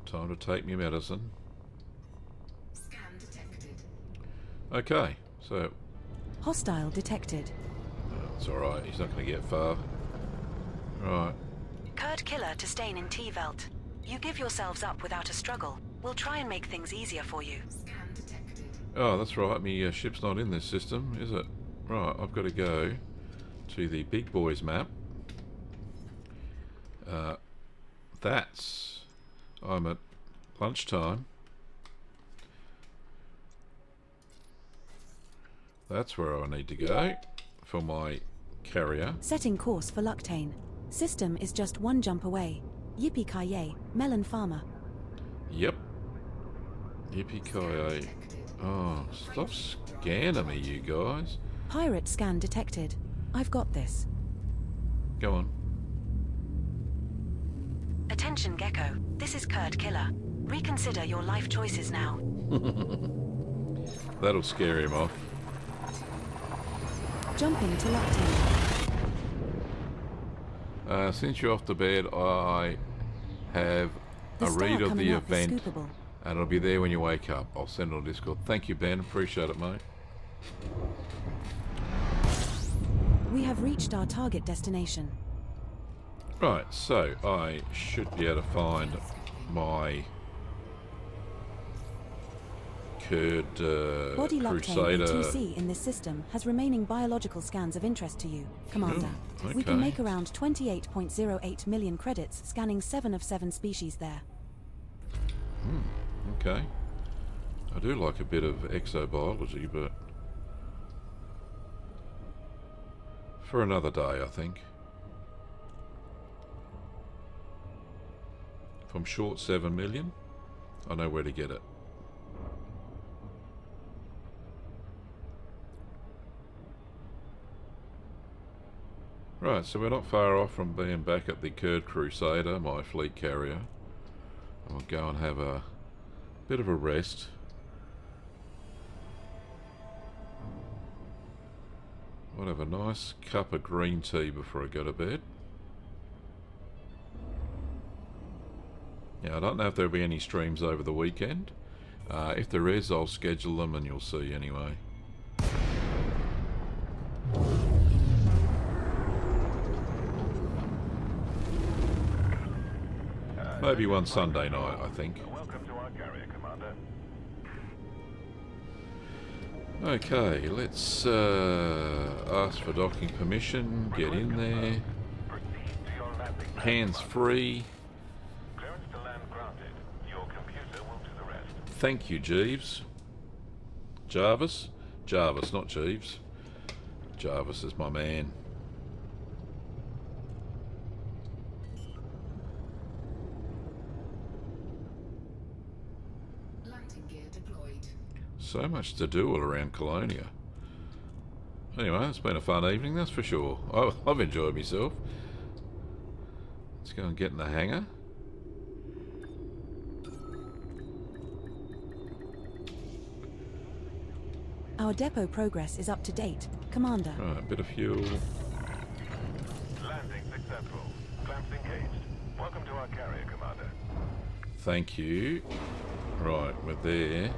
B: time to take me medicine.
E: Scan detected.
B: Okay, so
G: Hostile detected.
B: it's alright, he's not going to get far. Right.
A: Kurd killer to stain in T-Velt. You give yourselves up without a struggle. We'll try and make things easier for you.
E: Scan detected.
B: Oh, that's right, my ship's not in this system, is it? Right, I've got to go to the big boys map. I'm at lunchtime. That's where I need to go for my carrier.
G: Setting course for Luctane. System is just one jump away. Yippee-ki-yay, Melon Farmer.
B: Yep. Yippee-ki-yay. Oh, stop scanning me, you guys.
G: Pirate scan detected. I've got this.
B: Go on.
A: Attention, Gecko. This is Kurd killer. Reconsider your life choices now.
B: That'll scare him off.
G: Jumping to Luctane.
B: Since you're off to bed, I have
G: The
B: a
G: star
B: read of
G: coming
B: the
G: up is
B: event,
G: scoopable.
B: and it'll be there when you wake up. I'll send it on Discord. Thank you, Ben. Appreciate it, mate.
G: We have reached our target destination.
B: Right, so I should be able to find my Kurd
G: Body Luctane
B: Crusader.
G: A2C in this system has remaining biological scans of interest to you, Commander.
B: Oh,
G: We can
B: okay.
G: make around 28.08 million credits scanning 7 of 7 species there.
B: Okay. I do like a bit of exobiology, but for another day, I think. If I'm short 7 million, I know where to get it. Right, so we're not far off from being back at the Kurd Crusader, my fleet carrier. I'll go and have a bit of a rest. I'll have a nice cup of green tea before I go to bed. Yeah, I don't know if there'll be any streams over the weekend. If there is, I'll schedule them and you'll see anyway. Maybe one Sunday night, I think.
C: Welcome to our carrier, Commander.
B: Okay, let's ask for docking permission, get in there,
C: Proceed to your landing.
B: hands free.
C: Clearance to land granted. Your computer will do the rest.
B: Thank you, Jeeves. Jarvis? Jarvis, not Jeeves. Jarvis is my man.
E: Landing gear deployed.
B: So much to do all around Colonia. Anyway, it's been a fun evening, that's for sure. I've enjoyed myself. Let's go and get in the hangar.
G: Our depot progress is up to date, Commander.
B: Right, a bit of fuel.
C: Landing successful. Clamps engaged. Welcome to our carrier, Commander.
B: Thank you. Right, we're there.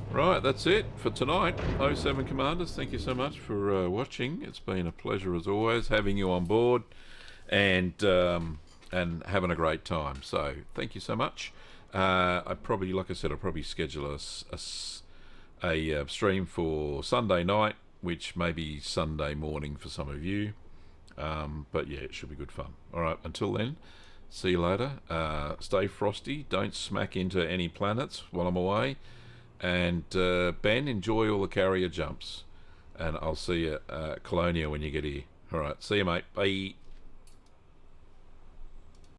B: Right, that's it for tonight. 07 Commanders, thank you so much for watching. It's been a pleasure as always having you on board and having a great time. So thank you so much. I probably, like I said, I'll probably schedule a stream for Sunday night, which may be Sunday morning for some of you. But yeah, it should be good fun. All right, until then, see you later. Stay frosty. Don't smack into any planets while I'm away. And Ben, enjoy all the carrier jumps. and I'll see you at Colonia when you get here. All right, see you, mate. Bye.